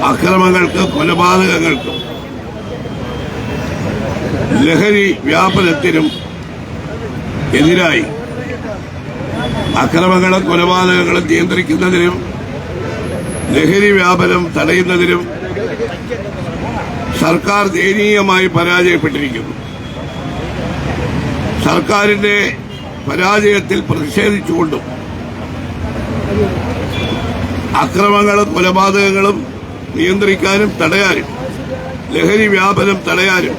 അക്രമങ്ങൾക്കും കൊലപാതകങ്ങൾക്കും ലഹരി വ്യാപനത്തിനും എതിരായി അക്രമങ്ങളും കൊലപാതകങ്ങളും നിയന്ത്രിക്കുന്നതിനും ലഹരി വ്യാപനം തടയുന്നതിനും സർക്കാർ ദയനീയമായി പരാജയപ്പെട്ടിരിക്കുന്നു. സർക്കാരിന്റെ പരാജയത്തിൽ പ്രതിഷേധിച്ചുകൊണ്ടും അക്രമങ്ങളും കൊലപാതകങ്ങളും നിയന്ത്രിക്കാനും തടയാനും ലഹരി വ്യാപനം തടയാനും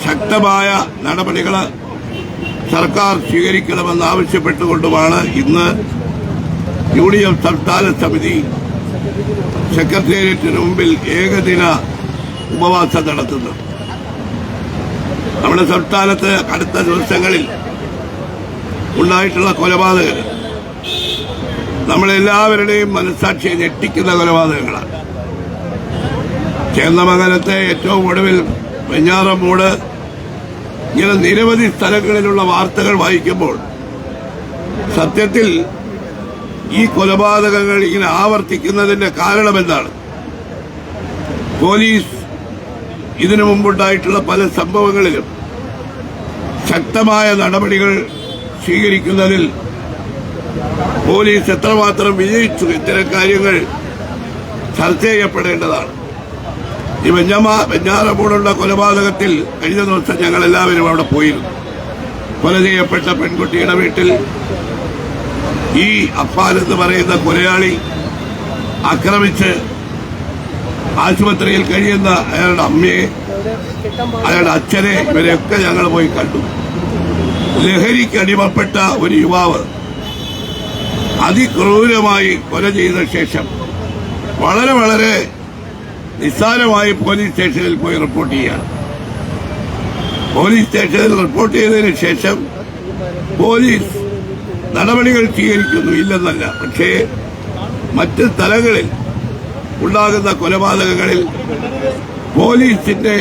ശക്തമായ നടപടികൾ സർക്കാർ സ്വീകരിക്കണമെന്നാവശ്യപ്പെട്ടുകൊണ്ടുമാണ് ഇന്ന് യൂണിയൻ സംസ്ഥാന സമിതി സെക്രട്ടേറിയറ്റിന് മുമ്പിൽ ഏകദിന ഉപവാസം നടത്തുന്നത്. നമ്മുടെ സംസ്ഥാനത്ത് അടുത്ത ദിവസങ്ങളിൽ ഉണ്ടായിട്ടുള്ള കൊലപാതകങ്ങൾ നമ്മളെല്ലാവരുടെയും മനസ്സാക്ഷിയെ ഞെട്ടിക്കുന്ന കൊലപാതകങ്ങളാണ്. ചേന്ദമംഗലത്തെ ഏറ്റവും ഒടുവിൽ വെഞ്ഞാറമൂട്, ഇങ്ങനെ നിരവധി സ്ഥലങ്ങളിലുള്ള വാർത്തകൾ വായിക്കുമ്പോൾ സത്യത്തിൽ ഈ കൊലപാതകങ്ങൾ ഇങ്ങനെ ആവർത്തിക്കുന്നതിന്റെ കാരണമെന്താണ്? പോലീസ് ഇതിനു മുമ്പുണ്ടായിട്ടുള്ള പല സംഭവങ്ങളിലും ശക്തമായ നടപടികൾ സ്വീകരിക്കുന്നതിൽ പോലീസ് എത്രമാത്രം വിജയിച്ചു, ഇത്തരം കാര്യങ്ങൾ ചർച്ച ചെയ്യപ്പെടേണ്ടതാണ്. ഈ വെഞ്ഞാറമൂടുള്ള കൊലപാതകത്തിൽ കഴിഞ്ഞ ദിവസം ഞങ്ങളെല്ലാവരും അവിടെ പോയിരുന്നു. കൊല ചെയ്യപ്പെട്ട പെൺകുട്ടിയുടെ വീട്ടിൽ ഈ അഫ്ഫാൻ എന്ന് പറയുന്ന കൊലയാളി ആക്രമിച്ച് ആശുപത്രിയിൽ കഴിയുന്ന അയാളുടെ അമ്മയെ, അയാളുടെ അച്ഛനെ, ഇവരെയൊക്കെ ഞങ്ങൾ പോയി കണ്ടു. ലഹരിക്ക് അടിമപ്പെട്ട ഒരു യുവാവ് അതിക്രൂരമായി കൊല ചെയ്ത ശേഷം വളരെ വളരെ നിസ്സാരമായി പോലീസ് സ്റ്റേഷനിൽ പോയി റിപ്പോർട്ട് ചെയ്യുകയാണ്. പോലീസ് സ്റ്റേഷനിൽ റിപ്പോർട്ട് ചെയ്തതിനു ശേഷം പോലീസ് നടപടികൾ സ്വീകരിക്കുന്നു, ഇല്ലെന്നല്ല. പക്ഷേ മറ്റ് സ്ഥലങ്ങളിൽ ഉണ്ടാകുന്ന കൊലപാതകങ്ങളിൽ പോലീസിന്റെ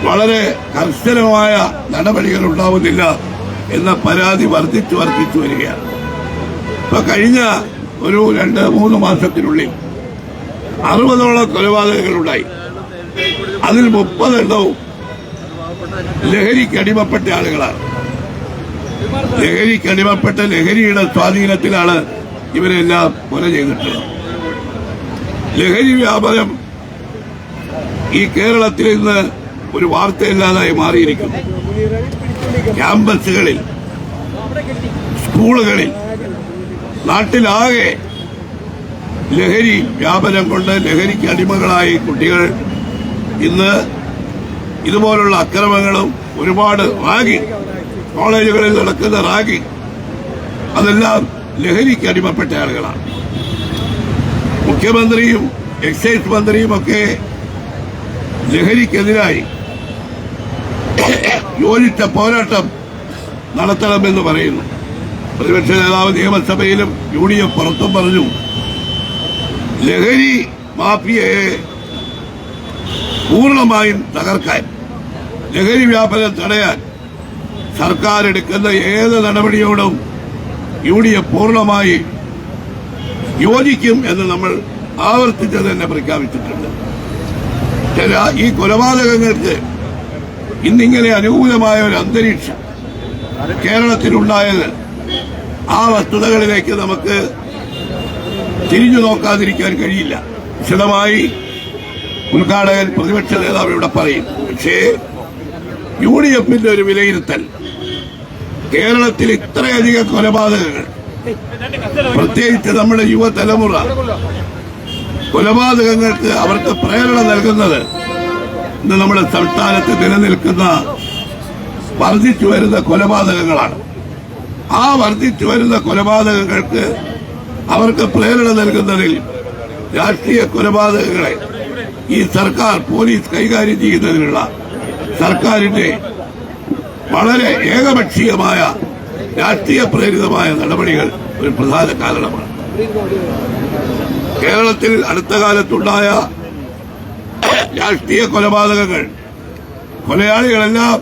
വളരെ കർശനമായ നടപടികൾ ഉണ്ടാവുന്നില്ല എന്ന പരാതി വർദ്ധിച്ചു വരികയാണ്. ഇപ്പൊ കഴിഞ്ഞ ഒരു 2-3 മാസത്തിനുള്ളിൽ 60ഓളം കൊലപാതകങ്ങളുണ്ടായി. അതിൽ 30 എണ്ണവും ലഹരിക്കടിമപ്പെട്ട ആളുകളാണ്. ലഹരിക്കടിമപ്പെട്ട ലഹരിയുടെ സ്വാധീനത്തിലാണ് ഇവരെല്ലാം കൊല ചെയ്തിട്ടുള്ളത്. ലഹരി വ്യാപനം ഈ കേരളത്തിൽ ഇന്ന് ഒരു വാർത്തയില്ലാതായി മാറിയിരിക്കുന്നു. ക്യാമ്പസുകളിൽ, സ്കൂളുകളിൽ, നാട്ടിലാകെ ലഹരി വ്യാപനം കൊണ്ട് ലഹരിക്ക് അടിമകളായി കുട്ടികൾ ഇന്ന് ഇതുപോലുള്ള അക്രമങ്ങളും ഒരുപാട് റാഗിംഗ്, കോളേജുകളിൽ നടക്കുന്ന റാഗിംഗ്, അതെല്ലാം ലഹരിക്ക് അടിമപ്പെട്ട ആളുകളാണ്. മുഖ്യമന്ത്രിയും എക്സൈസ് മന്ത്രിയും ഒക്കെ ലഹരിക്കെതിരായി യോജിച്ച പോരാട്ടം നടത്തണമെന്ന് പറയുന്നു. പ്രതിപക്ഷ നേതാവ് നിയമസഭയിലും യുഡിഎഫ് പുറത്തും പറഞ്ഞു, ലഹരി മാഫിയയെ പൂർണ്ണമായും തകർക്കാൻ, ലഹരി വ്യാപനം തടയാൻ സർക്കാർ എടുക്കുന്ന ഏത് നടപടിയോടും യുഡിഎഫ് പൂർണ്ണമായി യോജിക്കും എന്ന് നമ്മൾ ആവർത്തിച്ച് തന്നെ പ്രഖ്യാപിച്ചിട്ടുണ്ട്. ഈ കൊലപാതകങ്ങൾക്ക് ഇന്നിങ്ങനെ അനുകൂലമായ ഒരു അന്തരീക്ഷം കേരളത്തിലുണ്ടായത്, ആ വസ്തുതകളിലേക്ക് നമുക്ക് തിരിഞ്ഞു നോക്കാതിരിക്കാൻ കഴിയില്ല. വിശദമായി ഉദ്ഘാടകൻ പ്രതിപക്ഷ നേതാവ് ഇവിടെ പറയും. പക്ഷേ യുഡിഎഫിന്റെ ഒരു വിലയിരുത്തൽ, കേരളത്തിൽ ഇത്രയധികം കൊലപാതകങ്ങൾ, പ്രത്യേകിച്ച് നമ്മുടെ യുവതലമുറ കൊലപാതകങ്ങൾക്ക് അവർക്ക് പ്രേരണ നൽകുന്നത് ഇന്ന് നമ്മുടെ സംസ്ഥാനത്ത് നിലനിൽക്കുന്ന വർദ്ധിച്ചു വരുന്ന കൊലപാതകങ്ങളാണ്. ആ വർദ്ധിച്ചു വരുന്ന കൊലപാതകങ്ങൾക്ക് അവർക്ക് പ്രേരണ നൽകുന്നതിൽ രാഷ്ട്രീയ കൊലപാതകങ്ങളെ ഈ സർക്കാർ, പോലീസ് കൈകാര്യം ചെയ്യുന്നതിനുള്ള സർക്കാരിന്റെ വളരെ ഏകപക്ഷീയമായ രാഷ്ട്രീയ പ്രേരിതമായ നടപടികൾ ഒരു പ്രധാന കാരണമാണ്. കേരളത്തിൽ അടുത്ത കാലത്തുണ്ടായ രാഷ്ട്രീയ കൊലപാതകങ്ങൾ, കൊലയാളികളെല്ലാം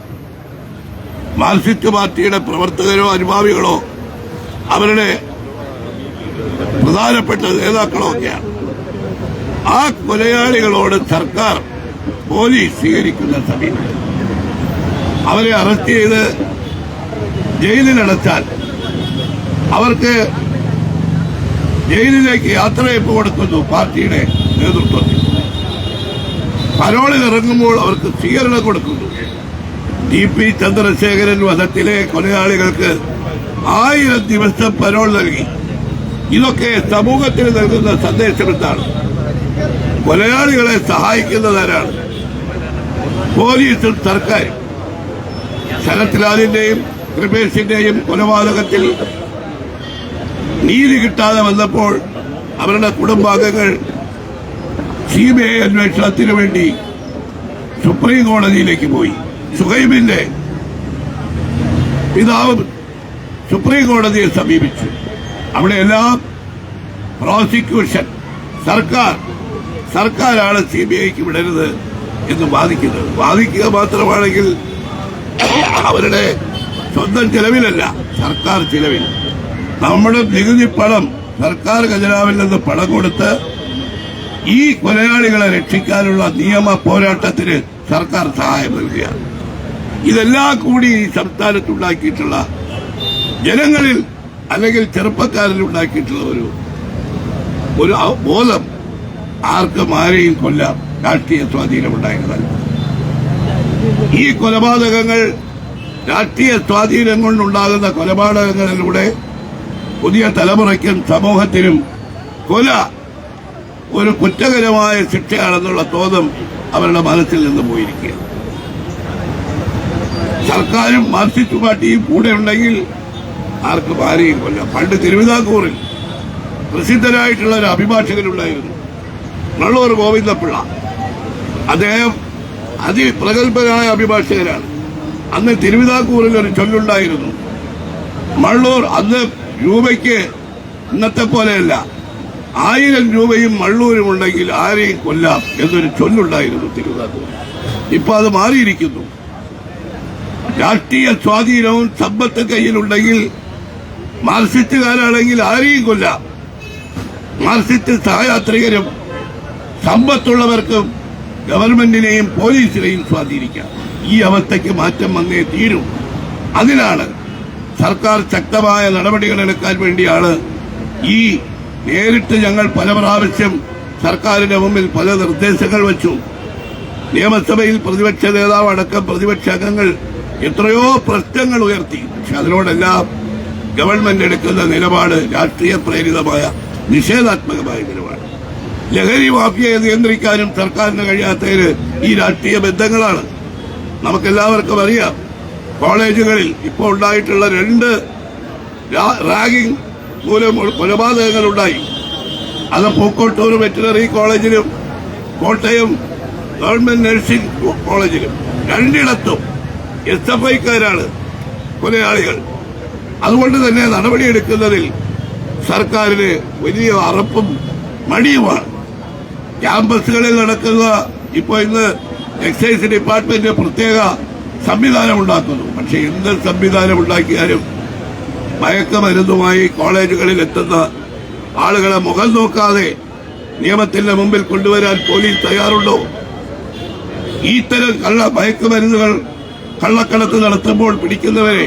മാർക്സിസ്റ്റ് പാർട്ടിയുടെ പ്രവർത്തകരോ അനുഭാവികളോ അവരുടെ പ്രധാനപ്പെട്ട നേതാക്കളോ ഒക്കെയാണ്. ആ കൊലയാളികളോട് സർക്കാർ പോലീസ് സ്വീകരിക്കുന്ന സമീപനം, അവരെ അറസ്റ്റ് ചെയ്ത് ജയിലിലടച്ചാൽ അവർക്ക് ജയിലിലേക്ക് യാത്രയപ്പ് കൊടുക്കുന്നു പാർട്ടിയുടെ നേതൃത്വത്തിൽ. പരോളിൽ ഇറങ്ങുമ്പോൾ അവർക്ക് സ്വീകരണം കൊടുക്കുന്നു. TP ചന്ദ്രശേഖരൻ വധത്തിലെ കൊലയാളികൾക്ക് 1000 ദിവസം പരോൾ നൽകി. ഇതൊക്കെ സമൂഹത്തിന് നൽകുന്ന സന്ദേശം എന്താണ്? കൊലയാളികളെ സഹായിക്കുന്നതാരാണ്? പോലീസും സർക്കാരും. ശരത് ലാലിന്റെയും കൃപേഷിന്റെയും കൊലപാതകത്തിൽ നീതി കിട്ടാതെ വന്നപ്പോൾ അവരുടെ കുടുംബാംഗങ്ങൾ CBI അന്വേഷണത്തിന് വേണ്ടി സുപ്രീം കോടതിയിലേക്ക് പോയി. സുഹൈബിന്റെ പിതാവ് സുപ്രീം കോടതിയെ സമീപിച്ചു. അവിടെയെല്ലാം പ്രോസിക്യൂഷൻ സർക്കാരാണ് CBIക്ക് വിടരുത് എന്ന് വാദിക്കുന്നത്. വാദിക്കുക മാത്രമാണെങ്കിൽ അവരുടെ സ്വന്തം ചെലവിലല്ല, സർക്കാർ ചെലവിൽ നമ്മുടെ നികുതി പണം സർക്കാർ ഖജനാവിൽ നിന്ന് പണം കൊടുത്ത് ഈ കൊലയാളികളെ രക്ഷിക്കാനുള്ള നിയമ പോരാട്ടത്തിന് സർക്കാർ സഹായം നൽകുകയാണ്. ഇതെല്ലാം കൂടി ഈ സംസ്ഥാനത്തുണ്ടാക്കിയിട്ടുള്ള ജനങ്ങളിൽ അല്ലെങ്കിൽ ചെറുപ്പക്കാരിൽ ഉണ്ടാക്കിയിട്ടുള്ള ഒരു ബോധം ആർക്കും ആരെയും കൊല്ലാം രാഷ്ട്രീയ സ്വാധീനമുണ്ടായിരുന്നല്ല. ഈ കൊലപാതകങ്ങൾ രാഷ്ട്രീയ സ്വാധീനം കൊണ്ടുണ്ടാകുന്ന കൊലപാതകങ്ങളിലൂടെ പുതിയ തലമുറയ്ക്കും സമൂഹത്തിനും കൊല ഒരു കുറ്റകരമായ ശിക്ഷയാണെന്നുള്ള തോന്നൽ അവരുടെ മനസ്സിൽ നിന്ന് പോയിരിക്കുക. സർക്കാരും മാർക്സിസ്റ്റ് പാർട്ടിയും കൂടെ ഉണ്ടെങ്കിൽ ആർക്കും ആരെയും കൊല്ലാം. പണ്ട് തിരുവിതാംകൂറിൽ പ്രസിദ്ധനായിട്ടുള്ള ഒരു അഭിഭാഷകനുണ്ടായിരുന്നു, മള്ളൂർ ഗോവിന്ദപിള്ള. അദ്ദേഹം അതിപ്രഗത്ഭനായ അഭിഭാഷകനാണ്. അന്ന് തിരുവിതാംകൂറിൽ ഒരു ചൊല്ലുണ്ടായിരുന്നു, മള്ളൂർ അന്ന് രൂപയ്ക്ക് ഇന്നത്തെ പോലെയല്ല, 1000 രൂപയും മള്ളൂരും ഉണ്ടെങ്കിൽ ആരെയും കൊല്ലാം എന്നൊരു ചൊല്ലുണ്ടായിരുന്നു തിരുവിതാംകൂർ. ഇപ്പൊ അത് മാറിയിരിക്കുന്നു. രാഷ്ട്രീയ സ്വാധീനവും സമ്പത്ത് കയ്യിലുണ്ടെങ്കിൽ മാർക്സിസ്റ്റുകാരാണെങ്കിൽ ആരെയും കൊല്ലാം. മാർക്സിസ്റ്റ് സഹയാത്രികരും സമ്പത്തുള്ളവർക്കും ഗവൺമെന്റിനെയും പോലീസിനെയും സ്വാധീനിക്കാം. ഈ അവസ്ഥയ്ക്ക് മാറ്റം വന്നേ തീരും. അതിനാണ് സർക്കാർ ശക്തമായ നടപടികൾ എടുക്കാൻ വേണ്ടിയാണ് ഈ നേരിട്ട് ഞങ്ങൾ പല പ്രാവശ്യം സർക്കാരിന്റെ മുമ്പിൽ പല നിർദ്ദേശങ്ങൾ വച്ചു. നിയമസഭയിൽ പ്രതിപക്ഷ നേതാവ് അടക്കം പ്രതിപക്ഷ അംഗങ്ങൾ എത്രയോ പ്രശ്നങ്ങൾ ഉയർത്തി. പക്ഷെ അതിനോടെല്ലാം ഗവൺമെന്റ് എടുക്കുന്ന നിലപാട് രാഷ്ട്രീയ പ്രേരിതമായ നിഷേധാത്മകമായ നിലപാട്. ലഹരി മാഫിയയെ നിയന്ത്രിക്കാനും സർക്കാരിന് കഴിയാത്തതിന് ഈ രാഷ്ട്രീയ ബന്ധങ്ങളാണ്. നമുക്കെല്ലാവർക്കും അറിയാം, കോളേജുകളിൽ ഇപ്പോൾ ഉണ്ടായിട്ടുള്ള 2 റാഗിംഗ് മൂലം കൊലപാതകങ്ങളുണ്ടായി. അത് പൂക്കോട്ടൂർ വെറ്റിനറി കോളേജിലും കോട്ടയം ഗവൺമെന്റ് നഴ്സിംഗ് കോളേജിലും രണ്ടിടത്തും SFIക്കാരാണ് കൊലയാളികൾ. അതുകൊണ്ട് തന്നെ നടപടിയെടുക്കുന്നതിൽ സർക്കാരിന് വലിയ അറപ്പും മടിയുമാണ്. ക്യാമ്പസുകളിൽ നടക്കുന്ന ഇപ്പോൾ ഇന്ന് എക്സൈസ് ഡിപ്പാർട്ട്മെന്റ് പ്രത്യേക സംവിധാനം ഉണ്ടാക്കുന്നു. പക്ഷെ എന്ത് സംവിധാനം ഉണ്ടാക്കിയാലും മയക്കുമരുന്നുമായി കോളേജുകളിൽ എത്തുന്ന ആളുകളെ മുഖം നോക്കാതെ നിയമത്തിന്റെ മുമ്പിൽ കൊണ്ടുവരാൻ പോലീസ് തയ്യാറുണ്ടോ? ഇത്തരം മയക്കുമരുന്നുകൾ കള്ളക്കടത്ത് നടത്തുമ്പോൾ പിടിക്കുന്നവരെ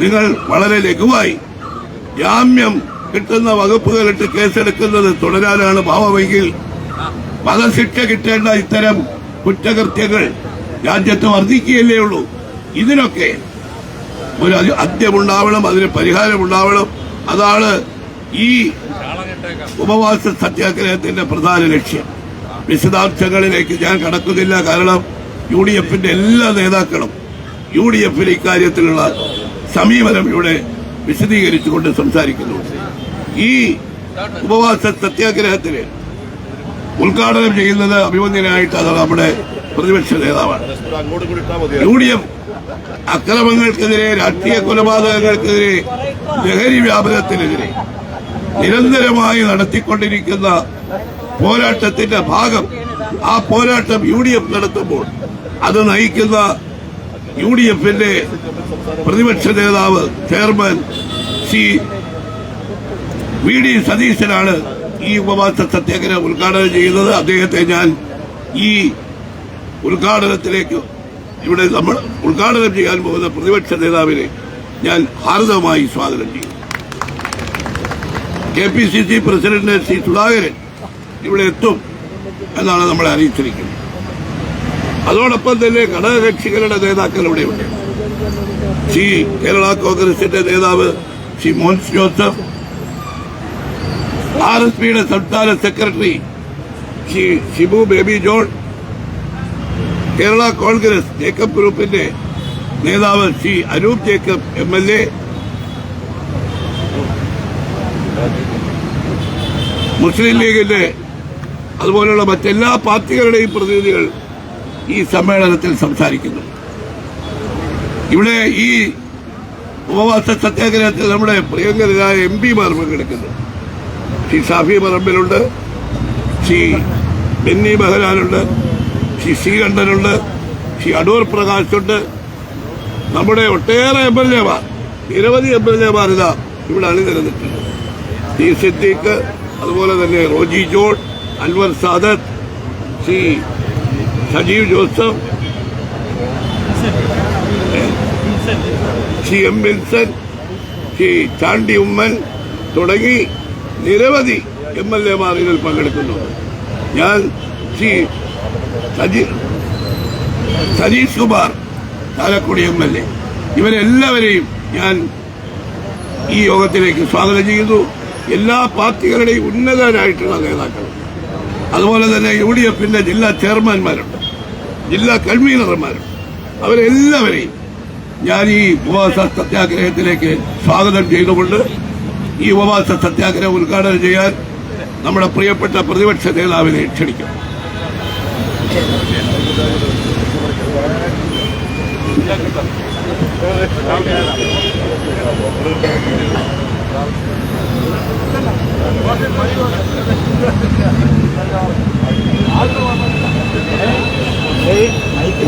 നിങ്ങൾ വളരെ ലഘുവായി ജാമ്യം കിട്ടുന്ന വകുപ്പുകളിട്ട് കേസെടുക്കുന്നത് തുടരാനാണ് ഭാവമെങ്കിൽ വധശിക്ഷ കിട്ടേണ്ട ഇത്തരം കുറ്റകൃത്യങ്ങൾ രാജ്യത്ത് വർദ്ധിക്കുകയല്ലേ ഉള്ളൂ. ഇതിനൊക്കെ ഒരു അന്ത്യമുണ്ടാവണം, അതിന് പരിഹാരമുണ്ടാവണം. അതാണ് ഈ ഉപവാസ സത്യാഗ്രഹത്തിന്റെ പ്രധാന ലക്ഷ്യം. വിശദാംശങ്ങളിലേക്ക് ഞാൻ കടക്കുന്നില്ല, കാരണം UDFന്റെ എല്ലാ നേതാക്കളും UDFിൽ ഇക്കാര്യത്തിലുള്ള സമീപനം ഇവിടെ വിശദീകരിച്ചുകൊണ്ട് സംസാരിക്കുന്നു. ഈ ഉപവാസ സത്യാഗ്രഹത്തിന് ഉദ്ഘാടനം ചെയ്യുന്നത് അഭിമന്യനായിട്ട് അത് നമ്മുടെ പ്രതിപക്ഷ നേതാവാണ്. UDF അക്രമങ്ങൾക്കെതിരെ, രാഷ്ട്രീയ കൊലപാതകങ്ങൾക്കെതിരെ, ലഹരി വ്യാപനത്തിനെതിരെ നിരന്തരമായി നടത്തിക്കൊണ്ടിരിക്കുന്ന പോരാട്ടത്തിന്റെ ഭാഗം. ആ പോരാട്ടം UDF നടത്തുമ്പോൾ അത് നയിക്കുന്ന UDFന്റെ പ്രതിപക്ഷ നേതാവ് ചെയർമാൻ ശ്രീ VD സതീശനാണ് ഈ ഉപവാസ സത്യാഗ്രഹം ഉദ്ഘാടനം ചെയ്യുന്നത്. അദ്ദേഹത്തെ ഞാൻ ഈ ഉദ്ഘാടനത്തിലേക്ക് ഇവിടെ നമ്മൾ ഉദ്ഘാടനം ചെയ്യാൻ പോകുന്ന പ്രതിപക്ഷ നേതാവിനെ ഞാൻ ഹാർദവമായി സ്വാഗതം ചെയ്യും. KPCC പ്രസിഡന്റ് ശ്രീ സുധാകരൻ ഇവിടെ എത്തും എന്നാണ് നമ്മളെ അറിയിച്ചിരിക്കുന്നത്. അതോടൊപ്പം തന്നെ ഘടകകക്ഷികളുടെ നേതാക്കൾ ഇവിടെയുണ്ട്. ശ്രീ കേരള കോൺഗ്രസിന്റെ നേതാവ് ശ്രീ മോൻസ് ജോസഫ്, RSPയുടെ സംസ്ഥാന secretary Shri Shibu baby John, Kerala Congress Jacob ഗ്രൂപ്പിന്റെ നേതാവ് ശ്രീ അനൂപ് ജേക്കബ് MLA, മുസ്ലിം ലീഗിന്റെ അതുപോലെയുള്ള മറ്റെല്ലാ പാർട്ടികളുടെയും പ്രതിനിധികൾ ഈ സമ്മേളനത്തിൽ സംസാരിക്കുന്നു. ഇവിടെ ഈ ഉപവാസ സത്യാഗ്രഹത്തിൽ നമ്മുടെ പ്രിയങ്കരായ MPമാർ പങ്കെടുക്കുന്നു. ശ്രീ ഷാഫി പറമ്പിലുണ്ട്, ശ്രീ ബെന്നി ബെഹ്ലാനുണ്ട്, ശ്രീ ശ്രീകണ്ഠനുണ്ട്, ശ്രീ അടൂർ പ്രകാശുണ്ട്. നമ്മുടെ ഒട്ടേറെ MLAമാർ, നിരവധി MLAമാർ ഇതാ ഇവിടെ അണിനിരന്നിട്ടുണ്ട്. ശ്രീ സിദ്ദീഖ്, അതുപോലെ തന്നെ റോജി ജോൺ, അൻവർ സാദത്ത്, ശ്രീ സജീവ് ജോസഫ്, ശ്രീ M. വിൽസൺ, ശ്രീ ചാണ്ടി ഉമ്മൻ തുടങ്ങി നിരവധി MLAമാർ ഇതിൽ പങ്കെടുക്കുന്നു. ഞാൻ ശ്രീ സതീഷ് കുമാർ ചാലക്കുടി MLA, ഇവരെല്ലാവരെയും ഞാൻ ഈ യോഗത്തിലേക്ക് സ്വാഗതം ചെയ്യുന്നു. എല്ലാ പാർട്ടികളുടെയും ഉന്നതരായിട്ടുള്ള നേതാക്കൾ, അതുപോലെ തന്നെ UDFന്റെ ജില്ലാ ചെയർമാൻമാരുണ്ട്, ജില്ലാ കൺവീനർമാരുണ്ട്. അവരെല്ലാവരെയും ഞാൻ ഈ ഉപവാസ സത്യാഗ്രഹത്തിലേക്ക് സ്വാഗതം ചെയ്തുകൊണ്ട് ഈ ഉപവാസ സത്യാഗ്രഹം ഉദ്ഘാടനം ചെയ്യാൻ നമ്മുടെ പ്രിയപ്പെട്ട പ്രതിപക്ഷ നേതാവിനെ ക്ഷണിക്കും.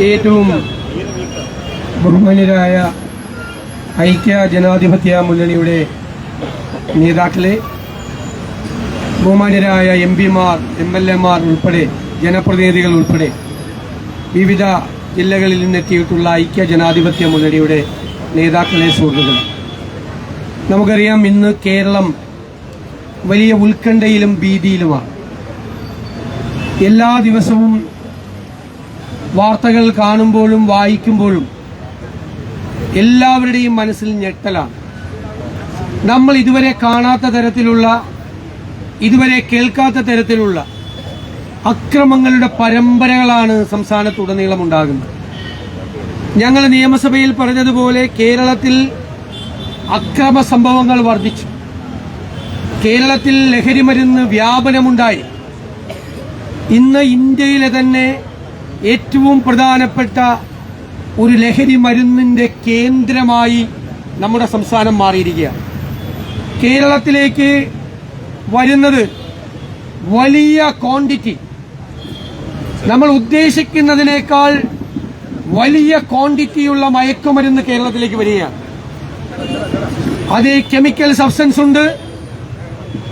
ഏറ്റവും ബഹുമാന്യരായ ഐക്യ ജനാധിപത്യ മുന്നണിയുടെ നേതാക്കളെ, ബഹുമാന്യരായ MPമാർ, MLAമാർ ഉൾപ്പെടെ, ജനപ്രതിനിധികൾ ഉൾപ്പെടെ വിവിധ ജില്ലകളിൽ നിന്നെത്തിയിട്ടുള്ള ഐക്യ ജനാധിപത്യ മുന്നണിയുടെ നേതാക്കളെ, സുഹൃത്തുക്കൾ, നമുക്കറിയാം ഇന്ന് കേരളം വലിയ ഉത്കണ്ഠയിലും ഭീതിയിലുമാണ്. എല്ലാ ദിവസവും വാർത്തകൾ കാണുമ്പോഴും വായിക്കുമ്പോഴും എല്ലാവരുടെയും മനസ്സിൽ ഞെട്ടലാണ്. നമ്മൾ ഇതുവരെ കാണാത്ത തരത്തിലുള്ള, ഇതുവരെ കേൾക്കാത്ത തരത്തിലുള്ള അക്രമങ്ങളുടെ പരമ്പരകളാണ് സംസ്ഥാനത്തുടനീളം ഉണ്ടാകുന്നത്. ഞങ്ങൾ നിയമസഭയിൽ പറഞ്ഞതുപോലെ കേരളത്തിൽ അക്രമ സംഭവങ്ങൾ വർദ്ധിച്ചു. കേരളത്തിൽ ലഹരിമരുന്ന് വ്യാപനമുണ്ടായി. ഇന്ന് ഇന്ത്യയിലെ തന്നെ ഏറ്റവും പ്രധാനപ്പെട്ട ഒരു ലഹരി മരുന്നിന്റെ കേന്ദ്രമായി നമ്മുടെ സംസ്ഥാനം മാറിയിരിക്കുകയാണ്. കേരളത്തിലേക്ക് വരുന്നത് വലിയ ക്വാണ്ടിറ്റി, നമ്മൾ ഉദ്ദേശിക്കുന്നതിനേക്കാൾ വലിയ ക്വാണ്ടിറ്റിയുള്ള മയക്കുമരുന്ന് കേരളത്തിലേക്ക് വരികയാണ്. അത് കെമിക്കൽ സബ്സ്റ്റൻസ് ഉണ്ട്,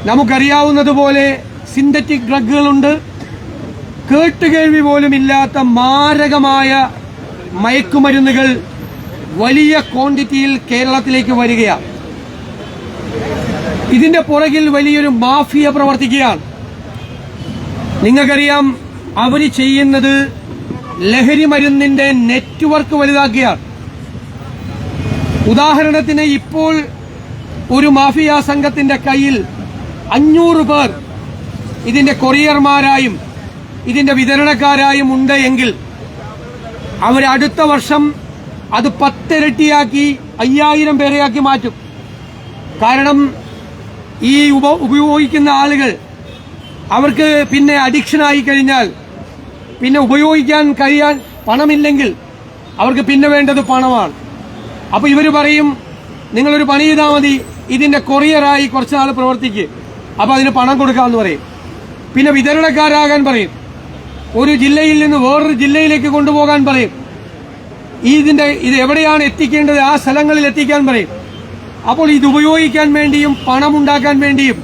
നമുക്കറിയാവുന്നതുപോലെ സിന്തറ്റിക് ഡ്രഗുകളുണ്ട്, കേട്ടുകേൾവി പോലും ഇല്ലാത്ത മാരകമായ മയക്കുമരുന്നുകൾ വലിയ ക്വാണ്ടിറ്റിയിൽ കേരളത്തിലേക്ക് വരികയാണ്. ഇതിന്റെ പുറകിൽ വലിയൊരു മാഫിയ പ്രവർത്തിക്കുകയാണ്. നിങ്ങൾക്കറിയാം, അവർ ചെയ്യുന്നത് ലഹരി മരുന്നിന്റെ നെറ്റ്വർക്ക് വലുതാക്കുകയാണ്. ഉദാഹരണത്തിന് ഇപ്പോൾ ഒരു മാഫിയ സംഘത്തിന്റെ കയ്യിൽ 500 പേർ ഇതിന്റെ കൊറിയർമാരായും ഇതിന്റെ വിതരണക്കാരായും ഉണ്ട് എങ്കിൽ അവർ അടുത്ത വർഷം അത് 10 ഇരട്ടിയാക്കി 5000 പേരെയാക്കി മാറ്റും. കാരണം ഈ ഉപയോഗിക്കുന്ന ആളുകൾ, അവർക്ക് പിന്നെ അഡിക്ഷനായി കഴിഞ്ഞാൽ, പിന്നെ ഉപയോഗിക്കാൻ കഴിയാൻ പണമില്ലെങ്കിൽ അവർക്ക് പിന്നെ വേണ്ടത് പണമാണ്. അപ്പൊ ഇവർ പറയും, നിങ്ങളൊരു പണി ചെയ്താൽ മതി, ഇതിന്റെ കൊറിയറായി കുറച്ചുനാൾ പ്രവർത്തിക്കുക, അപ്പൊ അതിന് പണം കൊടുക്കാമെന്ന് പറയും. പിന്നെ വിതരണക്കാരാകാൻ പറയും, ഒരു ജില്ലയിൽ നിന്ന് വേറൊരു ജില്ലയിലേക്ക് കൊണ്ടുപോകാൻ പറയും. ഇത് എവിടെയാണ് എത്തിക്കേണ്ടത് ആ സ്ഥലങ്ങളിൽ എത്തിക്കാൻ പറയും. അപ്പോൾ ഇത് ഉപയോഗിക്കാൻ വേണ്ടിയും പണമുണ്ടാക്കാൻ വേണ്ടിയും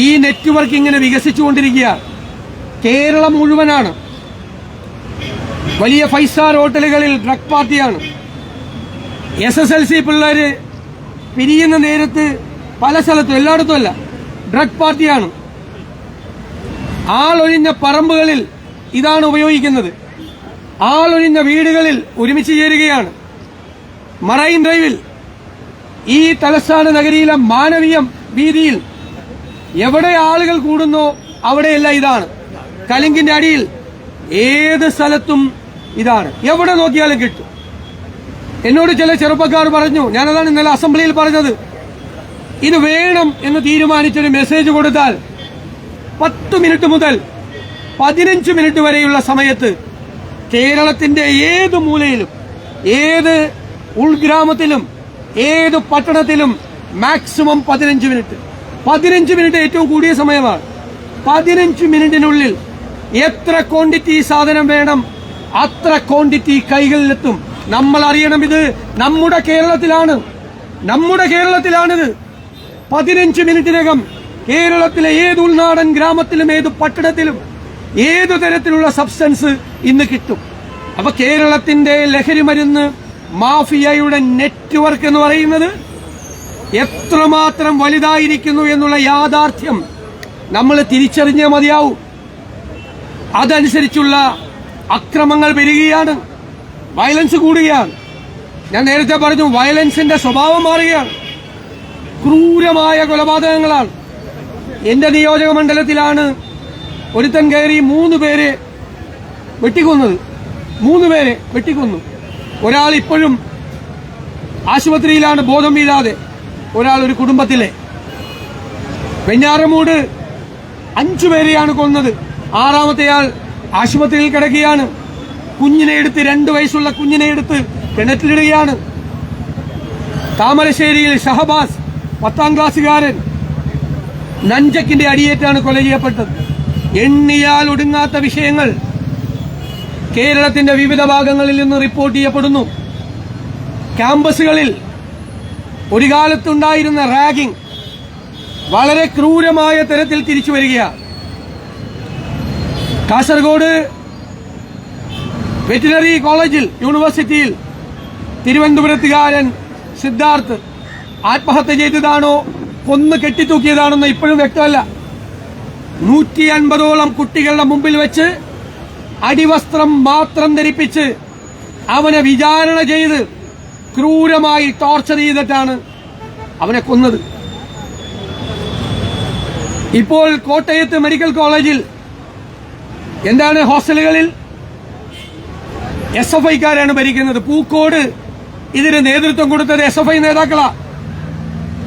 ഈ നെറ്റ്വർക്ക് ഇങ്ങനെ വികസിച്ചുകൊണ്ടിരിക്കുക. കേരളം മുഴുവനാണ്. വലിയ 5 സ്റ്റാർ ഹോട്ടലുകളിൽ ഡ്രഗ് പാർട്ടിയാണ്. SSLC പിള്ളേര് പിരിയുന്ന നേരത്ത് പല സ്ഥലത്തും, എല്ലായിടത്തും അല്ല, ഡ്രഗ് പാർട്ടിയാണ്. ആളൊഴിഞ്ഞ പറമ്പുകളിൽ ഇതാണ് ഉപയോഗിക്കുന്നത്. ആളൊഴിഞ്ഞ വീടുകളിൽ ഒരുമിച്ച് ചേരുകയാണ്. മറൈൻ ഡ്രൈവിൽ, ഈ തലസ്ഥാന നഗരിയിലെ മാനവീയം വീതിയിൽ എവിടെ ആളുകൾ കൂടുന്നോ അവിടെയെല്ലാം ഇതാണ്. കലിങ്കിന്റെ അടിയിൽ ഏത് സ്ഥലത്തും ഇതാണ്. എവിടെ നോക്കിയാലും കിട്ടും. എന്നോട് ചില ചെറുപ്പക്കാർ പറഞ്ഞു, ഞാനതാണ് ഇന്നലെ അസംബ്ലിയിൽ പറഞ്ഞത്, ഇത് വേണം എന്ന് തീരുമാനിച്ചൊരു മെസ്സേജ് കൊടുത്താൽ 10 മിനിറ്റ് മുതൽ 15 മിനിറ്റ് വരെയുള്ള സമയത്ത് കേരളത്തിന്റെ ഏത് മൂലയിലും, ഏത് ഉൾഗ്രാമത്തിലും, ഏത് പട്ടണത്തിലും മാക്സിമം 15 മിനിറ്റ്. 15 മിനിറ്റ് ഏറ്റവും കൂടിയ സമയമാണ്. 15 മിനിറ്റിനുള്ളിൽ എത്ര ക്വാണ്ടിറ്റി സാധനം വേണം അത്ര ക്വാണ്ടിറ്റി കൈകളിലെത്തും. നമ്മൾ അറിയണം, ഇത് നമ്മുടെ കേരളത്തിലാണിത്. 15 മിനിറ്റിനകം കേരളത്തിലെ ഏത് ഉൾനാടൻ ഗ്രാമത്തിലും ഏത് പട്ടണത്തിലും ഏതു തരത്തിലുള്ള സബ്സ്റ്റൻസ് ഇന്ന് കിട്ടും. അപ്പൊ കേരളത്തിന്റെ ലഹരി മരുന്ന് മാഫിയയുടെ നെറ്റ്വർക്ക് എന്ന് പറയുന്നത് എത്രമാത്രം വലുതായിരിക്കുന്നു എന്നുള്ള യാഥാർത്ഥ്യം നമ്മൾ തിരിച്ചറിഞ്ഞേ മതിയാവൂ. അതനുസരിച്ചുള്ള അക്രമങ്ങൾ പെരുകുകയാണ്, വയലൻസ് കൂടുകയാണ്. ഞാൻ നേരത്തെ പറഞ്ഞു, വയലൻസിന്റെ സ്വഭാവം മാറുകയാണ്. ക്രൂരമായ കൊലപാതകങ്ങളാണ്. എന്റെ നിയോജക മണ്ഡലത്തിലാണ് ഒരുത്തൻ കയറി 3 പേരെ വെട്ടിക്കൊന്നത്. 3 പേരെ വെട്ടിക്കൊന്നു. ഒരാൾ ഇപ്പോഴും ആശുപത്രിയിലാണ് ബോധം വീഴാതെ. ഒരാൾ ഒരു കുടുംബത്തിലെ. വെഞ്ഞാറമൂട് 5 പേരെയാണ് കൊന്നത്. 6-മത്തെയാൾ ആശുപത്രിയിൽ കിടക്കുകയാണ്. കുഞ്ഞിനെ എടുത്ത്, 2 വയസ്സുള്ള കുഞ്ഞിനെ എടുത്ത് കിണറ്റിലിടുകയാണ്. താമരശ്ശേരിയിൽ ഷഹബാസ് 10ാം ക്ലാസ്സുകാരൻ നഞ്ചക്കിന്റെ അടിയേറ്റാണ് കൊല ചെയ്യപ്പെട്ടത്. എണ്ണിയാൽ ഒടുങ്ങാത്ത വിഷയങ്ങൾ കേരളത്തിന്റെ വിവിധ ഭാഗങ്ങളിൽ നിന്ന് റിപ്പോർട്ട് ചെയ്യപ്പെടുന്നു. ക്യാമ്പസുകളിൽ ഒരു കാലത്തുണ്ടായിരുന്ന റാഗിംഗ് വളരെ ക്രൂരമായ തരത്തിൽ തിരിച്ചു വരികയാണ്. കാസർഗോഡ് വെറ്റിനറി കോളേജിൽ, യൂണിവേഴ്സിറ്റിയിൽ തിരുവനന്തപുരത്തുകാരൻ സിദ്ധാർത്ഥ് ആത്മഹത്യ ചെയ്തതാണോ കൊന്ന് കെട്ടിത്തൂക്കിയതാണെന്ന് ഇപ്പോഴും വ്യക്തമല്ല. 150ഓളം കുട്ടികളുടെ മുമ്പിൽ വെച്ച് അടിവസ്ത്രം മാത്രം ധരിപ്പിച്ച് അവനെ വിചാരണ ചെയ്ത് ക്രൂരമായി ടോർച്ചർ ചെയ്തിട്ടാണ് അവനെ കൊന്നത്. ഇപ്പോൾ കോട്ടയത്ത് മെഡിക്കൽ കോളേജിൽ എന്താണ്, ഹോസ്റ്റലുകളിൽ SFIക്കാരാണ് ഭരിക്കുന്നത്. പൂക്കോട് ഇതിന് നേതൃത്വം കൊടുത്തത് SFI നേതാക്കളാ.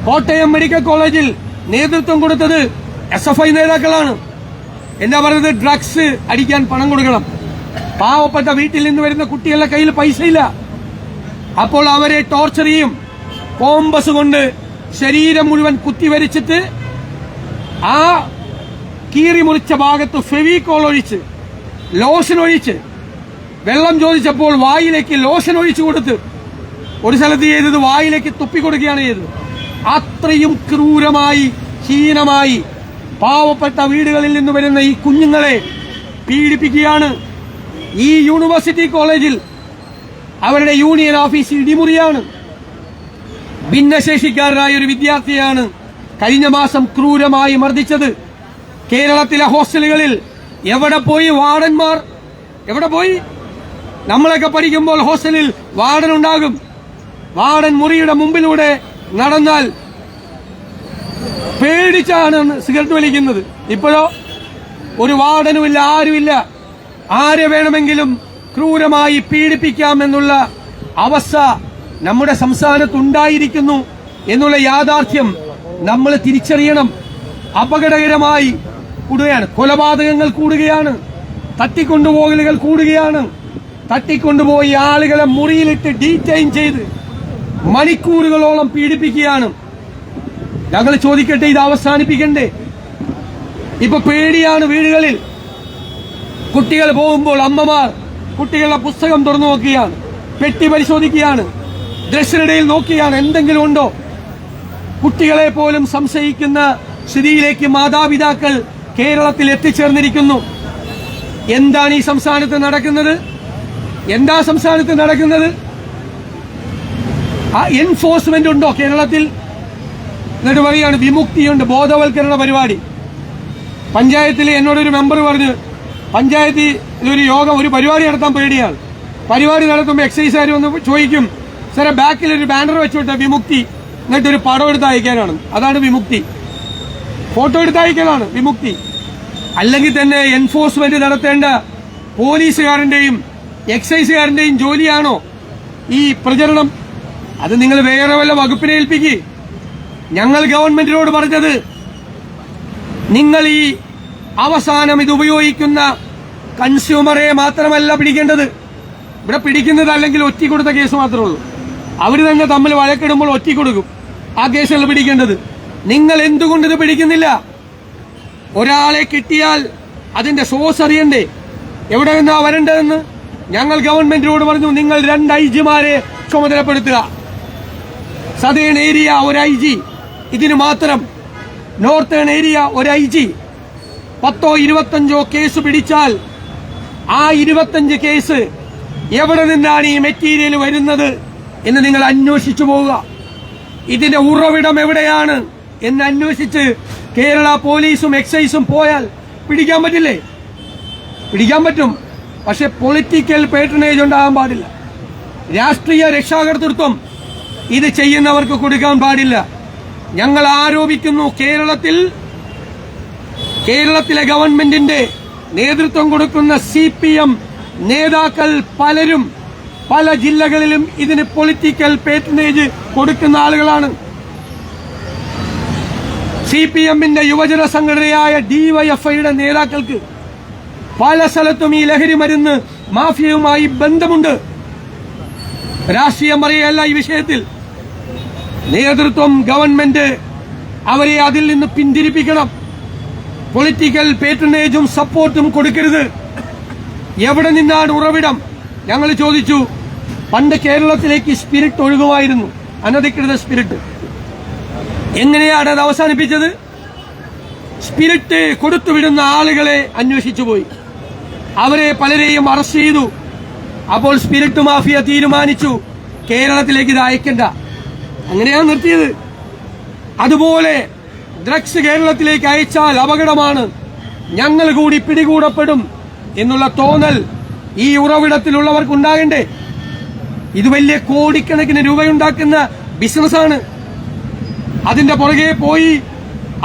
കോട്ടയം മെഡിക്കൽ കോളേജിൽ നേതൃത്വം കൊടുത്തത് SFI നേതാക്കളാണ്. എന്താ പറയുന്നത്, ഡ്രഗ്സ് അടിക്കാൻ പണം കൊടുക്കണം. പാവപ്പെട്ട വീട്ടിൽ നിന്ന് വരുന്ന കുട്ടികളുടെ കയ്യിൽ പൈസയില്ല. അപ്പോൾ അവരെ ടോർച്ചർ ചെയ്യും. കോമ്പസ് കൊണ്ട് ശരീരം മുഴുവൻ കുത്തിവരിച്ചിട്ട് ആ കീറി മുറിച്ച ഭാഗത്ത് ഫെവിക്കോൾ ഒഴിച്ച്, ലോഷൻ ഒഴിച്ച്, വെള്ളം ചോദിച്ചപ്പോൾ വായിലേക്ക് ലോഷൻ ഒഴിച്ചു കൊടുത്ത്, ഒരു സ്ഥലത്ത് ചെയ്തത് വായിലേക്ക് തുപ്പിക്കൊടുക്കുകയാണ് ചെയ്തത്. അത്രയും ക്രൂരമായി, ഹീനമായി പാവപ്പെട്ട വീടുകളിൽ നിന്ന് വരുന്ന ഈ കുഞ്ഞുങ്ങളെ പീഡിപ്പിക്കുകയാണ്. ഈ യൂണിവേഴ്സിറ്റി കോളേജിൽ അവരുടെ യൂണിയൻ ഓഫീസ് ഇടിമുറിയാണ്. ഭിന്നശേഷിക്കാരനായ ഒരു വിദ്യാർത്ഥിയാണ് കഴിഞ്ഞ മാസം ക്രൂരമായി മർദ്ദിച്ചത്. കേരളത്തിലെ ഹോസ്റ്റലുകളിൽ എവിടെ പോയി വാർഡന്മാർ? എവിടെ പോയി? നമ്മളൊക്കെ പഠിക്കുമ്പോൾ ഹോസ്റ്റലിൽ വാർഡൻ ഉണ്ടാകും. വാർഡൻ മുറിയുടെ മുമ്പിലൂടെ നടന്നാൽ പേടിച്ചാണ് സിഗരറ്റ് വലിക്കുന്നത്. ഇപ്പോഴോ ഒരു വാർഡനുമില്ല, ആരുമില്ല. ആരെ വേണമെങ്കിലും ക്രൂരമായി പീഡിപ്പിക്കാമെന്നുള്ള അവസ്ഥ നമ്മുടെ സംസ്ഥാനത്തുണ്ടായിരിക്കുന്നു എന്നുള്ള യാഥാർത്ഥ്യം നമ്മൾ തിരിച്ചറിയണം. അപകടകരമായി കൂടുകയാണ്. കൊലപാതകങ്ങൾ കൂടുകയാണ്. തട്ടിക്കൊണ്ടുപോകലുകൾ കൂടുകയാണ്. തട്ടിക്കൊണ്ടുപോയി ആളുകളെ മുറിയിലിട്ട് ഡീറ്റെയിൻ ചെയ്ത് മണിക്കൂറുകളോളം പീഡിപ്പിക്കുകയാണ്. ഞങ്ങൾ ചോദിക്കട്ടെ, ഇത് അവസാനിപ്പിക്കണ്ടേ? ഇപ്പൊ പേടിയാണ്. വീടുകളിൽ കുട്ടികൾ പോകുമ്പോൾ അമ്മമാർ കുട്ടികളുടെ പുസ്തകം തുറന്നു നോക്കുകയാണ്, പെട്ടി പരിശോധിക്കുകയാണ്, ഡ്രസ്സിനിടയിൽ നോക്കുകയാണ് എന്തെങ്കിലും ഉണ്ടോ. കുട്ടികളെ പോലും സംശയിക്കുന്ന സ്ഥിതിയിലേക്ക് മാതാപിതാക്കൾ കേരളത്തിൽ എത്തിച്ചേർന്നിരിക്കുന്നു. എന്താണ് ഈ സംസ്ഥാനത്ത് നടക്കുന്നത്? എന്താ സംസ്ഥാനത്ത് നടക്കുന്നത്? ആ എൻഫോഴ്സ്മെന്റ് ഉണ്ടോ കേരളത്തിൽ? എന്നിട്ട് പറയാണ് വിമുക്തിയുണ്ട്, ബോധവൽക്കരണ പരിപാടി. പഞ്ചായത്തിൽ എന്നോടൊരു മെമ്പർ പറഞ്ഞു, പഞ്ചായത്തിൽ ഒരു യോഗം, ഒരു പരിപാടി നടത്താൻ പേടിയാണ്. പരിപാടി നടത്തുമ്പോൾ എക്സൈസുകാർ വന്ന് ചോദിക്കും, സാറെ ബാക്കിൽ ഒരു ബാനർ വെച്ചോട്ടെ വിമുക്തി, എന്നിട്ടൊരു പടം എടുത്ത് അയക്കാനാണ്. അതാണ് വിമുക്തി. ഫോട്ടോ എടുത്ത് അയക്കലാണ് വിമുക്തി. അല്ലെങ്കിൽ തന്നെ എൻഫോഴ്സ്മെന്റ് നടത്തേണ്ട പോലീസുകാരന്റെയും എക്സൈസുകാരന്റെയും ജോലിയാണോ ഈ പ്രചരണം? അത് നിങ്ങൾ വേറെ വല്ല വകുപ്പിനെ ഏൽപ്പിക്കുക. ഞങ്ങൾ ഗവൺമെന്റിനോട് പറഞ്ഞത്, നിങ്ങൾ ഈ അവസാനം ഇത് ഉപയോഗിക്കുന്ന കൺസ്യൂമറെ മാത്രമല്ല പിടിക്കേണ്ടത്. ഇവിടെ പിടിക്കുന്നത് അല്ലെങ്കിൽ ഒറ്റി കൊടുത്ത കേസ് മാത്രമേ ഉള്ളൂ. അവർ തന്നെ തമ്മിൽ വഴക്കിടുമ്പോൾ ഒറ്റി കൊടുക്കും. ആ കേസല്ല പിടിക്കേണ്ടത്. നിങ്ങൾ എന്തുകൊണ്ട് ഇത് പിടിക്കുന്നില്ല? ഒരാളെ കിട്ടിയാൽ അതിന്റെ സോഴ്സ് അറിയണ്ടേ, എവിടെ നിന്നാ വരേണ്ടതെന്ന്? ഞങ്ങൾ ഗവൺമെന്റിനോട് പറഞ്ഞു, നിങ്ങൾ 2 IG-മാരെ ചുമതലപ്പെടുത്തുക. സദേൺ ഏരിയ ഒരു IG, ഇതിന് മാത്രം. നോർത്തേൺ ഏരിയ ഒരു IG. 10 or 25 കേസ് പിടിച്ചാൽ ആ 25 കേസ് എവിടെ നിന്നാണ് ഈ മെറ്റീരിയൽ വരുന്നത് എന്ന് നിങ്ങൾ അന്വേഷിച്ചു പോവുക. ഇതിന്റെ ഉറവിടം എവിടെയാണ് എന്ന് അന്വേഷിച്ച് കേരള പോലീസും എക്സൈസും പോയാൽ പിടിക്കാൻ പറ്റില്ലേ? പിടിക്കാൻ പറ്റും. പക്ഷെ പൊളിറ്റിക്കൽ പേട്രണേജ് ഉണ്ടാകാൻ പാടില്ല. രാഷ്ട്രീയ രക്ഷാകർതൃത്വം ഇത് ചെയ്യുന്നവർക്ക് കൊടുക്കാൻ പാടില്ല. ഞങ്ങൾ ആരോപിക്കുന്നു, കേരളത്തിലെ ഗവൺമെന്റിന്റെ നേതൃത്വം കൊടുക്കുന്ന CPM നേതാക്കൾ പലരും പല ജില്ലകളിലും ഇതിന് പൊളിറ്റിക്കൽ പേട്രണേജ് കൊടുക്കുന്ന ആളുകളാണ്. CPM-ന്റെ യുവജന സംഘടനയായ DYFI-യുടെ നേതാക്കൾക്ക് പല സ്ഥലത്തും ഈ ലഹരി മരുന്ന് മാഫിയയുമായി ബന്ധമുണ്ട്. രാഷ്ട്രീയം പറയുകയല്ല ഈ വിഷയത്തിൽ. നേതൃത്വം, ഗവൺമെന്റ് അവരെ അതിൽ നിന്ന് പിന്തിരിപ്പിക്കണം. പൊളിറ്റിക്കൽ പേട്രണേജും സപ്പോർട്ടും കൊടുക്കരുത്. എവിടെ നിന്നാണ് ഉറവിടം? ഞങ്ങൾ ചോദിച്ചു. പണ്ട് കേരളത്തിലേക്ക് സ്പിരിറ്റ് ഒഴുകുമായിരുന്നു, അനധികൃത സ്പിരിറ്റ്. എങ്ങനെയാണ് അത് അവസാനിപ്പിച്ചത്? സ്പിരിറ്റ് കൊടുത്തുവിടുന്ന ആളുകളെ അന്വേഷിച്ചു പോയി. അവരെ പലരെയും അറസ്റ്റ് ചെയ്തു. അപ്പോൾ സ്പിരിറ്റ് മാഫിയ തീരുമാനിച്ചു, കേരളത്തിലേക്ക് ഇത് അയക്കണ്ട. അങ്ങനെയാണ് നിർത്തിയത്. അതുപോലെ ഡ്രഗ്സ് കേരളത്തിലേക്ക് അയച്ചാൽ അപകടമാണ്, ഞങ്ങൾ കൂടി പിടികൂടപ്പെടും എന്നുള്ള തോന്നൽ ഈ ഉറവിടത്തിലുള്ളവർക്കുണ്ടാകണ്ടേ? ഇത് വലിയ കോടിക്കണക്കിന് രൂപയുണ്ടാക്കുന്ന ബിസിനസ്സാണ്. അതിന്റെ പുറകെ പോയി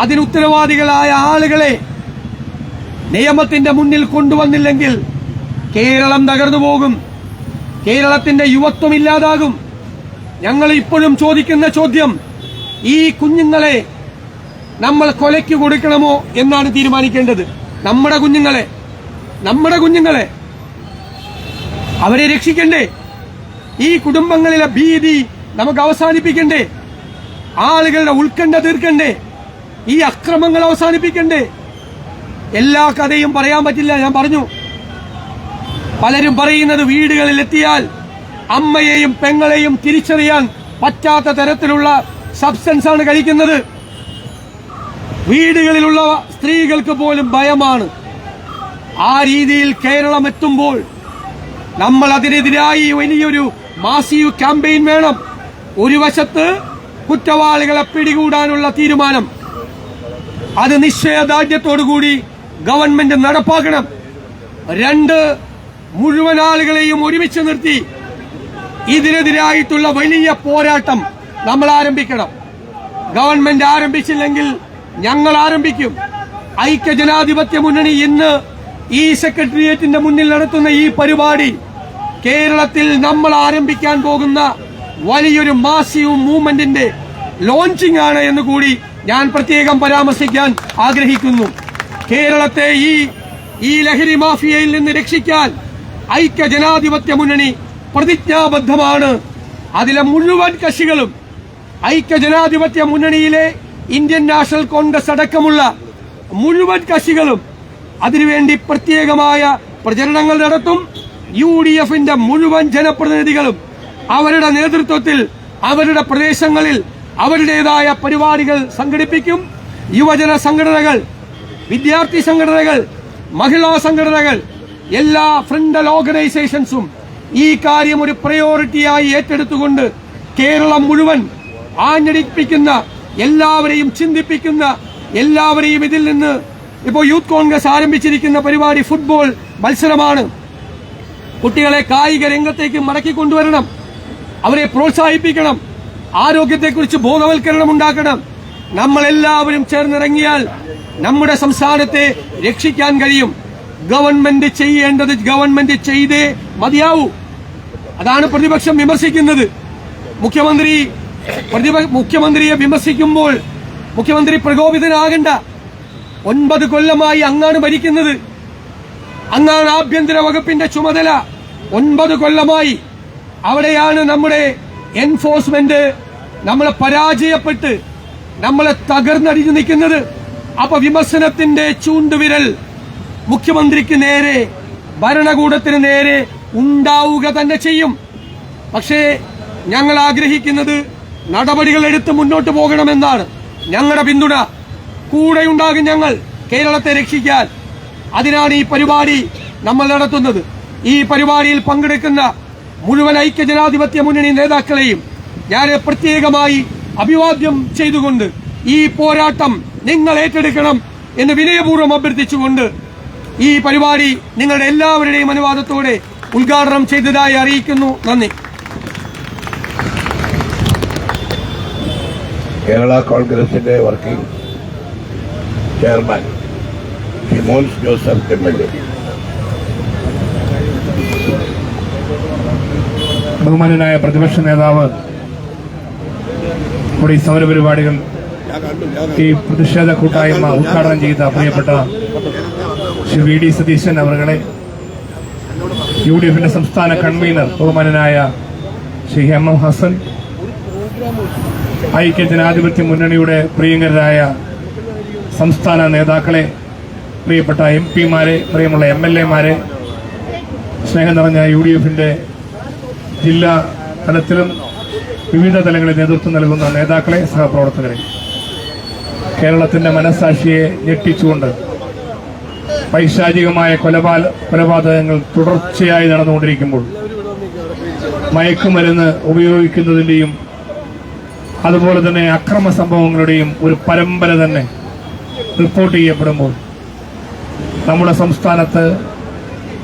അതിന് ഉത്തരവാദികളായ ആളുകളെ നിയമത്തിന്റെ മുന്നിൽ കൊണ്ടുവന്നില്ലെങ്കിൽ കേരളം തകർന്നു പോകും. കേരളത്തിന്റെ യുവത്വം ഇല്ലാതാകും. ഞങ്ങൾ ഇപ്പോഴും ചോദിക്കുന്ന ചോദ്യം, ഈ കുഞ്ഞുങ്ങളെ നമ്മൾ കൊലയ്ക്ക് കൊടുക്കണമോ എന്നാണ് തീരുമാനിക്കേണ്ടത്. നമ്മുടെ കുഞ്ഞുങ്ങളെ അവരെ രക്ഷിക്കണ്ടേ? ഈ കുടുംബങ്ങളിലെ ഭീതി നമുക്ക് അവസാനിപ്പിക്കണ്ടേ? ആളുകളുടെ ഉത്കണ്ഠ തീർക്കണ്ടേ? ഈ അക്രമങ്ങൾ അവസാനിപ്പിക്കണ്ടേ? എല്ലാ കഥയും പറയാൻ പറ്റില്ല. ഞാൻ പറഞ്ഞു, പലരും പറയുന്നത് വീടുകളിൽ എത്തിയാൽ അമ്മയെയും പെങ്ങളെയും തിരിച്ചറിയാൻ പറ്റാത്ത തരത്തിലുള്ള സബ്സ്റ്റൻസ് ആണ് കഴിക്കുന്നത്. വീടുകളിലുള്ള സ്ത്രീകൾക്ക് പോലും ഭയമാണ്. ആ രീതിയിൽ കേരളം എത്തുമ്പോൾ നമ്മൾ അതിനെതിരായി വലിയൊരു മാസീവ് ക്യാമ്പയിൻ വേണം. ഒരു വശത്ത് കുറ്റവാളികളെ പിടികൂടാനുള്ള തീരുമാനം, അത് നിശ്ചയദാർഢ്യത്തോടുകൂടി ഗവൺമെന്റ് നടപ്പാക്കണം. 2, മുഴുവൻ ആളുകളെയും ഒരുമിച്ച് നിർത്തി ഇതിനെതിരായിട്ടുള്ള വലിയ പോരാട്ടം നമ്മൾ ആരംഭിക്കണം. ഗവൺമെന്റ് ആരംഭിച്ചില്ലെങ്കിൽ ഞങ്ങൾ ആരംഭിക്കും. ഐക്യജനാധിപത്യ മുന്നണി ഇന്ന് ഈ സെക്രട്ടേറിയറ്റിന്റെ മുന്നിൽ നടത്തുന്ന ഈ പരിപാടി കേരളത്തിൽ നമ്മൾ ആരംഭിക്കാൻ പോകുന്ന വലിയൊരു മാസീവ് മൂവ്മെന്റിന്റെ ലോഞ്ചിങ് ആണ് എന്ന് കൂടി ഞാൻ പ്രത്യേകം പരാമർശിക്കാൻ ആഗ്രഹിക്കുന്നു. കേരളത്തെ ഈ ലഹരി മാഫിയയിൽ നിന്ന് രക്ഷിക്കാൻ ഐക്യജനാധിപത്യ മുന്നണി പ്രതിജ്ഞാബദ്ധമാണ്. അതിലെ മുഴുവൻ കക്ഷികളും, ഐക്യജനാധിപത്യ മുന്നണിയിലെ ഇന്ത്യൻ നാഷണൽ കോൺഗ്രസ് അടക്കമുള്ള മുഴുവൻ കക്ഷികളും അതിനുവേണ്ടി പ്രത്യേകമായ പ്രചരണങ്ങൾ നടത്തും. UDF-ന്റെ മുഴുവൻ ജനപ്രതിനിധികളും അവരുടെ നേതൃത്വത്തിൽ അവരുടെ പ്രദേശങ്ങളിൽ അവരുടേതായ പരിപാടികൾ സംഘടിപ്പിക്കും. യുവജന സംഘടനകൾ, വിദ്യാർത്ഥി സംഘടനകൾ, മഹിളാ സംഘടനകൾ, എല്ലാ ഫ്രണ്ടൽ ഓർഗനൈസേഷൻസും ഈ കാര്യം ഒരു പ്രയോറിറ്റിയായി ഏറ്റെടുത്തുകൊണ്ട് കേരളം മുഴുവൻ ആഞ്ഞടിപ്പിക്കുന്ന, എല്ലാവരെയും ചിന്തിപ്പിക്കുന്ന, എല്ലാവരെയും ഇതിൽ നിന്ന് ഇപ്പോൾ യൂത്ത് കോൺഗ്രസ് ആരംഭിച്ചിരിക്കുന്ന പരിപാടി ഫുട്ബോൾ മത്സരമാണ്. കുട്ടികളെ കായിക രംഗത്തേക്ക് മടക്കിക്കൊണ്ടുവരണം, അവരെ പ്രോത്സാഹിപ്പിക്കണം, ആരോഗ്യത്തെക്കുറിച്ച് ബോധവൽക്കരണം ഉണ്ടാക്കണം. നമ്മളെല്ലാവരും ചേർന്നിറങ്ങിയാൽ നമ്മുടെ സംസ്ഥാനത്തെ രക്ഷിക്കാൻ കഴിയും. ഗവൺമെന്റ് ചെയ്യേണ്ടത് ഗവൺമെന്റ് ചെയ്തേ മതിയാവൂ. അതാണ് പ്രതിപക്ഷം വിമർശിക്കുന്നത്. മുഖ്യമന്ത്രിയെ വിമർശിക്കുമ്പോൾ മുഖ്യമന്ത്രി പ്രകോപിതനാകണ്ട. 9 കൊല്ലമായി അങ്ങാണ് ഭരിക്കുന്നത്, അങ്ങാണ് ആഭ്യന്തര വകുപ്പിന്റെ ചുമതല. 9 കൊല്ലമായി അവിടെയാണ് നമ്മുടെ എൻഫോഴ്സ്മെന്റ് നമ്മളെ പരാജയപ്പെട്ട് നമ്മളെ തകർന്നടിഞ്ഞു നിൽക്കുന്നത്. അപ്പൊ വിമർശനത്തിന്റെ ചൂണ്ടുവിരൽ മുഖ്യമന്ത്രിക്ക് നേരെ, ഭരണകൂടത്തിന് നേരെ ഉണ്ടാവുക തന്നെ ചെയ്യും. പക്ഷേ ഞങ്ങൾ ആഗ്രഹിക്കുന്നത് നടപടികൾ എടുത്ത് മുന്നോട്ട് പോകണമെന്നാണ്. ഞങ്ങളുടെ പിന്തുണ കൂടെയുണ്ടാകും. ഞങ്ങൾ കേരളത്തെ രക്ഷിക്കാൻ. അതിനാണ് ഈ പരിപാടി നമ്മൾ നടത്തുന്നത്. ഈ പരിപാടിയിൽ പങ്കെടുക്കുന്ന മുഴുവൻ ഐക്യജനാധിപത്യ മുന്നണി നേതാക്കളെയും ഞാൻ പ്രത്യേകമായി അഭിവാദ്യം ചെയ്തുകൊണ്ട് ഈ പോരാട്ടം നിങ്ങൾ ഏറ്റെടുക്കണം എന്ന് വിനയപൂർവ്വം അഭ്യർത്ഥിച്ചുകൊണ്ട് ഈ പരിപാടി നിങ്ങളുടെ എല്ലാവരുടെയും അനുവാദത്തോടെ ഉദ്ഘാടനം ചെയ്തതായി അറിയിക്കുന്നു. നന്ദി. കേരള കോൺഗ്രസിന്റെ വർക്കിംഗ് ചെയർമാൻ ഷിമോൻസ് ജോസഫ് MLA. ബഹുമാനനായ പ്രതിപക്ഷ നേതാവ് ഇവിടെ ഈ സമരപരിപാടികൾ, ഈ പ്രതിഷേധ കൂട്ടായ്മ ഉദ്ഘാടനം ചെയ്ത പ്രിയപ്പെട്ട ശ്രീ VD സതീശൻ അവരുടെ, UDFന്റെ സംസ്ഥാന കൺവീനർ ബഹുമാനനായ ശ്രീ MM ഹസൻ, ഐക്യ ജനാധിപത്യ മുന്നണിയുടെ പ്രിയങ്കരായ സംസ്ഥാന നേതാക്കളെ, പ്രിയപ്പെട്ട MP-മാരെ, പ്രിയമുള്ള MLA-മാരെ, സ്നേഹം നിറഞ്ഞ UDFന്റെ ജില്ലാ തലത്തിലും വിവിധ തലങ്ങളിൽ നേതൃത്വം നൽകുന്ന നേതാക്കളെ, സഹപ്രവർത്തകരെ, കേരളത്തിന്റെ മനസ്സാക്ഷിയെ ഞെട്ടിച്ചുകൊണ്ട് പൈശാചികമായ കൊലപാതകങ്ങൾ തുടർച്ചയായി നടന്നുകൊണ്ടിരിക്കുമ്പോൾ മയക്കുമരുന്ന് ഉപയോഗിക്കുന്നതിന്റെയും അതുപോലെ തന്നെ അക്രമ സംഭവങ്ങളുടെയും ഒരു പരമ്പര തന്നെ റിപ്പോർട്ട് ചെയ്യപ്പെടുമ്പോൾ നമ്മുടെ സംസ്ഥാനത്ത്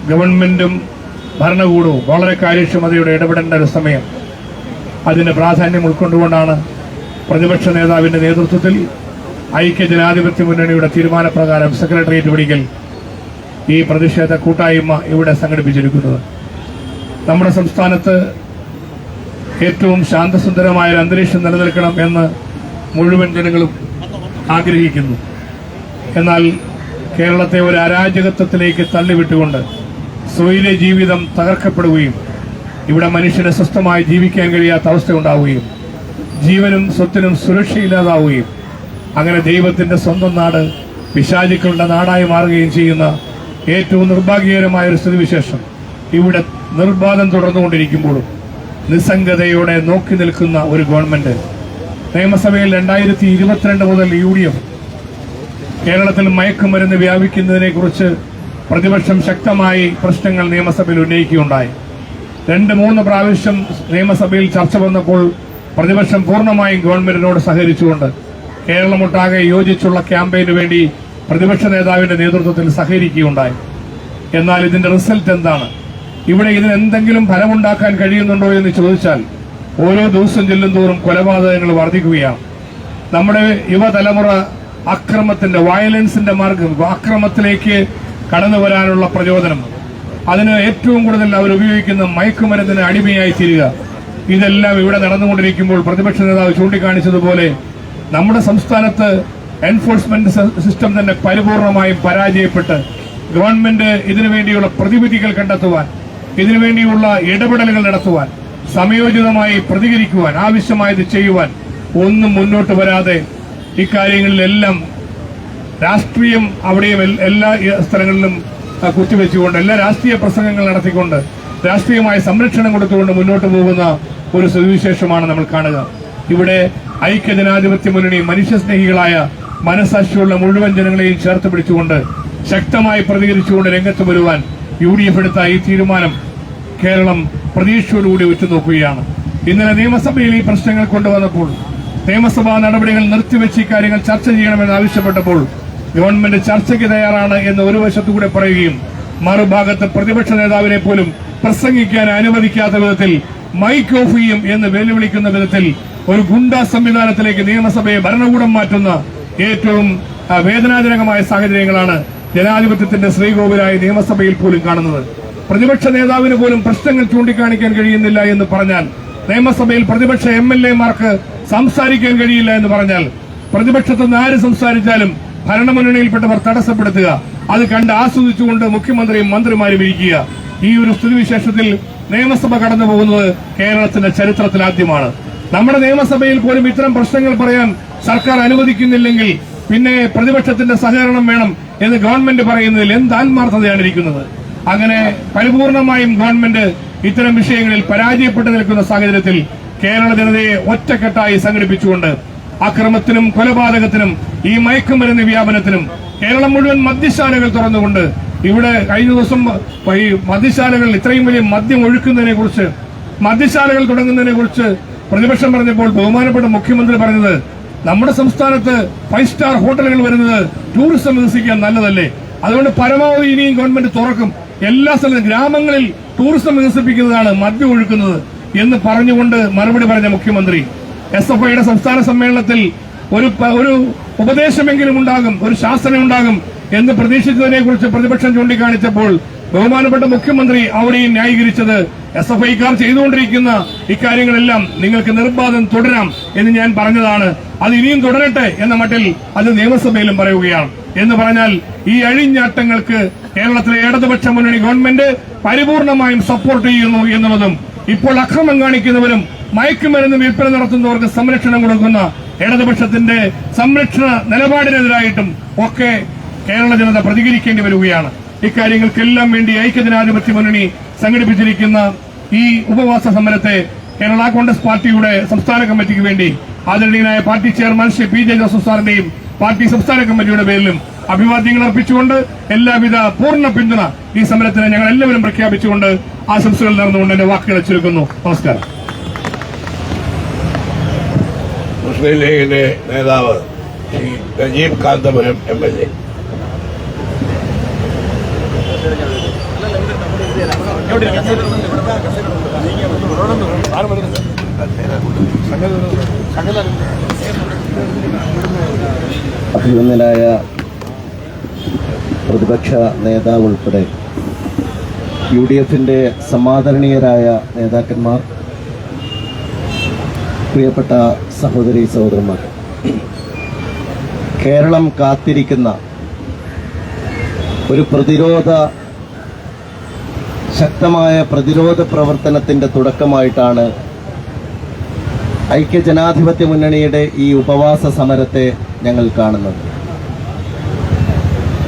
ഗവൺമെന്റും ഭരണകൂടവും വളരെ കാര്യക്ഷമതയോടെ ഇടപെടേണ്ട ഒരു സമയം. അതിന്റെ പ്രാധാന്യം ഉൾക്കൊണ്ടുകൊണ്ടാണ് പ്രതിപക്ഷ നേതാവിന്റെ നേതൃത്വത്തിൽ ഐക്യ ജനാധിപത്യ മുന്നണിയുടെ തീരുമാനപ്രകാരം സെക്രട്ടേറിയറ്റ് പടിക്കൽ ഈ പ്രതിഷേധ കൂട്ടായ്മ ഇവിടെ സംഘടിപ്പിച്ചിരിക്കുന്നത്. നമ്മുടെ സംസ്ഥാനത്ത് ഏറ്റവും ശാന്തസുന്ദരമായ ഒരു അന്തരീക്ഷം നിലനിൽക്കണം എന്ന് മുഴുവൻ ജനങ്ങളും ആഗ്രഹിക്കുന്നു. എന്നാൽ കേരളത്തെ ഒരു അരാജകത്വത്തിലേക്ക് തള്ളിവിട്ടുകൊണ്ട് സ്വൈര്യ ജീവിതം തകർക്കപ്പെടുകയും ഇവിടെ മനുഷ്യന് സ്വസ്ഥമായി ജീവിക്കാൻ കഴിയാത്ത അവസ്ഥയുണ്ടാവുകയും ജീവനും സ്വത്തിനും സുരക്ഷയില്ലാതാവുകയും അങ്ങനെ ദൈവത്തിന്റെ സ്വന്തം നാട് പിശാചുക്കളുടെ നാടായി മാറുകയും ചെയ്യുന്ന ഏറ്റവും നിർഭാഗ്യകരമായ ഒരു സ്ഥിതിവിശേഷം ഇവിടെ നിർബാധം തുടർന്നുകൊണ്ടിരിക്കുമ്പോഴും നിസ്സംഗതയോടെ നോക്കി നിൽക്കുന്ന ഒരു ഗവൺമെന്റ്, നിയമസഭയിൽ 2022 മുതൽ UDF കേരളത്തിൽ മയക്കുമരുന്ന് വ്യാപിക്കുന്നതിനെക്കുറിച്ച് പ്രതിപക്ഷം ശക്തമായി പ്രശ്നങ്ങൾ നിയമസഭയിൽ ഉന്നയിക്കുകയുണ്ടായി. 2-3 പ്രാവശ്യം നിയമസഭയിൽ ചർച്ച വന്നപ്പോൾ പ്രതിപക്ഷം പൂർണ്ണമായും ഗവൺമെന്റിനോട് സഹകരിച്ചുകൊണ്ട് കേരളമൊട്ടാകെ യോജിച്ചുള്ള ക്യാമ്പയിന് വേണ്ടി പ്രതിപക്ഷ നേതാവിന്റെ നേതൃത്വത്തിൽ സഹകരിക്കുകയുണ്ടായി. എന്നാൽ ഇതിന്റെ റിസൾട്ട് എന്താണ്? ഇവിടെ ഇതിന് എന്തെങ്കിലും ഫലമുണ്ടാക്കാൻ കഴിയുന്നുണ്ടോ എന്ന് ചോദിച്ചാൽ ഓരോ ദിവസം ചെല്ലുന്തോറും കൊലപാതകങ്ങൾ വർദ്ധിക്കുകയാണ്. നമ്മുടെ യുവതലമുറ അക്രമത്തിന്റെ, വയലൻസിന്റെ മാർഗം, അക്രമത്തിലേക്ക് കടന്നു വരാനുള്ള പ്രചോദനം, അതിന് ഏറ്റവും കൂടുതൽ അവർ ഉപയോഗിക്കുന്ന മയക്കുമരുന്നിന് അടിമയായി തീരുക, ഇതെല്ലാം ഇവിടെ നടന്നുകൊണ്ടിരിക്കുമ്പോൾ പ്രതിപക്ഷ നേതാവ് ചൂണ്ടിക്കാണിച്ചതുപോലെ നമ്മുടെ സംസ്ഥാനത്ത് എൻഫോഴ്സ്മെന്റ് സിസ്റ്റം തന്നെ പരിപൂർണമായും പരാജയപ്പെട്ട് ഗവൺമെന്റ് ഇതിനുവേണ്ടിയുള്ള പ്രതിവിധികൾ കണ്ടെത്തുവാൻ, ഇതിനുവേണ്ടിയുള്ള ഇടപെടലുകൾ നടത്തുവാൻ, സമയോചിതമായി പ്രതികരിക്കുവാൻ, ആവശ്യമായത് ചെയ്യുവാൻ ഒന്നും മുന്നോട്ട് വരാതെ ഇക്കാര്യങ്ങളിലെല്ലാം രാഷ്ട്രീയം അവിടെയും എല്ലാ സ്ഥലങ്ങളിലും കുത്തിവെച്ചുകൊണ്ട്, എല്ലാ രാഷ്ട്രീയ പ്രസംഗങ്ങൾ നടത്തിക്കൊണ്ട്, രാഷ്ട്രീയമായ സംരക്ഷണം കൊടുത്തുകൊണ്ട് മുന്നോട്ട് പോകുന്ന ഒരു സുവിശേഷമാണ് നമ്മൾ കാണുക. ഇവിടെ ഐക്യ ജനാധിപത്യ മുന്നണി മനുഷ്യസ്നേഹികളായ മനസാക്ഷിയുള്ള മുഴുവൻ ജനങ്ങളെയും ചേർത്ത് പിടിച്ചുകൊണ്ട് ശക്തമായി പ്രതികരിച്ചുകൊണ്ട് രംഗത്ത് വരുവാൻ UDF എടുത്ത ഈ തീരുമാനം കേരളം പ്രതീക്ഷയോടുകൂടി ഉറ്റുനോക്കുകയാണ്. ഇന്നലെ നിയമസഭയിൽ ഈ പ്രശ്നങ്ങൾ കൊണ്ടുവന്നപ്പോൾ നിയമസഭാ നടപടികൾ നിർത്തിവെച്ച് ഇക്കാര്യങ്ങൾ ചർച്ച ചെയ്യണമെന്ന് ആവശ്യപ്പെട്ടപ്പോൾ ഗവൺമെന്റ് ചർച്ചയ്ക്ക് തയ്യാറാണ് എന്ന് ഒരു വശത്തുകൂടെ പറയുകയും മറുഭാഗത്ത് പ്രതിപക്ഷ നേതാവിനെ പോലും പ്രസംഗിക്കാൻ അനുവദിക്കാത്ത വിധത്തിൽ മൈക്ക് ഓഫ് ചെയ്യും എന്ന് വെല്ലുവിളിക്കുന്ന വിധത്തിൽ ഒരു ഗുണ്ടാ സംവിധാനത്തിലേക്ക് നിയമസഭയെ ഭരണകൂടം മാറ്റുന്ന ഏറ്റവും വേദനാജനകമായ സാഹചര്യങ്ങളാണ് ജനാധിപത്യത്തിന്റെ ശ്രീകോവിലായ നിയമസഭയിൽ പോലും കാണുന്നത്. പ്രതിപക്ഷ നേതാവിന് പോലും പ്രശ്നങ്ങൾ ചൂണ്ടിക്കാണിക്കാൻ കഴിയുന്നില്ല എന്ന് പറഞ്ഞാൽ, നിയമസഭയിൽ പ്രതിപക്ഷ MLA-മാർക്ക് സംസാരിക്കാൻ കഴിയില്ല എന്ന് പറഞ്ഞാൽ, പ്രതിപക്ഷത്തുനിന്ന് ആര് സംസാരിച്ചാലും ഭരണമുന്നണിയിൽപ്പെട്ടവർ തടസ്സപ്പെടുത്തുക, അത് കണ്ട് ആസ്വദിച്ചുകൊണ്ട് മുഖ്യമന്ത്രിയും മന്ത്രിമാരും ഇരിക്കുക. ഈ ഒരു സ്ഥിതിവിശേഷത്തിൽ നിയമസഭ കടന്നു പോകുന്നത് കേരളത്തിന്റെ ചരിത്രത്തിൽ ആദ്യമാണ്. നമ്മുടെ നിയമസഭയിൽ പോലും ഇത്തരം പ്രശ്നങ്ങൾ പറയാൻ സർക്കാർ അനുവദിക്കുന്നില്ലെങ്കിൽ പിന്നെ പ്രതിപക്ഷത്തിന്റെ സഹകരണം വേണം എന്ന് ഗവൺമെന്റ് പറയുന്നതിൽ എന്ത് ആത്മാർത്ഥതയാണ് ഇരിക്കുന്നത്? അങ്ങനെ പരിപൂർണമായും ഗവൺമെന്റ് ഇത്തരം വിഷയങ്ങളിൽ പരാജയപ്പെട്ടു നിൽക്കുന്ന സാഹചര്യത്തിൽ കേരള ജനതയെ ഒറ്റക്കെട്ടായി സംഘടിപ്പിച്ചുകൊണ്ട് അക്രമത്തിനും കൊലപാതകത്തിനും ഈ മയക്കുമരുന്ന് വ്യാപനത്തിനും കേരളം മുഴുവൻ മദ്യശാലകൾ തുറന്നുകൊണ്ട് ഇവിടെ കഴിഞ്ഞ ദിവസം ഈ മദ്യശാലകൾ ഇത്രയും വലിയ മദ്യം ഒഴുക്കുന്നതിനെ കുറിച്ച്, മദ്യശാലകൾ തുടങ്ങുന്നതിനെ കുറിച്ച് പ്രതിപക്ഷം പറഞ്ഞപ്പോൾ ബഹുമാനപ്പെട്ട മുഖ്യമന്ത്രി പറഞ്ഞത്, നമ്മുടെ സംസ്ഥാനത്ത് 5 സ്റ്റാർ ഹോട്ടലുകൾ വരുന്നത് ടൂറിസം വികസിക്കാൻ നല്ലതല്ലേ, അതുകൊണ്ട് പരമാവധി ഇനിയും ഗവൺമെന്റ് തുറക്കും, എല്ലാ സ്ഥലത്തും ഗ്രാമങ്ങളിൽ ടൂറിസം വികസിപ്പിക്കുന്നതാണ് മദ്യം ഒഴുക്കുന്നത് എന്ന് പറഞ്ഞുകൊണ്ട് മറുപടി പറഞ്ഞ മുഖ്യമന്ത്രി SFIയുടെ സംസ്ഥാന സമ്മേളനത്തിൽ ഒരു ഉപദേശമെങ്കിലും ഉണ്ടാകും, ഒരു ശാസനം ഉണ്ടാകും എന്ന് പ്രതീക്ഷിച്ചതിനെ കുറിച്ച് പ്രതിപക്ഷം ചൂണ്ടിക്കാണിച്ചപ്പോൾ ബഹുമാനപ്പെട്ട മുഖ്യമന്ത്രി അവിടെയും ന്യായീകരിച്ചത് SFIക്കാർ ചെയ്തുകൊണ്ടിരിക്കുന്ന ഇക്കാര്യങ്ങളെല്ലാം നിങ്ങൾക്ക് നിർബാധം തുടരാം എന്ന് ഞാൻ പറഞ്ഞതാണ്, അത് ഇനിയും തുടരട്ടെ എന്ന മട്ടിൽ അത് നിയമസഭയിലും പറയുകയാണ്. എന്ന് പറഞ്ഞാൽ ഈ അഴിഞ്ഞാട്ടങ്ങൾക്ക് കേരളത്തിലെ ഇടതുപക്ഷ മുന്നണി ഗവൺമെന്റ് പരിപൂർണമായും സപ്പോർട്ട് ചെയ്യുന്നു എന്നുള്ളതും, ഇപ്പോൾ അക്രമം കാണിക്കുന്നവരും മയക്കുമരുന്ന് വിൽപ്പന നടത്തുന്നവർക്ക് സംരക്ഷണം കൊടുക്കുന്ന ഇടതുപക്ഷത്തിന്റെ സംരക്ഷണ നിലപാടിനെതിരായിട്ടും ഒക്കെ കേരള ജനത പ്രതികരിക്കേണ്ടി വരികയാണ്. ഇക്കാര്യങ്ങൾക്കെല്ലാം വേണ്ടി ഐക്യജനാധിപത്യ മുന്നണി സംഘടിപ്പിച്ചിരിക്കുന്ന ഈ ഉപവാസ സമരത്തെ കേരള കോൺഗ്രസ് പാർട്ടിയുടെ സംസ്ഥാന കമ്മിറ്റിക്ക് വേണ്ടി ആദരണീയനായ party chairman Shri PJ Joseph സാറിന്റെയും പാർട്ടി സംസ്ഥാന കമ്മിറ്റിയുടെ പേരിലും അഭിവാദ്യങ്ങൾ അർപ്പിച്ചുകൊണ്ട് എല്ലാവിധ പൂർണ്ണ പിന്തുണ ഈ സമരത്തിന് ഞങ്ങൾ എല്ലാവരും പ്രഖ്യാപിച്ചുകൊണ്ട് ആശംസകൾ നേർന്നുകൊണ്ട് എന്റെ വാക്കുകൾ ചുരുക്കുന്നു. നമസ്കാരം. മുസ്ലിം ലീഗിന്റെ നേതാവ് ശ്രീ നജീബ് കാന്തപുരം MLA. അഭിനന്ദനായ പ്രതിപക്ഷ നേതാവ് ഉൾപ്പെടെ UDFന്റെ സമാദരണീയരായ നേതാക്കന്മാർ, പ്രിയപ്പെട്ട സഹോദരി സഹോദരന്മാർ, കേരളം കാത്തിരിക്കുന്ന ഒരു ശക്തമായ പ്രതിരോധ പ്രവർത്തനത്തിന്റെ തുടക്കമായിട്ടാണ് ഐക്യജനാധിപത്യ മുന്നണിയുടെ ഈ ഉപവാസ സമരത്തെ ഞങ്ങൾ കാണുന്നത്.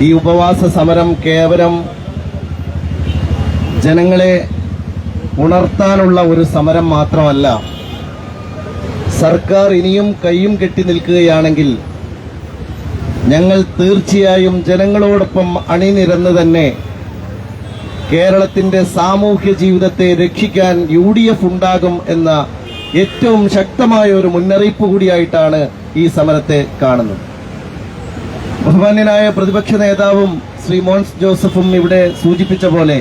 ഈ ഉപവാസ സമരം കേവലം ജനങ്ങളെ ഉണർത്താനുള്ള ഒരു സമരം മാത്രമല്ല, സർക്കാർ ഇനിയും കയ്യും കെട്ടി നിൽക്കുകയാണെങ്കിൽ ഞങ്ങൾ തീർച്ചയായും ജനങ്ങളോടൊപ്പം അണിനിരന്ന് തന്നെ കേരളത്തിന്റെ സാമൂഹ്യ ജീവിതത്തെ രക്ഷിക്കാൻ UDF ഉണ്ടാകും എന്ന ഏറ്റവും ശക്തമായ ഒരു മുന്നറിയിപ്പ് കൂടിയായിട്ടാണ് ഈ സമരത്തെ കാണുന്നത്. ബഹുമാന്യനായ പ്രതിപക്ഷ നേതാവും ശ്രീ മോൻസ് ജോസഫും ഇവിടെ സൂചിപ്പിച്ച പോലെ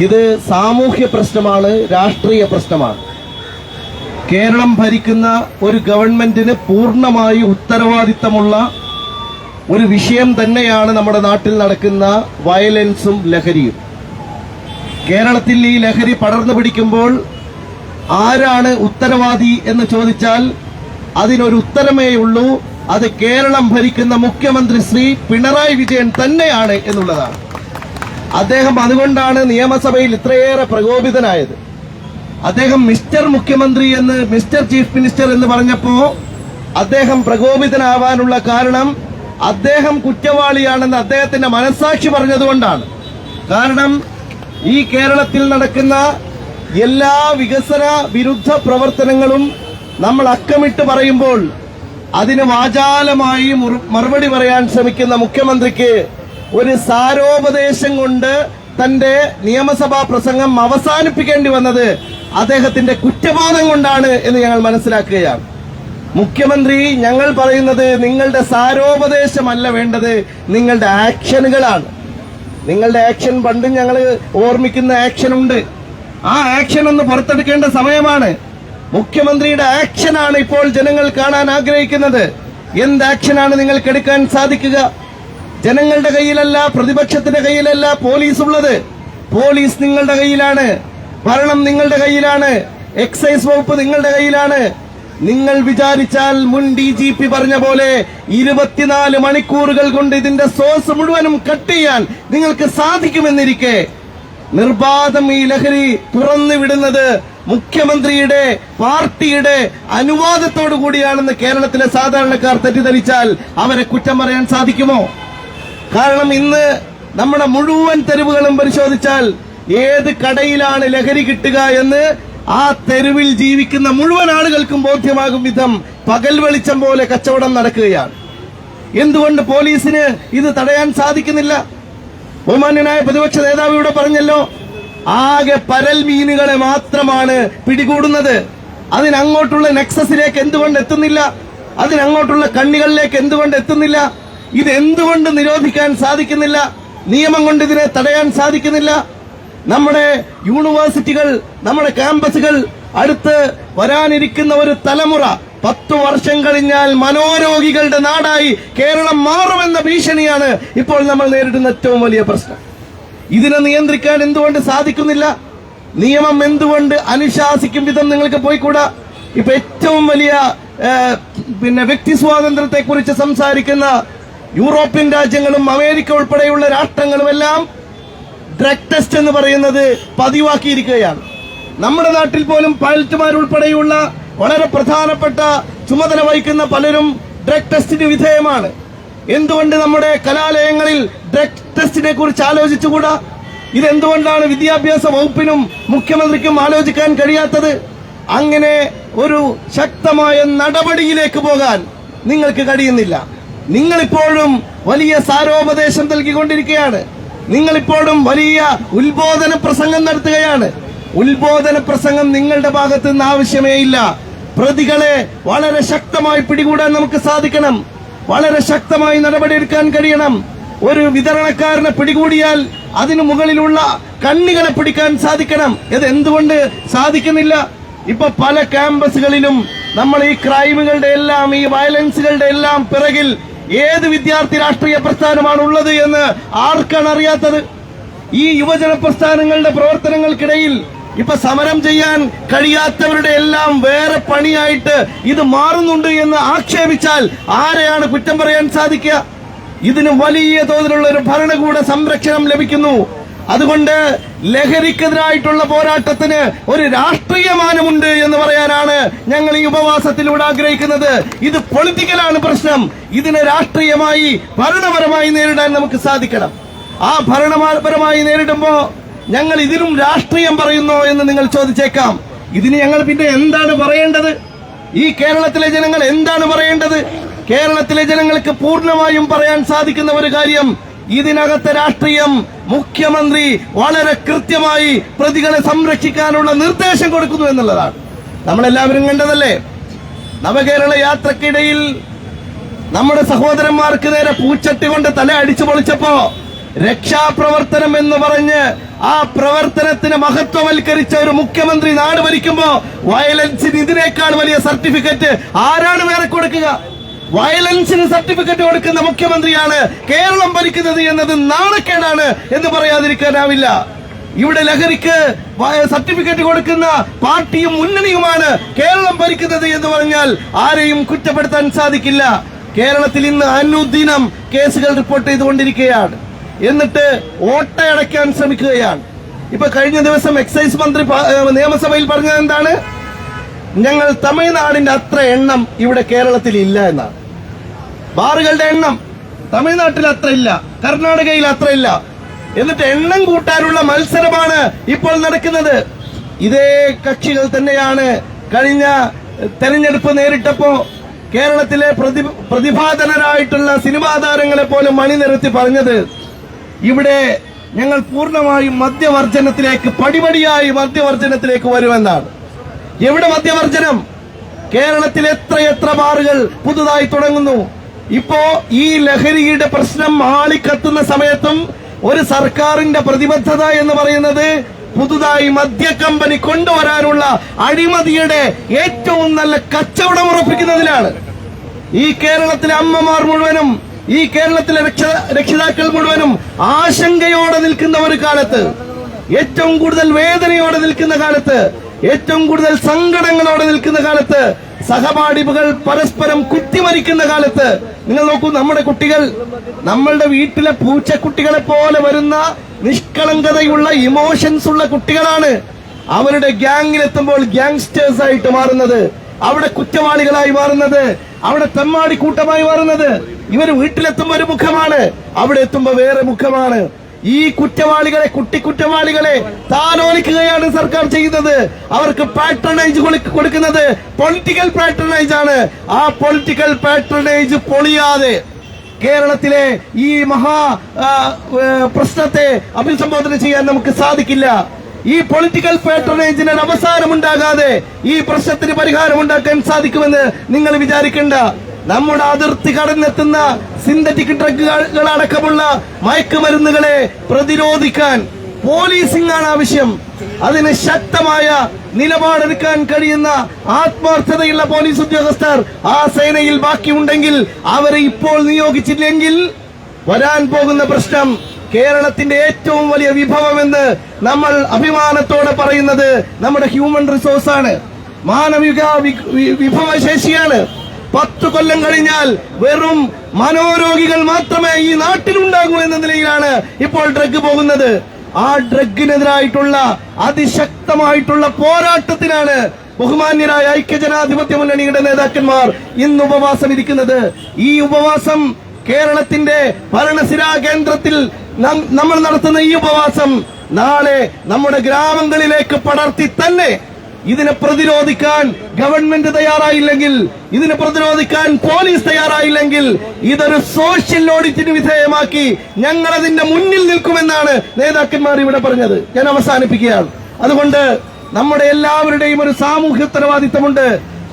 ഇത് സാമൂഹ്യ പ്രശ്നമാണ്, രാഷ്ട്രീയ പ്രശ്നമാണ്. കേരളം ഭരിക്കുന്ന ഒരു ഗവൺമെന്റിന് പൂർണ്ണമായി ഉത്തരവാദിത്തമുള്ള ഒരു വിഷയം തന്നെയാണ് നമ്മുടെ നാട്ടിൽ നടക്കുന്ന വയലൻസും ലഹരിയും. കേരളത്തിൽ ഈ ലഹരി പടർന്നു പിടിക്കുമ്പോൾ ആരാണ് ഉത്തരവാദി എന്ന് ചോദിച്ചാൽ അതിനൊരു ഉത്തരമേ ഉള്ളൂ, അത് കേരളം ഭരിക്കുന്ന മുഖ്യമന്ത്രി ശ്രീ പിണറായി വിജയൻ തന്നെയാണ് എന്നുള്ളതാണ്. അദ്ദേഹം അതുകൊണ്ടാണ് നിയമസഭയിൽ ഇത്രയേറെ പ്രകോപിതനായത്. അദ്ദേഹം മിസ്റ്റർ മുഖ്യമന്ത്രി എന്ന്, മിസ്റ്റർ ചീഫ് മിനിസ്റ്റർ എന്ന് പറഞ്ഞപ്പോ അദ്ദേഹം പ്രകോപിതനാവാനുള്ള കാരണം അദ്ദേഹം കുറ്റവാളിയാണെന്ന് അദ്ദേഹത്തിന്റെ മനസ്സാക്ഷി പറഞ്ഞതുകൊണ്ടാണ്. കാരണം ഈ കേരളത്തിൽ നടക്കുന്ന എല്ലാ വികസന വിരുദ്ധ പ്രവർത്തനങ്ങളും നമ്മൾ അക്കമിട്ട് പറയുമ്പോൾ അതിന് വാചാലമായി മറുപടി പറയാൻ ശ്രമിക്കുന്ന മുഖ്യമന്ത്രിക്ക് ഒരു സാരോപദേശം കൊണ്ട് തന്റെ നിയമസഭാ പ്രസംഗം അവസാനിപ്പിക്കേണ്ടി വന്നത് അദ്ദേഹത്തിന്റെ കുറ്റബോധം കൊണ്ടാണ് എന്ന് ഞങ്ങൾ മനസ്സിലാക്കുകയാണ്. മുഖ്യമന്ത്രി, ഞങ്ങൾ പറയുന്നത് നിങ്ങളുടെ സാരോപദേശമല്ല വേണ്ടത്, നിങ്ങളുടെ ആക്ഷനുകളാണ്. നിങ്ങളുടെ ആക്ഷൻ പണ്ടും ഞങ്ങൾ ഓർമ്മിക്കുന്ന ആക്ഷൻ ഉണ്ട്. ആ ആക്ഷൻ ഒന്ന് പുറത്തെടുക്കേണ്ട സമയമാണ്. മുഖ്യമന്ത്രിയുടെ ആക്ഷനാണ് ഇപ്പോൾ ജനങ്ങൾ കാണാൻ ആഗ്രഹിക്കുന്നത്. എന്ത് ആക്ഷനാണ് നിങ്ങൾക്ക് എടുക്കാൻ സാധിക്കുക? ജനങ്ങളുടെ കയ്യിലല്ല, പ്രതിപക്ഷത്തിന്റെ കയ്യിലല്ല പോലീസ് ഉള്ളത്. പോലീസ് നിങ്ങളുടെ കയ്യിലാണ്, ഭരണം നിങ്ങളുടെ കയ്യിലാണ്, എക്സൈസ് വകുപ്പ് നിങ്ങളുടെ കയ്യിലാണ്. നിങ്ങൾ വിചാരിച്ചാൽ മുൻ DGP പറഞ്ഞ പോലെ 24 മണിക്കൂറുകൾ കൊണ്ട് ഇതിന്റെ സോഴ്സ് മുഴുവനും കട്ട് ചെയ്യാൻ നിങ്ങൾക്ക് സാധിക്കുമെന്നിരിക്കെ നിർബാധം ഈ ലഹരി തുറന്നു വിടുന്നത് മുഖ്യമന്ത്രിയുടെ പാർട്ടിയുടെ അനുവാദത്തോടു കൂടിയാണെന്ന് കേരളത്തിലെ സാധാരണക്കാർ തെറ്റിദ്ധരിച്ചാൽ അവരെ കുറ്റം പറയാൻ സാധിക്കുമോ? കാരണം ഇന്ന് നമ്മുടെ മുഴുവൻ തെരുവുകളും പരിശോധിച്ചാൽ ഏത് കടയിലാണ് ലഹരി കിട്ടുക എന്ന് ആ തെരുവിൽ ജീവിക്കുന്ന മുഴുവൻ ആളുകൾക്കും ബോധ്യമാകും വിധം പകൽ വെളിച്ചം പോലെ കച്ചവടം നടക്കുകയാണ്. എന്തുകൊണ്ട് പോലീസിന് ഇത് തടയാൻ സാധിക്കുന്നില്ല? ബഹുമാന്യനായ പ്രതിപക്ഷ നേതാവ് ഇവിടെ പറഞ്ഞല്ലോ, ആകെ പരൽ മീനുകളെ മാത്രമാണ് പിടികൂടുന്നത്. അതിനങ്ങോട്ടുള്ള നെക്സസിലേക്ക് എന്തുകൊണ്ട് എത്തുന്നില്ല? അതിനങ്ങോട്ടുള്ള കണ്ണികളിലേക്ക് എന്തുകൊണ്ട് എത്തുന്നില്ല? ഇത് എന്തുകൊണ്ട് നിരോധിക്കാൻ സാധിക്കുന്നില്ല? നിയമം കൊണ്ട് ഇതിനെ തടയാൻ സാധിക്കുന്നില്ല? നമ്മുടെ യൂണിവേഴ്സിറ്റികൾ, നമ്മുടെ ക്യാമ്പസുകൾ, അടുത്ത് വരാനിരിക്കുന്ന ഒരു തലമുറ 10 വർഷം കഴിഞ്ഞാൽ മനോരോഗികളുടെ നാടായി കേരളം മാറുമെന്ന ഭീഷണിയാണ് ഇപ്പോൾ നമ്മൾ നേരിടുന്ന ഏറ്റവും വലിയ പ്രശ്നം. ഇതിനെ നിയന്ത്രിക്കാൻ എന്തുകൊണ്ട് സാധിക്കുന്നില്ല? നിയമം എന്തുകൊണ്ട് അനുശാസിക്കും വിധം നിങ്ങൾക്ക് പോയിക്കൂടാ? ഇപ്പൊ ഏറ്റവും വലിയ വ്യക്തി സ്വാതന്ത്ര്യത്തെ കുറിച്ച് സംസാരിക്കുന്ന യൂറോപ്യൻ രാജ്യങ്ങളും അമേരിക്ക ഉൾപ്പെടെയുള്ള രാഷ്ട്രങ്ങളുമെല്ലാം ഡ്രഗ് ടെസ്റ്റ് എന്ന് പറയുന്നത് പതിവാക്കിയിരിക്കുകയാണ്. നമ്മുടെ നാട്ടിൽ പോലും പൈലറ്റുമാരുൾപ്പെടെയുള്ള വളരെ പ്രധാനപ്പെട്ട ചുമതല വഹിക്കുന്ന പലരും ഡ്രഗ് ടെസ്റ്റിന് വിധേയമാണ്. എന്തുകൊണ്ട് നമ്മുടെ കലാലയങ്ങളിൽ ഡ്രഗ് ടെസ്റ്റിനെ കുറിച്ച് ആലോചിച്ചുകൂടാ? ഇതെന്തുകൊണ്ടാണ് വിദ്യാഭ്യാസ വകുപ്പിനും മുഖ്യമന്ത്രിക്കും ആലോചിക്കാൻ കഴിയാത്തത്? അങ്ങനെ ഒരു ശക്തമായ നടപടിയിലേക്ക് പോകാൻ നിങ്ങൾക്ക് കഴിയുന്നില്ല. നിങ്ങളിപ്പോഴും വലിയ സാരോപദേശം നൽകിക്കൊണ്ടിരിക്കുകയാണ്. നിങ്ങളിപ്പോഴും വലിയ ഉത്ബോധന പ്രസംഗം നടത്തുകയാണ്. ഉത്ബോധന പ്രസംഗം നിങ്ങളുടെ ഭാഗത്ത് നിന്ന് ആവശ്യമേ ഇല്ല. പ്രതികളെ വളരെ ശക്തമായി പിടികൂടാൻ നമുക്ക് സാധിക്കണം. വളരെ ശക്തമായി നടപടിയെടുക്കാൻ കഴിയണം. ഒരു വിതരണക്കാരനെ പിടികൂടിയാൽ അതിനു മുകളിലുള്ള കണ്ണികളെ പിടിക്കാൻ സാധിക്കണം. ഇത് എന്തുകൊണ്ട് സാധിക്കുന്നില്ല? ഇപ്പൊ പല ക്യാമ്പസുകളിലും നമ്മൾ ഈ ക്രൈമുകളുടെ എല്ലാം, ഈ വയലൻസുകളുടെ എല്ലാം പിറകിൽ ഏത് വിദ്യാർത്ഥി രാഷ്ട്രീയ പ്രസ്ഥാനമാണ് ഉള്ളത് എന്ന് ആർക്കാണ് അറിയാത്തത്? ഈ യുവജന പ്രസ്ഥാനങ്ങളുടെ പ്രവർത്തനങ്ങൾക്കിടയിൽ ഇപ്പൊ സമരം ചെയ്യാൻ കഴിയാത്തവരുടെ എല്ലാം വേറെ പണിയായിട്ട് ഇത് മാറുന്നുണ്ട് എന്ന് ആക്ഷേപിച്ചാൽ ആരെയാണ് കുറ്റം പറയാൻ സാധിക്കുക? ഇതിന് വലിയ തോതിലുള്ള ഒരു ഭരണകൂട സംരക്ഷണം ലഭിക്കുന്നു. അതുകൊണ്ട് ലഹരിക്കെതിരായിട്ടുള്ള പോരാട്ടത്തിന് ഒരു രാഷ്ട്രീയ മാനമുണ്ട് എന്ന് പറയാനാണ് ഞങ്ങൾ ഈ ഉപവാസത്തിലൂടെ ആഗ്രഹിക്കുന്നത്. ഇത് പൊളിറ്റിക്കലാണ് പ്രശ്നം. ഇതിനെ രാഷ്ട്രീയമായി ഭരണപരമായി നേരിടാൻ നമുക്ക് സാധിക്കണം. ആ ഭരണപരമായി നേരിടുമ്പോ ഞങ്ങൾ ഇതിനും രാഷ്ട്രീയം പറയുന്നോ എന്ന് നിങ്ങൾ ചോദിച്ചേക്കാം. ഇതിന് ഞങ്ങൾ പിന്നെ എന്താണ് പറയേണ്ടത്? ഈ കേരളത്തിലെ ജനങ്ങൾ എന്താണ് പറയേണ്ടത്? കേരളത്തിലെ ജനങ്ങൾക്ക് പൂർണ്ണമായും പറയാൻ സാധിക്കുന്ന ഒരു കാര്യം, ഇതിനകത്തെ രാഷ്ട്രീയം മുഖ്യമന്ത്രി വളരെ കൃത്യമായി പ്രതികളെ സംരക്ഷിക്കാനുള്ള നിർദ്ദേശം കൊടുക്കുന്നു എന്നുള്ളതാണ്. നമ്മളെല്ലാവരും കണ്ടതല്ലേ, നവകേരള യാത്രക്കിടയിൽ നമ്മുടെ സഹോദരന്മാർക്ക് നേരെ പൂച്ചട്ടി കൊണ്ട് തല അടിച്ചു പൊളിച്ചപ്പോ രക്ഷാപ്രവർത്തനം എന്ന് പറഞ്ഞ് ആ പ്രവർത്തനത്തിന് മഹത്വവൽക്കരിച്ച ഒരു മുഖ്യമന്ത്രി നാട് ഭരിക്കുമ്പോ വയലൻസിന് ഇതിനേക്കാൾ വലിയ സർട്ടിഫിക്കറ്റ് ആരാണ് വേറെ കൊടുക്കുക? വയലൻസിന് സർട്ടിഫിക്കറ്റ് കൊടുക്കുന്ന മുഖ്യമന്ത്രിയാണ് കേരളം ഭരിക്കുന്നത് എന്നത് നാണക്കേടാണ് എന്ന് പറയാതിരിക്കാനാവില്ല. ഇവിടെ ലഹരിക്ക് സർട്ടിഫിക്കറ്റ് കൊടുക്കുന്ന പാർട്ടിയും മുന്നണിയുമാണ് കേരളം ഭരിക്കുന്നത് എന്ന് പറഞ്ഞാൽ ആരെയും കുറ്റപ്പെടുത്താൻ സാധിക്കില്ല. കേരളത്തിൽ ഇന്ന് അനുദിനം കേസുകൾ റിപ്പോർട്ട് ചെയ്തുകൊണ്ടിരിക്കുകയാണ്. എന്നിട്ട് ഓട്ടയടയ്ക്കാൻ ശ്രമിക്കുകയാണ്. ഇപ്പൊ കഴിഞ്ഞ ദിവസം എക്സൈസ് മന്ത്രി നിയമസഭയിൽ പറഞ്ഞത് എന്താണ്? ഞങ്ങൾ തമിഴ്നാടിന്റെ അത്ര എണ്ണം ഇവിടെ കേരളത്തിൽ ഇല്ല എന്നാണ്. ബാറുകളുടെ എണ്ണം തമിഴ്നാട്ടിൽ അത്ര ഇല്ല, കർണാടകയിൽ അത്ര ഇല്ല. എന്നിട്ട് എണ്ണം കൂട്ടാനുള്ള മത്സരമാണ് ഇപ്പോൾ നടക്കുന്നത്. ഇതേ കക്ഷികൾ തന്നെയാണ് കഴിഞ്ഞ തെരഞ്ഞെടുപ്പ് നേരിട്ടപ്പോ കേരളത്തിലെ പ്രതിഭാധനരായിട്ടുള്ള സിനിമാ താരങ്ങളെ പോലും മണിനിരത്തി പറഞ്ഞത് ഇവിടെ ഞങ്ങൾ പൂർണ്ണമായും മദ്യവർജനത്തിലേക്ക് പടിപടിയായി മദ്യവർജനത്തിലേക്ക് വരുമെന്നാണ്. എവിടെ മദ്യവർജനം? കേരളത്തിൽ എത്രയെത്ര ബാറുകൾ പുതുതായി തുടങ്ങുന്നു. ഇപ്പോ ഈ ലഹരിയുടെ പ്രശ്നം ആളിക്കത്തുന്ന സമയത്തും ഒരു സർക്കാരിന്റെ പ്രതിബദ്ധത എന്ന് പറയുന്നത് പുതുതായി മദ്യ കമ്പനി കൊണ്ടുവരാനുള്ള അഴിമതിയുടെ ഏറ്റവും നല്ല കച്ചവടം ഉറപ്പിക്കുന്നതിലാണ്. ഈ കേരളത്തിലെ അമ്മമാർ മുഴുവനും, ഈ കേരളത്തിലെ രക്ഷിതാക്കൾ മുഴുവനും ആശങ്കയോടെ നിൽക്കുന്ന ഒരു കാലത്ത്, ഏറ്റവും കൂടുതൽ വേദനയോടെ നിൽക്കുന്ന കാലത്ത്, ഏറ്റവും കൂടുതൽ സങ്കടങ്ങളോടെ നിൽക്കുന്ന കാലത്ത്, സഹപാഠികൾ പരസ്പരം കുത്തിമരിക്കുന്ന കാലത്ത് നിങ്ങൾ നോക്കൂ, നമ്മുടെ കുട്ടികൾ നമ്മളുടെ വീട്ടിലെ പൂച്ചക്കുട്ടികളെ പോലെ വരുന്ന നിഷ്കളങ്കതയുള്ള ഇമോഷൻസ് ഉള്ള കുട്ടികളാണ്. അവരുടെ ഗ്യാങ്ങിലെത്തുമ്പോൾ ഗ്യാങ്സ്റ്റേഴ്സ് ആയിട്ട് മാറുന്നത്, അവിടെ കുറ്റവാളികളായി മാറുന്നത്, അവിടെ തെമ്മാടി കൂട്ടമായി മാറുന്നത്. ഇവര് വീട്ടിലെത്തുമ്പോ ഒരു മുഖമാണ്, അവിടെ എത്തുമ്പോ വേറെ മുഖമാണ്. ഈ കുറ്റവാളികളെ, കുട്ടിക്കുറ്റവാളികളെ താലോലിക്കുകയാണ് സർക്കാർ ചെയ്യുന്നത്. അവർക്ക് പാട്രണേജ് കൊടുക്കുന്നത് പൊളിറ്റിക്കൽ പാട്രണേജ് ആണ്. ആ പൊളിറ്റിക്കൽ പാട്രണേജ് പൊളിയാതെ കേരളത്തിലെ ഈ മഹാ പ്രശ്നത്തെ അഭിസംബോധന ചെയ്യാൻ നമുക്ക് സാധിക്കില്ല. ഈ പൊളിറ്റിക്കൽ പാട്രണേജിന് അവസാനമുണ്ടാകാതെ ഈ പ്രശ്നത്തിന് പരിഹാരമുണ്ടാക്കാൻ സാധിക്കുമെന്ന് നിങ്ങൾ വിചാരിക്കേണ്ട. നമ്മുടെ അതിർത്തി കടന്നെത്തുന്ന സിന്തറ്റിക് ഡ്രഗുകളടക്കമുള്ള മയക്കുമരുന്നുകളെ പ്രതിരോധിക്കാൻ പോലീസിംഗ് ആണ് ആവശ്യം. അതിന് ശക്തമായ നിലപാടെടുക്കാൻ കഴിയുന്ന ആത്മാർത്ഥതയുള്ള പോലീസ് ഉദ്യോഗസ്ഥർ ആ സേനയിൽ ബാക്കിയുണ്ടെങ്കിൽ, അവരെ ഇപ്പോൾ നിയോഗിച്ചില്ലെങ്കിൽ വരാൻ പോകുന്ന പ്രശ്നം കേരളത്തിന്റെ ഏറ്റവും വലിയ വിഭവമെന്ന് നമ്മൾ അഭിമാനത്തോടെ പറയുന്നത് നമ്മുടെ ഹ്യൂമൻ റിസോഴ്സാണ്, മാനവിക വിഭവശേഷിയാണ്. 10 കൊല്ലം കഴിഞ്ഞാൽ വെറും മനോരോഗികൾ മാത്രമേ ഈ നാട്ടിലുണ്ടാകൂ എന്ന നിലയിലാണ് ഇപ്പോൾ ഡ്രഗ് പോകുന്നത്. ആ ഡ്രഗിനെതിരായിട്ടുള്ള അതിശക്തമായിട്ടുള്ള പോരാട്ടത്തിനാണ് ബഹുമാന്യരായ ഐക്യജനാധിപത്യ മുന്നണിയുടെ നേതാക്കന്മാർ ഇന്ന് ഉപവാസം ഇരിക്കുന്നത്. ഈ ഉപവാസം കേരളത്തിന്റെ ഭരണസിരാ കേന്ദ്രത്തിൽ നമ്മൾ നടത്തുന്ന ഈ ഉപവാസം നാളെ നമ്മുടെ ഗ്രാമങ്ങളിലേക്ക് പടർത്തി തന്നെ ഇതിനെ പ്രതിരോധിക്കാൻ ഗവൺമെന്റ് തയ്യാറായില്ലെങ്കിൽ, ഇതിനെ പ്രതിരോധിക്കാൻ പോലീസ് തയ്യാറായില്ലെങ്കിൽ, ഇതൊരു സോഷ്യൽ ഓഡിറ്റിന് വിധേയമാക്കി ഞങ്ങൾ അതിന്റെ മുന്നിൽ നിൽക്കുമെന്നാണ് നേതാക്കന്മാർ ഇവിടെ പറഞ്ഞത്. ഞാൻ അവസാനിപ്പിക്കുകയാണ്. അതുകൊണ്ട് നമ്മുടെ എല്ലാവരുടെയും ഒരു സാമൂഹ്യ ഉത്തരവാദിത്തമുണ്ട്,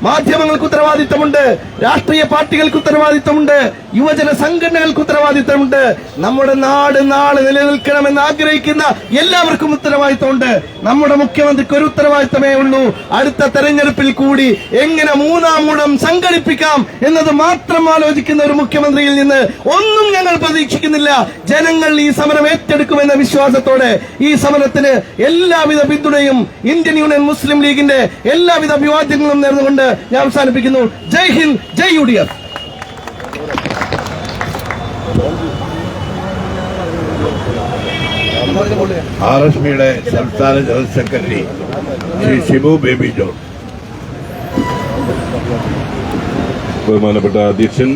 മാധ്യമങ്ങൾക്ക് ഉത്തരവാദിത്തമുണ്ട്, രാഷ്ട്രീയ പാർട്ടികൾക്ക് ഉത്തരവാദിത്തമുണ്ട്, യുവജന സംഘടനകൾക്ക് ഉത്തരവാദിത്തമുണ്ട്. നമ്മുടെ നാട് നാളെ നിലനിൽക്കണമെന്ന് ആഗ്രഹിക്കുന്ന എല്ലാവർക്കും ഉത്തരവാദിത്തമുണ്ട്. നമ്മുടെ മുഖ്യമന്ത്രിക്ക് ഒരു ഉത്തരവാദിത്തമേ ഉള്ളൂ, അടുത്ത തെരഞ്ഞെടുപ്പിൽ കൂടി എങ്ങനെ 3-ാം ഊഴം സംഘടിപ്പിക്കാം എന്നത് മാത്രം ആലോചിക്കുന്ന ഒരു മുഖ്യമന്ത്രിയിൽ നിന്ന് ഒന്നും ഞങ്ങൾ പ്രതീക്ഷിക്കുന്നില്ല. ജനങ്ങൾ ഈ സമരം ഏറ്റെടുക്കുമെന്ന വിശ്വാസത്തോടെ ഈ സമരത്തിന് എല്ലാവിധ പിന്തുണയും ഇന്ത്യൻ യൂണിയൻ മുസ്ലിം ലീഗിന്റെ എല്ലാവിധ അഭിവാദ്യങ്ങളും നേർന്നുകൊണ്ട് ഞാൻ അവസാനിപ്പിക്കുന്നു. ജയ് ഹിന്ദ്, ജയ് UDF. RSPയുടെ സംസ്ഥാന general secretary Shri Shibu baby John. ബഹുമാനപ്പെട്ട അധ്യക്ഷൻ,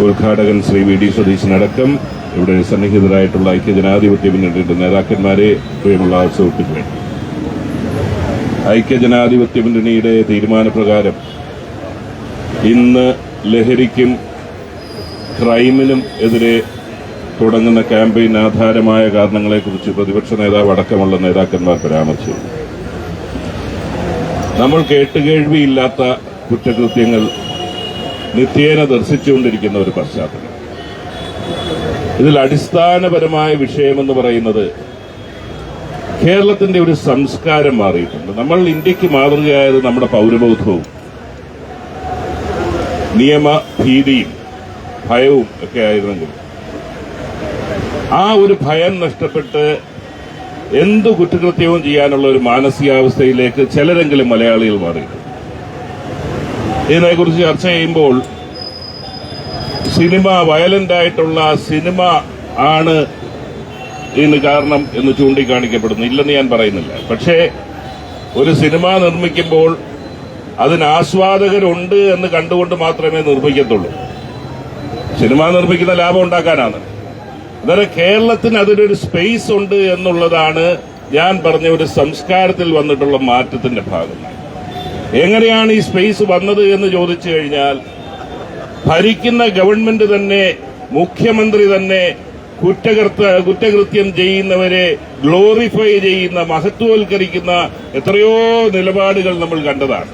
ഉദ്ഘാടകൻ ശ്രീ VD സതീശനടക്കം ഇവിടെ സന്നിഹിതരായിട്ടുള്ള ഐക്യജനാധിപത്യ മുന്നണിയുടെ നേതാക്കന്മാരെ, പ്രിയമുള്ള സുഹൃത്തുക്കളെ, ഐക്യജനാധിപത്യ മുന്നണിയുടെ തീരുമാനപ്രകാരം ഇന്ന് ലഹരിക്കും ക്രൈമിനും എതിരെ തുടങ്ങുന്ന ക്യാമ്പയിൻ ആധാരമായ കാരണങ്ങളെക്കുറിച്ച് പ്രതിപക്ഷ നേതാവ് അടക്കമുള്ള നേതാക്കന്മാർ പരാമർശിച്ചു. നമ്മൾ കേട്ടുകേഴ്വിയില്ലാത്ത കുറ്റകൃത്യങ്ങൾ നിത്യേന ദർശിച്ചുകൊണ്ടിരിക്കുന്ന ഒരു പശ്ചാത്തലം. ഇതിൽ അടിസ്ഥാനപരമായ വിഷയമെന്ന് പറയുന്നത് കേരളത്തിന്റെ ഒരു സംസ്കാരം മാറിയിട്ടുണ്ട്. നമ്മൾ ഇന്ത്യക്ക് മാതൃകയായത് നമ്മുടെ പൗരബോധവും നിയമഭീതിയും ഭയവും ഒക്കെ ആയിരുന്നെങ്കിൽ ആ ഒരു ഭയം നഷ്ടപ്പെട്ട് എന്തു കുറ്റകൃത്യവും ചെയ്യാനുള്ള ഒരു മാനസികാവസ്ഥയിലേക്ക് ചിലരെങ്കിലും മലയാളികൾ മാറിയിട്ടുണ്ട്. ഇതിനെക്കുറിച്ച് ചർച്ച ചെയ്യുമ്പോൾ സിനിമ, വയലന്റ് ആയിട്ടുള്ള സിനിമ ആണ് ഇതിന് കാരണം എന്ന് ചൂണ്ടിക്കാണിക്കപ്പെടുന്നു. ഇല്ലെന്ന് ഞാൻ പറയുന്നില്ല. പക്ഷേ ഒരു സിനിമ നിർമ്മിക്കുമ്പോൾ അതിന് ആസ്വാദകരുണ്ട് എന്ന് കണ്ടുകൊണ്ട് മാത്രമേ നിർമ്മിക്കത്തുള്ളൂ. സിനിമ നിർമ്മിക്കുന്ന ലാഭം ഉണ്ടാക്കാനാണ്. അതായത് കേരളത്തിന് അതിനൊരു സ്പേസ് ഉണ്ട് എന്നുള്ളതാണ് ഞാൻ പറഞ്ഞ ഒരു സംസ്കാരത്തിൽ വന്നിട്ടുള്ള മാറ്റത്തിന്റെ ഭാഗം. എങ്ങനെയാണ് ഈ സ്പേസ് വന്നത് എന്ന് ചോദിച്ചു കഴിഞ്ഞാൽ ഭരിക്കുന്ന ഗവൺമെന്റ് തന്നെ, മുഖ്യമന്ത്രി തന്നെ കുറ്റകൃത്യം ചെയ്യുന്നവരെ ഗ്ലോറിഫൈ ചെയ്യുന്ന, മഹത്വവൽക്കരിക്കുന്ന എത്രയോ നിലപാടുകൾ നമ്മൾ കണ്ടതാണ്.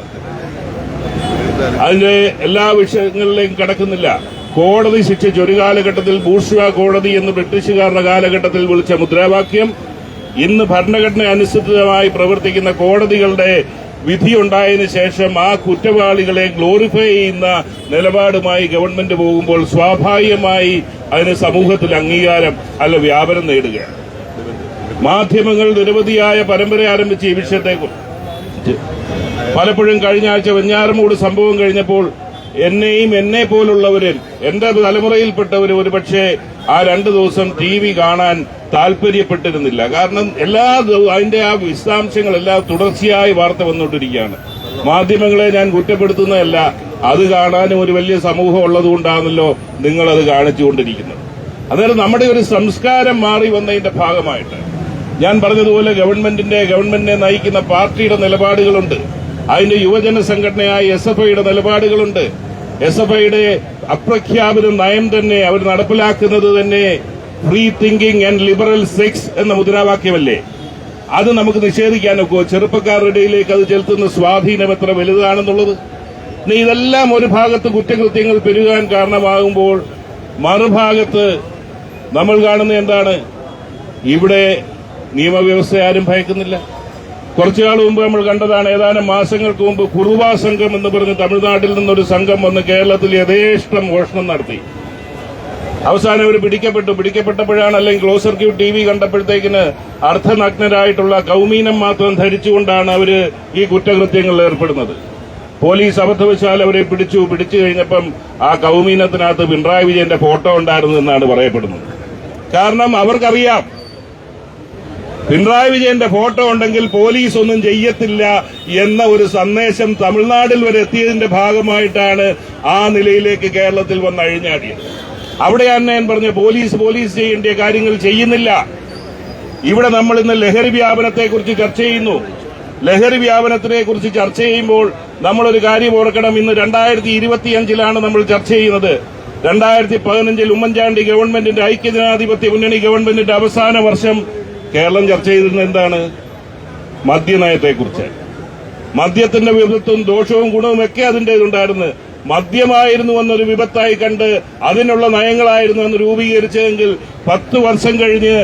അതിന്റെ എല്ലാ വിഷയങ്ങളിലേക്കും കടക്കുന്നില്ല. കോടതി ശിക്ഷിച്ച ഒരു കാലഘട്ടത്തിൽ ബൂർഷ്വാ കോടതി എന്ന് ബ്രിട്ടീഷുകാരുടെ കാലഘട്ടത്തിൽ വിളിച്ച മുദ്രാവാക്യം ഇന്ന് ഭരണഘടന അനുസൃതമായി പ്രവർത്തിക്കുന്ന കോടതികളുടെ വിധിയുണ്ടായതിനു ശേഷം ആ കുറ്റവാളികളെ ഗ്ലോറിഫൈ ചെയ്യുന്ന നിലപാടുമായി ഗവൺമെന്റ് പോകുമ്പോൾ സ്വാഭാവികമായി അതിന് സമൂഹത്തിൽ അംഗീകാരം വ്യാപനം നേടുകയാണ്. മാധ്യമങ്ങൾ നിരവധിയായ പരമ്പര ആരംഭിച്ച ഈ വിഷയത്തെക്കുറിച്ച് പലപ്പോഴും കഴിഞ്ഞ ആഴ്ച വെഞ്ഞാറമൂട് സംഭവം കഴിഞ്ഞപ്പോൾ എന്നെയും എന്നെ പോലുള്ളവരും എന്റെ തലമുറയിൽപ്പെട്ടവരും ഒരുപക്ഷെ ആ 2 ദിവസം TV കാണാൻ താല്പര്യപ്പെട്ടിരുന്നില്ല. കാരണം അതിന്റെ ആ വിശദാംശങ്ങളെല്ലാം തുടർച്ചയായി വാർത്ത വന്നുകൊണ്ടിരിക്കുകയാണ്. മാധ്യമങ്ങളെ ഞാൻ കുറ്റപ്പെടുത്തുന്നതല്ല, അത് കാണാനും ഒരു വലിയ സമൂഹം ഉള്ളതുകൊണ്ടാണല്ലോ നിങ്ങളത് കാണിച്ചുകൊണ്ടിരിക്കുന്നത്. അന്നേരം നമ്മുടെ ഒരു സംസ്കാരം മാറി വന്നതിന്റെ ഭാഗമായിട്ട് ഞാൻ പറഞ്ഞതുപോലെ ഗവൺമെന്റിനെ നയിക്കുന്ന പാർട്ടിയുടെ നിലപാടുകളുണ്ട്. അതിന്റെ യുവജന സംഘടനയായ SFIയുടെ നിലപാടുകളുണ്ട്. SFIയുടെ അപ്രഖ്യാപിത നയം തന്നെ അവർ നടപ്പിലാക്കുന്നത് തന്നെ free thinking and liberal sex എന്ന മുദ്രാവാക്യമല്ലേ? അത് നമുക്ക് നിഷേധിക്കാനൊക്കെ ചെറുപ്പക്കാരുടെ ഇടയിലേക്ക് അത് ചെലുത്തുന്ന സ്വാധീനം എത്ര വലുതാണെന്നുള്ളത്. ഇതെല്ലാം ഒരു ഭാഗത്ത് കുറ്റകൃത്യങ്ങൾ പെരുകാൻ കാരണമാകുമ്പോൾ മറുഭാഗത്ത് നമ്മൾ കാണുന്ന എന്താണ്? ഇവിടെ നിയമവ്യവസ്ഥ ആരും ഭയക്കുന്നില്ല. കുറച്ചുനാൾ മുമ്പ് നമ്മൾ കണ്ടതാണ്, ഏതാനും മാസങ്ങൾക്ക് മുമ്പ് കുറുവാ സംഘം എന്ന് പറഞ്ഞ് തമിഴ്നാട്ടിൽ നിന്നൊരു സംഘം വന്ന് കേരളത്തിൽ യഥേഷ്ടം മോഷണം നടത്തി. അവസാനം അവർ പിടിക്കപ്പെട്ടപ്പോഴാണ്, അല്ലെങ്കിൽ ക്ലോസ് സർക്യൂട്ട് TV കണ്ടപ്പോഴത്തേക്കിന് അർദ്ധനഗ്നരായിട്ടുള്ള കൗമീനം മാത്രം ധരിച്ചുകൊണ്ടാണ് അവര് ഈ കുറ്റകൃത്യങ്ങളിൽ ഏർപ്പെടുന്നത്. പോലീസ് അബദ്ധവശാൽ അവരെ പിടിച്ചു കഴിഞ്ഞപ്പം ആ കൗമീനത്തിനകത്ത് പിണറായി വിജയന്റെ ഫോട്ടോ ഉണ്ടായിരുന്നു എന്നാണ് പറയപ്പെടുന്നത്. കാരണം അവർക്കറിയാം പിണറായി വിജയന്റെ ഫോട്ടോ ഉണ്ടെങ്കിൽ പോലീസ് ഒന്നും ചെയ്യത്തില്ല എന്ന ഒരു സന്ദേശം തമിഴ്നാട്ടിൽ വരെ എത്തിയതിന്റെ ഭാഗമായിട്ടാണ് ആ നിലയിലേക്ക് കേരളത്തിൽ വന്ന് അഴിഞ്ഞാടിയത്. അവിടെയാണ് ഞാൻ പറഞ്ഞ പോലീസ് ചെയ്യേണ്ട കാര്യങ്ങൾ ചെയ്യുന്നില്ല. ഇവിടെ നമ്മൾ ഇന്ന് ലഹരി വ്യാപനത്തെക്കുറിച്ച് ചർച്ച ചെയ്യുന്നു. ലഹരി വ്യാപനത്തിനെക്കുറിച്ച് ചർച്ച ചെയ്യുമ്പോൾ നമ്മളൊരു കാര്യം ഓർക്കണം. ഇന്ന് 2025 നമ്മൾ ചർച്ച ചെയ്യുന്നത്. 2015 ഉമ്മൻചാണ്ടി ഗവൺമെന്റിന്റെ ഐക്യജനാധിപത്യ മുന്നണി ഗവൺമെന്റിന്റെ അവസാന വർഷം കേരളം ചർച്ച ചെയ്തിരുന്നത് എന്താണ്? മദ്യനയത്തെക്കുറിച്ച്. മദ്യത്തിന്റെ വിപത്തും ദോഷവും ഗുണവും ഒക്കെ അതിന്റേതുണ്ടായിരുന്നു. മദ്യമായിരുന്നു എന്നൊരു വിപത്തായി കണ്ട് അതിനുള്ള നയങ്ങളായിരുന്നു അന്ന് രൂപീകരിച്ചതെങ്കിൽ 10 വർഷം കഴിഞ്ഞ്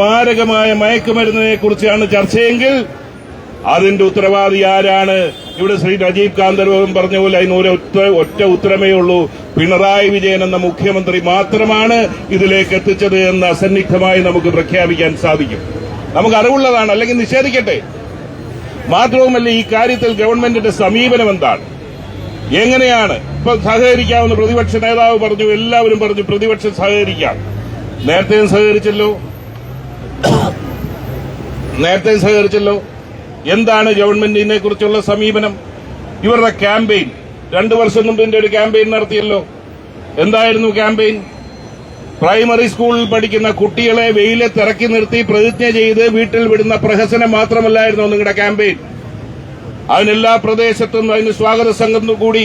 മാരകമായ മയക്കുമരുന്നിനെ കുറിച്ചാണ് ചർച്ചയെങ്കിൽ അതിന്റെ ഉത്തരവാദി ആരാണ്? ഇവിടെ ശ്രീ രാജീവ് കാന്തരവും പറഞ്ഞ പോലെ അതിന് ഒറ്റ ഉത്തരമേ ഉള്ളൂ. പിണറായി വിജയൻ എന്ന മുഖ്യമന്ത്രി മാത്രമാണ് ഇതിലേക്ക് എത്തിച്ചത് എന്ന് അസന്നിഗ്ധമായി നമുക്ക് പ്രഖ്യാപിക്കാൻ സാധിക്കും. നമുക്ക് അറിവുള്ളതാണ്, അല്ലെങ്കിൽ നിഷേധിക്കട്ടെ. മാത്രവുമല്ല, ഈ കാര്യത്തിൽ ഗവൺമെന്റിന്റെ സമീപനം എന്താണ്? എങ്ങനെയാണ്? ഇപ്പൊ സഹകരിക്കാമെന്ന് പ്രതിപക്ഷ നേതാവ് പറഞ്ഞു, എല്ലാവരും പറഞ്ഞു പ്രതിപക്ഷം സഹകരിക്കാം. നേരത്തെയും സഹകരിച്ചല്ലോ. എന്താണ് ഗവൺമെന്റിനെ കുറിച്ചുള്ള സമീപനം? ഇവരുടെ ക്യാമ്പയിൻ 2 വർഷം മുമ്പിന്റെ ഒരു ക്യാമ്പയിൻ നടത്തിയല്ലോ. എന്തായിരുന്നു ക്യാമ്പയിൻ? പ്രൈമറി സ്കൂളിൽ പഠിക്കുന്ന കുട്ടികളെ വെയിലത്തിറക്കി നിർത്തി പ്രതിജ്ഞ ചെയ്ത് വീട്ടിൽ വിടുന്ന പ്രഹസനം മാത്രമല്ലായിരുന്നു നിങ്ങളുടെ ക്യാമ്പയിൻ. അതിനെല്ലാ പ്രദേശത്തും അതിന് സ്വാഗത സംഘം കൂടി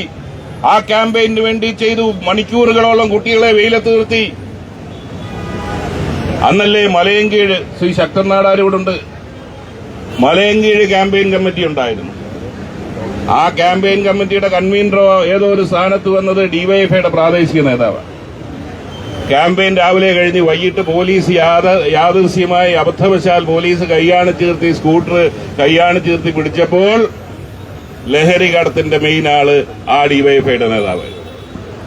ആ ക്യാമ്പയിന് വേണ്ടി ചെയ്തു. മണിക്കൂറുകളോളം കുട്ടികളെ വെയിലത്ത് നിർത്തി. അന്നല്ലേ മലയങ്കീഴ് ശ്രീ ശക്തൻ നാടാരോടുണ്ട്, മലയങ്കീഴ് ക്യാമ്പയിൻ കമ്മിറ്റി ഉണ്ടായിരുന്നു. ആ ക്യാമ്പയിൻ കമ്മിറ്റിയുടെ കൺവീനറോ ഏതോ ഒരു സ്ഥാനത്ത് വന്നത് ഡിവൈഎഫ്ഐയുടെ പ്രാദേശിക നേതാവാണ്. ക്യാമ്പയിൻ രാവിലെ കഴിഞ്ഞ് വൈകിട്ട് പോലീസ് യാദൃശ്യമായി അബദ്ധവശാൽ പോലീസ് സ്കൂട്ടർ കൈയാണിച്ചീർത്തി പിടിച്ചപ്പോൾ ലഹരി കടത്തിന്റെ മെയിൻ ആള് ആ ഡിവൈഎഫ്ഐയുടെ നേതാവ്.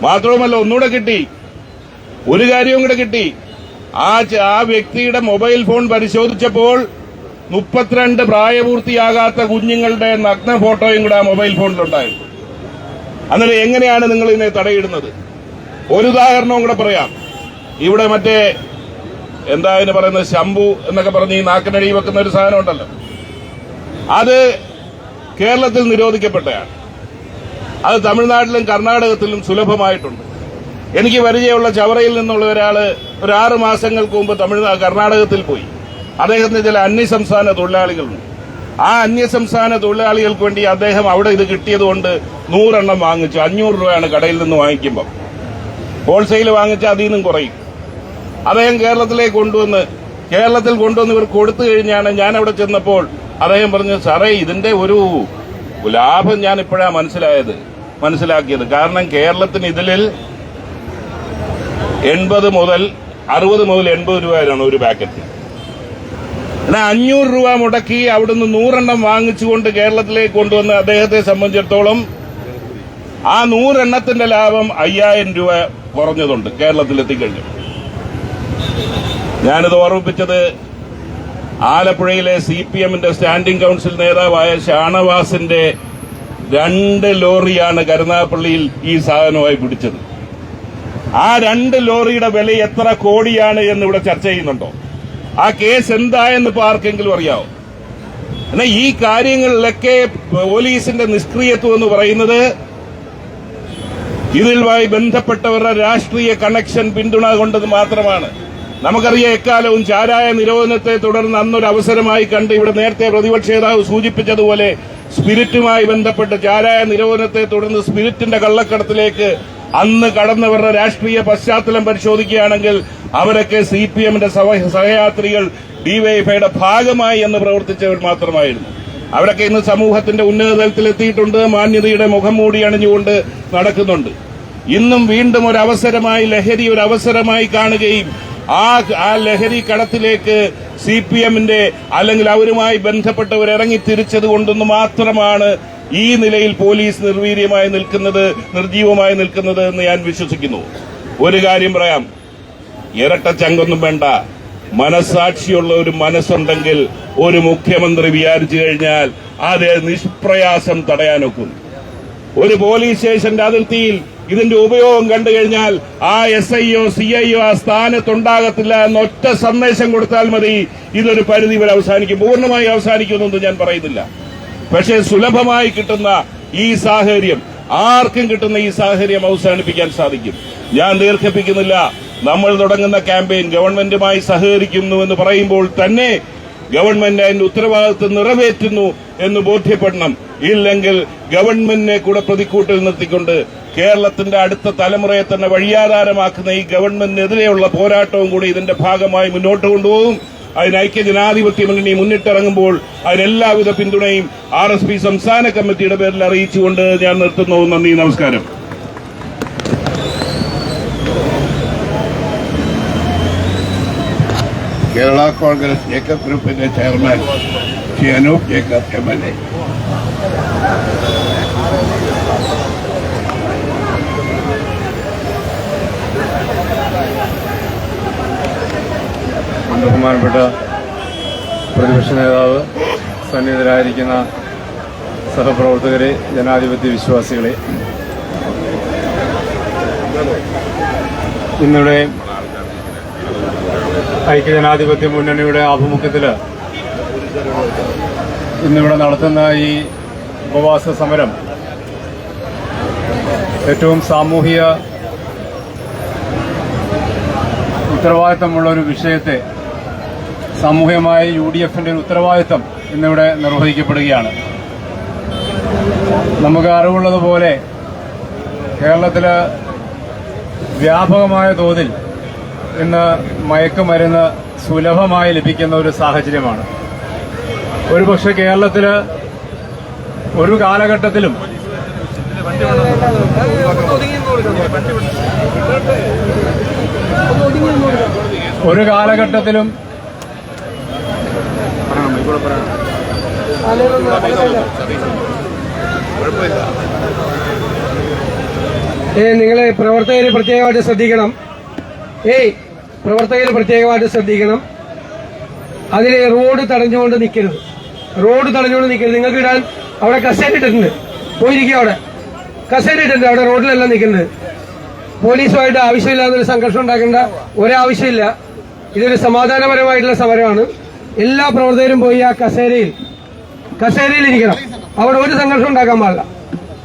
മാത്രവുമല്ല, ഒന്നുകൂടെ കിട്ടി, ഒരു കാര്യവും കൂടെ കിട്ടി. ആ വ്യക്തിയുടെ മൊബൈൽ ഫോൺ പരിശോധിച്ചപ്പോൾ 32 പ്രായപൂർത്തിയാകാത്ത കുഞ്ഞുങ്ങളുടെ നഗ്ന ഫോട്ടോയും കൂടെ ആ മൊബൈൽ ഫോണിലുണ്ടായിരുന്നു. അന്നേരം എങ്ങനെയാണ് നിങ്ങൾ ഇതിനെ തടയിടുന്നത്? ഒരു ഉദാഹരണവും കൂടെ പറയാം. ഇവിടെ മറ്റേ എന്താ ഇതിന് പറയുന്നത്, ശംഭു എന്നൊക്കെ പറഞ്ഞ് ഈ നാക്കിനടി വെക്കുന്ന ഒരു സാധനം ഉണ്ടല്ലോ, അത് കേരളത്തിൽ നിരോധിക്കപ്പെട്ടതാണ്. അത് തമിഴ്നാട്ടിലും കർണാടകത്തിലും സുലഭമായിട്ടുണ്ട്. എനിക്ക് പരിചയമുള്ള ചവറയിൽ നിന്നുള്ള ഒരാള് ഒരു 6 മാസങ്ങൾക്ക് മുമ്പ് കർണാടകത്തിൽ പോയി. അദ്ദേഹത്തിന് ചില അന്യസംസ്ഥാന തൊഴിലാളികളുണ്ട്. ആ അന്യസംസ്ഥാന തൊഴിലാളികൾക്ക് വേണ്ടി അദ്ദേഹം അവിടെ ഇത് കിട്ടിയതുകൊണ്ട് 100 എണ്ണം വാങ്ങിച്ചു. 500 രൂപയാണ് കടയിൽ നിന്ന് വാങ്ങിക്കുമ്പോൾ. ഹോൾസെയിൽ വാങ്ങിച്ച അതിൽ നിന്നും കുറയും. അദ്ദേഹം കേരളത്തിൽ കൊണ്ടുവന്ന് ഇവർ കൊടുത്തു കഴിഞ്ഞാണ് ഞാൻ അവിടെ ചെന്നപ്പോൾ അദ്ദേഹം പറഞ്ഞു, സാറേ ഇതിന്റെ ഒരു ലാഭം ഞാൻ ഇപ്പോഴാണ് മനസ്സിലാക്കിയത്. കാരണം കേരളത്തിന് ഇതിൽ 60 മുതൽ 80 രൂപ വരെയാണ് ഒരു പാക്കറ്റ്. എന്നാൽ 500 രൂപ മുടക്കി അവിടുന്ന് 100 എണ്ണം വാങ്ങിച്ചുകൊണ്ട് കേരളത്തിലേക്ക് കൊണ്ടുവന്ന് അദ്ദേഹത്തെ സംബന്ധിച്ചിടത്തോളം ആ 100 എണ്ണത്തിന്റെ ലാഭം 5000 രൂപ കുറഞ്ഞതുണ്ട് കേരളത്തിലെത്തിക്കഴിഞ്ഞു. ഞാനിത് ഓർമ്മിപ്പിച്ചത് ആലപ്പുഴയിലെ CPMന്റെ സ്റ്റാൻഡിംഗ് കൌൺസിൽ നേതാവായ ഷാനവാസിന്റെ 2 ലോറിയാണ് കരുനാഗപ്പള്ളിയിൽ ഈ സാധനമായി പിടിച്ചത്. ആ 2 ലോറിയുടെ വില എത്ര കോടിയാണ് എന്ന് ഇവിടെ ചർച്ച ചെയ്യുന്നുണ്ടോ? ആ കേസ് എന്തായെന്ന് ഇപ്പോൾ ആർക്കെങ്കിലും അറിയാവോ? എന്നാൽ ഈ കാര്യങ്ങളിലൊക്കെ പോലീസിന്റെ നിഷ്ക്രിയത്വം എന്ന് പറയുന്നത് ഇതിലുമായി ബന്ധപ്പെട്ടവരുടെ രാഷ്ട്രീയ കണക്ഷൻ പിന്തുണ കൊണ്ടത് മാത്രമാണ്. നമുക്കറിയാം, എക്കാലവും ചാരായ നിരോധനത്തെ തുടർന്ന് അന്നൊരു അവസരമായി കണ്ട് ഇവിടെ നേരത്തെ പ്രതിപക്ഷ നേതാവ് സൂചിപ്പിച്ചതുപോലെ സ്പിരിറ്റുമായി ബന്ധപ്പെട്ട് ചാരായ നിരോധനത്തെ തുടർന്ന് സ്പിരിറ്റിന്റെ കള്ളക്കടത്തിലേക്ക് അന്ന് കടന്നവരുടെ രാഷ്ട്രീയ പശ്ചാത്തലം പരിശോധിക്കുകയാണെങ്കിൽ അവരൊക്കെ CPMന്റെ സഹയാത്രികൾ ഡിവൈഎഫ്ഐയുടെ ഭാഗമായി എന്ന് പ്രവർത്തിച്ചവർ മാത്രമായിരുന്നു. അവരൊക്കെ ഇന്ന് സമൂഹത്തിന്റെ ഉന്നത തലത്തിലെത്തിയിട്ടുണ്ട്. മാന്യതയുടെ മുഖം മൂടി അണിഞ്ഞുകൊണ്ട് നടക്കുന്നുണ്ട്. ഇന്നും വീണ്ടും ഒരു അവസരമായി കാണുകയും ആ ലഹരി കടത്തിലേക്ക് CPMന്റെ അല്ലെങ്കിൽ അവരുമായി ബന്ധപ്പെട്ടവർ ഇറങ്ങി തിരിച്ചത് കൊണ്ടൊന്ന് മാത്രമാണ് ഈ നിലയിൽ പോലീസ് നിർജീവമായി നിൽക്കുന്നത് എന്ന് ഞാൻ വിശ്വസിക്കുന്നു. ഒരു കാര്യം പറയാം, ഇരട്ടച്ചങ്കൊന്നും വേണ്ട. മനസാക്ഷിയുള്ള ഒരു മനസ്സുണ്ടെങ്കിൽ ഒരു മുഖ്യമന്ത്രി വിചാരിച്ചു കഴിഞ്ഞാൽ അത് നിഷ്പ്രയാസം തടയാനൊക്കും. ഒരു പോലീസ് സ്റ്റേഷന്റെ അതിർത്തിയിൽ ഇതിന്റെ ഉപയോഗം കണ്ടു കഴിഞ്ഞാൽ ആ SIയോ CIയോ ആ സ്ഥാനത്തുണ്ടാകത്തില്ല എന്നൊറ്റ സന്ദേശം കൊടുത്താൽ മതി. ഇതൊരു പരിധി വരെ അവസാനിക്കും. പൂർണ്ണമായി അവസാനിക്കുമെന്നൊന്നും ഞാൻ പറയുന്നില്ല. പക്ഷേ സുലഭമായി കിട്ടുന്ന ഈ സാഹചര്യം, ആർക്കും കിട്ടുന്ന ഈ സാഹചര്യം അവസാനിപ്പിക്കാൻ സാധിക്കും. ഞാൻ ദീർഘിപ്പിക്കുന്നില്ല. നമ്മൾ തുടങ്ങുന്ന ക്യാമ്പയിൻ ഗവൺമെന്റുമായി സഹകരിക്കുന്നു എന്ന് പറയുമ്പോൾ തന്നെ ഗവൺമെന്റ് അതിന്റെ ഉത്തരവാദിത്വം നിറവേറ്റുന്നു എന്ന് ബോധ്യപ്പെടണം. ഇല്ലെങ്കിൽ ഗവൺമെന്റിനെ കൂടെ പ്രതിക്കൂട്ടിൽ നിർത്തിക്കൊണ്ട് കേരളത്തിന്റെ അടുത്ത തലമുറയെ തന്നെ വഴിയാധാരമാക്കുന്ന ഈ ഗവൺമെന്റിനെതിരെയുള്ള പോരാട്ടവും കൂടി ഇതിന്റെ ഭാഗമായി മുന്നോട്ട് കൊണ്ടുപോകും. അതിന് ഐക്യജനാധിപത്യ മുന്നണി മുന്നിട്ടിറങ്ങുമ്പോൾ അതിനെല്ലാവിധ പിന്തുണയും RSP സംസ്ഥാന കമ്മിറ്റിയുടെ പേരിൽ അറിയിച്ചുകൊണ്ട് ഞാൻ നിർത്തുന്നു. നന്ദി, നമസ്കാരം. കേരള കോൺഗ്രസ് ജേക്കബ് ഗ്രൂപ്പിന്റെ chairman Shri Anoop Jacob MLA. ബഹുമാനപ്പെട്ട പ്രതിപക്ഷ നേതാവ്, സന്നിഹിതരായിരിക്കുന്ന സഹപ്രവർത്തകരെ, ജനാധിപത്യ വിശ്വാസികളെ, ഇന്നിവിടെ ഐക്യജനാധിപത്യ മുന്നണിയുടെ ആഭിമുഖ്യത്തിൽ ഇന്നിവിടെ നടത്തുന്ന ഈ ഉപവാസ സമരം ഏറ്റവും സാമൂഹിക ഉത്തരവാദിത്തമുള്ള ഒരു വിഷയത്തെ, സാമൂഹികമായ UDFന്റെ ഒരു ഉത്തരവാദിത്തം ഇന്നിവിടെ നിർവഹിക്കപ്പെടുകയാണ്. നമുക്ക് അറിവുള്ളതുപോലെ കേരളത്തിൽ വ്യാപകമായ തോതിൽ ഇന്ന് മയക്കുമരുന്ന് സുലഭമായി ലഭിക്കുന്ന ഒരു സാഹചര്യമാണ്. ഒരുപക്ഷെ കേരളത്തിൽ ഒരു കാലഘട്ടത്തിലും നിങ്ങളെ പ്രവർത്തകർ പ്രത്യേകമായിട്ട് ശ്രദ്ധിക്കണം. അതിൽ റോഡ് തടഞ്ഞുകൊണ്ട് നിൽക്കരുത്. നിങ്ങൾക്ക് ഇടാൻ അവിടെ കസേര ഇട്ടിട്ടുണ്ട്, പോയിരിക്കും. അവിടെ കസേര ഇട്ടിട്ടുണ്ട്, അവിടെ റോഡിലല്ല നിൽക്കുന്നത്. പോലീസുമായിട്ട് ആവശ്യമില്ലാതൊരു സംഘർഷം ഉണ്ടാക്കേണ്ട ഒരാവശ്യമില്ല. ഇതൊരു സമാധാനപരമായിട്ടുള്ള സമരമാണ്. എല്ലാ പ്രവർത്തകരും പോയി ആ കസേരയിൽ ഇരിക്കണം. അവിടെ ഒരു സംഘർഷം ഉണ്ടാക്കാൻ പാടില്ല.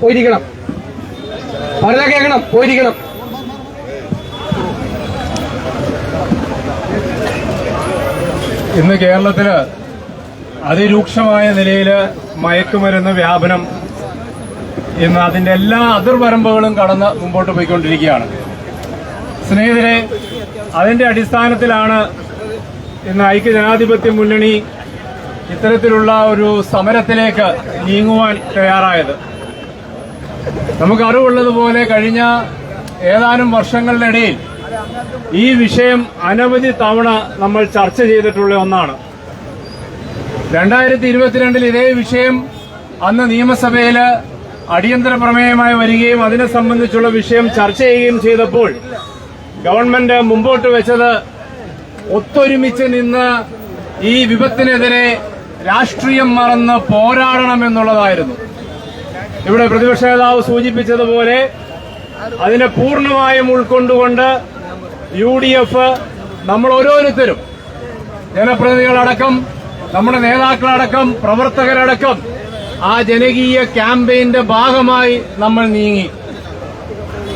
പോയിരിക്കണം. പറഞ്ഞാ കേൾക്കണം. പോയിരിക്കണം. ഇന്ന് കേരളത്തിൽ അതിരൂക്ഷമായ നിലയിൽ മയക്കുമരുന്ന് വ്യാപനം ഇന്ന് അതിന്റെ എല്ലാ അതിർവരമ്പുകളും കടന്ന് മുമ്പോട്ട് പോയിക്കൊണ്ടിരിക്കുകയാണ്. സ്നേഹിതരെ, അതിന്റെ അടിസ്ഥാനത്തിലാണ് ഇന്ന് ഐക്യജനാധിപത്യ മുന്നണി ഇത്തരത്തിലുള്ള ഒരു സമരത്തിലേക്ക് നീങ്ങുവാൻ തയ്യാറായത്. നമുക്കറിവുള്ളതുപോലെ കഴിഞ്ഞ ഏതാനും വർഷങ്ങളിനിടയിൽ ഈ വിഷയം അനവധി തവണ നമ്മൾ ചർച്ച ചെയ്തിട്ടുള്ള ഒന്നാണ്. 2022 ഇതേ വിഷയം അന്ന് നിയമസഭയിൽ അടിയന്തര പ്രമേയമായി വരികയും അതിനെ സംബന്ധിച്ചുള്ള വിഷയം ചർച്ച ചെയ്യുകയും ചെയ്തപ്പോൾ ഗവൺമെന്റ് മുമ്പോട്ട് വെച്ചത് ഒത്തൊരുമിച്ച് നിന്ന് ഈ വിപത്തിനെതിരെ രാഷ്ട്രീയം മറന്ന് പോരാടണമെന്നുള്ളതായിരുന്നു. ഇവിടെ പ്രതിപക്ഷ നേതാവ് സൂചിപ്പിച്ചതുപോലെ അതിനെ പൂർണ്ണമായും ഉൾക്കൊണ്ടുകൊണ്ട് UDF നമ്മൾ ഓരോരുത്തരും, ജനപ്രതിനിധികളടക്കം, നമ്മുടെ നേതാക്കളടക്കം, പ്രവർത്തകരടക്കം ആ ജനകീയ ക്യാമ്പയിന്റെ ഭാഗമായി നമ്മൾ നീങ്ങി.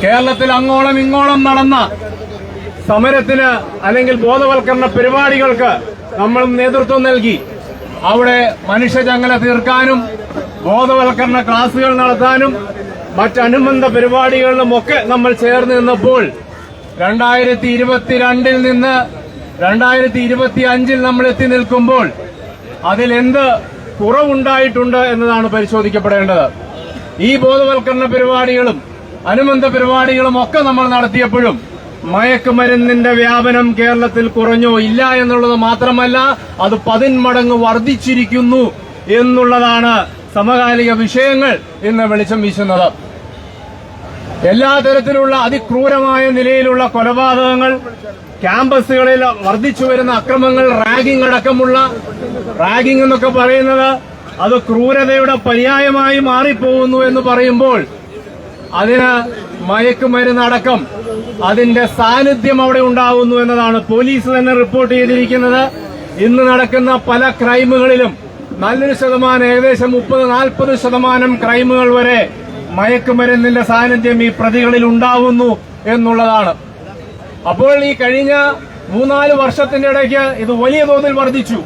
കേരളത്തിൽ അങ്ങോളം ഇങ്ങോളം നടന്ന സമരത്തിന് അല്ലെങ്കിൽ ബോധവൽക്കരണ പരിപാടികൾക്ക് നമ്മൾ നേതൃത്വം നൽകി. അവിടെ മനുഷ്യചങ്ങല തീർക്കാനും ബോധവൽക്കരണ ക്ലാസുകൾ നടത്താനും മറ്റനുബന്ധ പരിപാടികളിലുമൊക്കെ നമ്മൾ ചേർന്ന് നിന്നപ്പോൾ 2022 നിന്ന് 2025 നമ്മൾ എത്തി നിൽക്കുമ്പോൾ അതിലെന്ത് കുറവുണ്ടായിട്ടുണ്ട് എന്നതാണ് പരിശോധിക്കപ്പെടേണ്ടത്. ഈ ബോധവൽക്കരണ പരിപാടികളും അനുബന്ധ പരിപാടികളും ഒക്കെ നമ്മൾ നടത്തിയപ്പോഴും മയക്കുമരുന്നിന്റെ വ്യാപനം കേരളത്തിൽ കുറഞ്ഞോ ഇല്ല എന്നുള്ളത് മാത്രമല്ല, അത് 10 മടങ്ങ് വർദ്ധിച്ചിരിക്കുന്നു എന്നുള്ളതാണ് സമകാലിക വിഷയങ്ങൾ ഇന്ന് വെളിച്ചം വീശുന്നത്. എല്ലാ തരത്തിലുള്ള അതിക്രൂരമായ നിലയിലുള്ള കൊലപാതകങ്ങൾ, ക്യാമ്പസുകളിൽ വർദ്ധിച്ചു വരുന്ന അക്രമങ്ങൾ, റാഗിംഗ് അടക്കമുള്ള, റാഗിംഗ് എന്നൊക്കെ പറയുന്നത് അത് ക്രൂരതയുടെ പര്യായമായി മാറിപ്പോകുന്നു എന്ന് പറയുമ്പോൾ അതിന് മയക്കുമരുന്നടക്കം അതിന്റെ സാന്നിധ്യം അവിടെ ഉണ്ടാകുന്നു എന്നതാണ് പോലീസ് തന്നെ റിപ്പോർട്ട് ചെയ്തിരിക്കുന്നത്. ഇന്ന് നടക്കുന്ന പല ക്രൈമുകളിലും നല്ലൊരു ശതമാനം, ഏകദേശം 30-40% ക്രൈമുകൾ വരെ മയക്കുമരുന്നിന്റെ സാന്നിധ്യം ഈ പ്രതികളിൽ ഉണ്ടാവുന്നു എന്നുള്ളതാണ്. അപ്പോൾ ഈ കഴിഞ്ഞ 3-4 വർഷത്തിന്റെ ഇടയ്ക്ക് ഇത് വലിയ തോതിൽ വർദ്ധിച്ചു.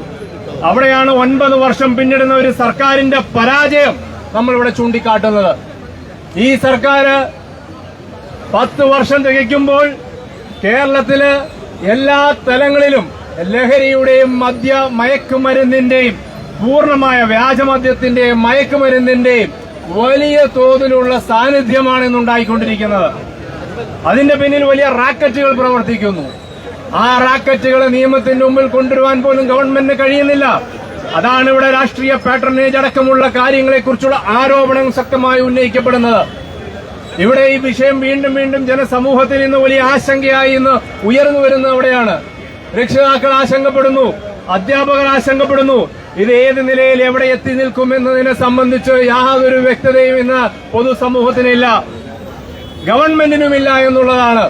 അവിടെയാണ് 9 വർഷം പിന്നിടുന്ന ഒരു സർക്കാരിന്റെ പരാജയം നമ്മളിവിടെ ചൂണ്ടിക്കാട്ടുന്നത്. ഈ സർക്കാർ 10 വർഷം തികയ്ക്കുമ്പോൾ കേരളത്തില് എല്ലാ തലങ്ങളിലും ലഹരിയുടെയും മയക്കുമരുന്നിന്റെയും പൂർണ്ണമായ വ്യാജമദ്യത്തിന്റെയും മയക്കുമരുന്നിന്റെയും വലിയ തോതിലുള്ള സാന്നിധ്യമാണ് ഇന്നുണ്ടായിക്കൊണ്ടിരിക്കുന്നത്. അതിന്റെ പിന്നിൽ വലിയ റാക്കറ്റുകൾ പ്രവർത്തിക്കുന്നു. ആ റാക്കറ്റുകളെ നിയമത്തിന്റെ മുമ്പിൽ കൊണ്ടുവരുവാൻ പോലും ഗവൺമെന്റിന് കഴിയുന്നില്ല. അതാണ് ഇവിടെ രാഷ്ട്രീയ പാട്രണേജ് അടക്കമുള്ള കാര്യങ്ങളെക്കുറിച്ചുള്ള ആരോപണം ശക്തമായി ഉന്നയിക്കപ്പെടുന്നത്. ഇവിടെ ഈ വിഷയം വീണ്ടും വീണ്ടും ജനസമൂഹത്തിൽ ഇന്ന് വലിയ ആശങ്കയായി ഇന്ന് ഉയർന്നു വരുന്നത് അവിടെയാണ്. രക്ഷിതാക്കൾ ആശങ്കപ്പെടുന്നു, അധ്യാപകർ ആശങ്കപ്പെടുന്നു. ഇത് ഏത് നിലയിൽ എവിടെ എത്തി നിൽക്കുമെന്നതിനെ സംബന്ധിച്ച് യാതൊരു വ്യക്തതയും ഇന്ന് പൊതുസമൂഹത്തിനില്ല, ഗവൺമെന്റിനുമില്ല എന്നുള്ളതാണ്.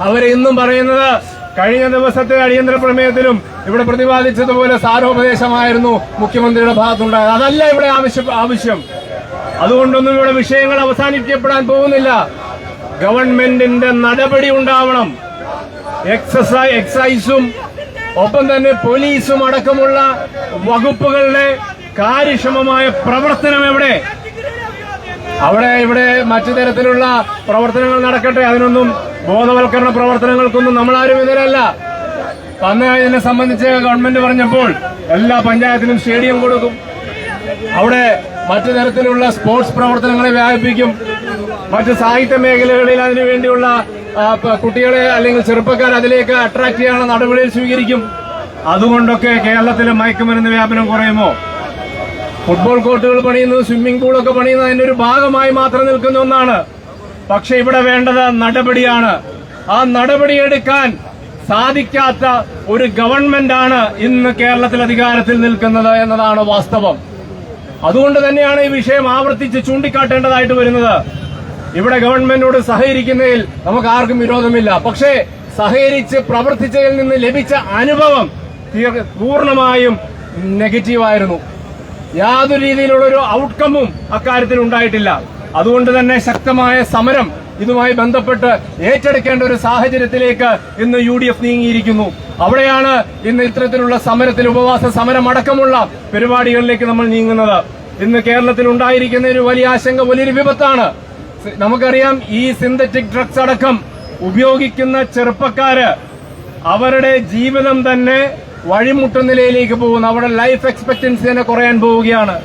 അവരെ ഇന്നും പറയുന്നത് കഴിഞ്ഞ ദിവസത്തെ അടിയന്തര പ്രമേയത്തിലും ഇവിടെ പ്രതിപാദിച്ചതുപോലെ സാരോപദേശമായിരുന്നു മുഖ്യമന്ത്രിയുടെ ഭാഗത്തുണ്ടായത്. അതല്ല ഇവിടെ ആവശ്യം. അതുകൊണ്ടൊന്നും ഇവിടെ വിഷയങ്ങൾ അവസാനിപ്പിക്കപ്പെടാൻ പോകുന്നില്ല. ഗവൺമെന്റിന്റെ നടപടി ഉണ്ടാവണം. എക്സൈസും ഒപ്പം തന്നെ പോലീസും അടക്കമുള്ള വകുപ്പുകളുടെ കാര്യക്ഷമമായ പ്രവർത്തനം എവിടെ? ഇവിടെ മറ്റു തരത്തിലുള്ള പ്രവർത്തനങ്ങൾ നടക്കട്ടെ. അതിനൊന്നും ബോധവൽക്കരണ പ്രവർത്തനങ്ങൾക്കൊന്നും നമ്മളാരും എതിരല്ല. അന്ന് ഇതിനെ സംബന്ധിച്ച് ഗവൺമെന്റ് പറഞ്ഞപ്പോൾ എല്ലാ പഞ്ചായത്തിനും സ്റ്റേഡിയം കൊടുക്കും, അവിടെ മറ്റു തരത്തിലുള്ള സ്പോർട്സ് പ്രവർത്തനങ്ങളെ വ്യാപിപ്പിക്കും, മറ്റ് സാഹിത്യ മേഖലകളിൽ അതിനുവേണ്ടിയുള്ള കുട്ടികളെ അല്ലെങ്കിൽ ചെറുപ്പക്കാർ അതിലേക്ക് അട്രാക്ട് ചെയ്യാനുള്ള നടപടികൾ സ്വീകരിക്കും. അതുകൊണ്ടൊക്കെ കേരളത്തിലെ മയക്കുമരുന്ന് വ്യാപനം കുറയുമോ? ഫുട്ബോൾ കോർട്ടുകൾ പണിയുന്നത്, സ്വിമ്മിംഗ് പൂളൊക്കെ പണിയുന്നത് അതിന്റെ ഒരു ഭാഗമായി മാത്രം നിൽക്കുന്ന ഒന്നാണ്. പക്ഷെ ഇവിടെ വേണ്ടത് നടപടിയാണ്. ആ നടപടിയെടുക്കാൻ സാധിക്കാത്ത ഒരു ഗവൺമെന്റാണ് ഇന്ന് കേരളത്തിൽ അധികാരത്തിൽ നിൽക്കുന്നത് എന്നതാണ് വാസ്തവം. അതുകൊണ്ട് തന്നെയാണ് ഈ വിഷയം ആവർത്തിച്ച് ചൂണ്ടിക്കാട്ടേണ്ടതായിട്ട് വരുന്നത്. ഇവിടെ ഗവൺമെന്റിനോട് സഹകരിക്കുന്നതിൽ നമുക്ക് ആർക്കും വിരോധമില്ല. പക്ഷേ സഹകരിച്ച് പ്രവർത്തിച്ചതിൽ നിന്ന് ലഭിച്ച അനുഭവം പൂർണ്ണമായും നെഗറ്റീവായിരുന്നു. യാതൊരു രീതിയിലുള്ള ഒരു ഔട്ട്കമ്മും അക്കാര്യത്തിൽ ഉണ്ടായിട്ടില്ല. അതുകൊണ്ട് തന്നെ ശക്തമായ സമരം ഇതുമായി ബന്ധപ്പെട്ട് ഏറ്റെടുക്കേണ്ട ഒരു സാഹചര്യത്തിലേക്ക് ഇന്ന് UDF നീങ്ങിയിരിക്കുന്നു. അവിടെയാണ് ഇന്ന് ഇത്തരത്തിലുള്ള സമരത്തിൽ ഉപവാസ സമരം അടക്കമുള്ള പരിപാടികളിലേക്ക് നമ്മൾ നീങ്ങുന്നത്. ഇന്ന് കേരളത്തിൽ ഉണ്ടായിരിക്കുന്ന ഒരു വലിയ ആശങ്ക, വലിയൊരു വിപത്താണ്. നമുക്കറിയാം, ഈ സിന്തറ്റിക് ഡ്രഗ്സ് അടക്കം ഉപയോഗിക്കുന്ന ചെറുപ്പക്കാര് അവരുടെ ജീവിതം തന്നെ വഴിമുട്ടുന്ന നിലയിലേക്ക് പോകുന്നു. അവരുടെ ലൈഫ് എക്സ്പെക്ടൻസി തന്നെ കുറയാൻ പോവുകയാണ്.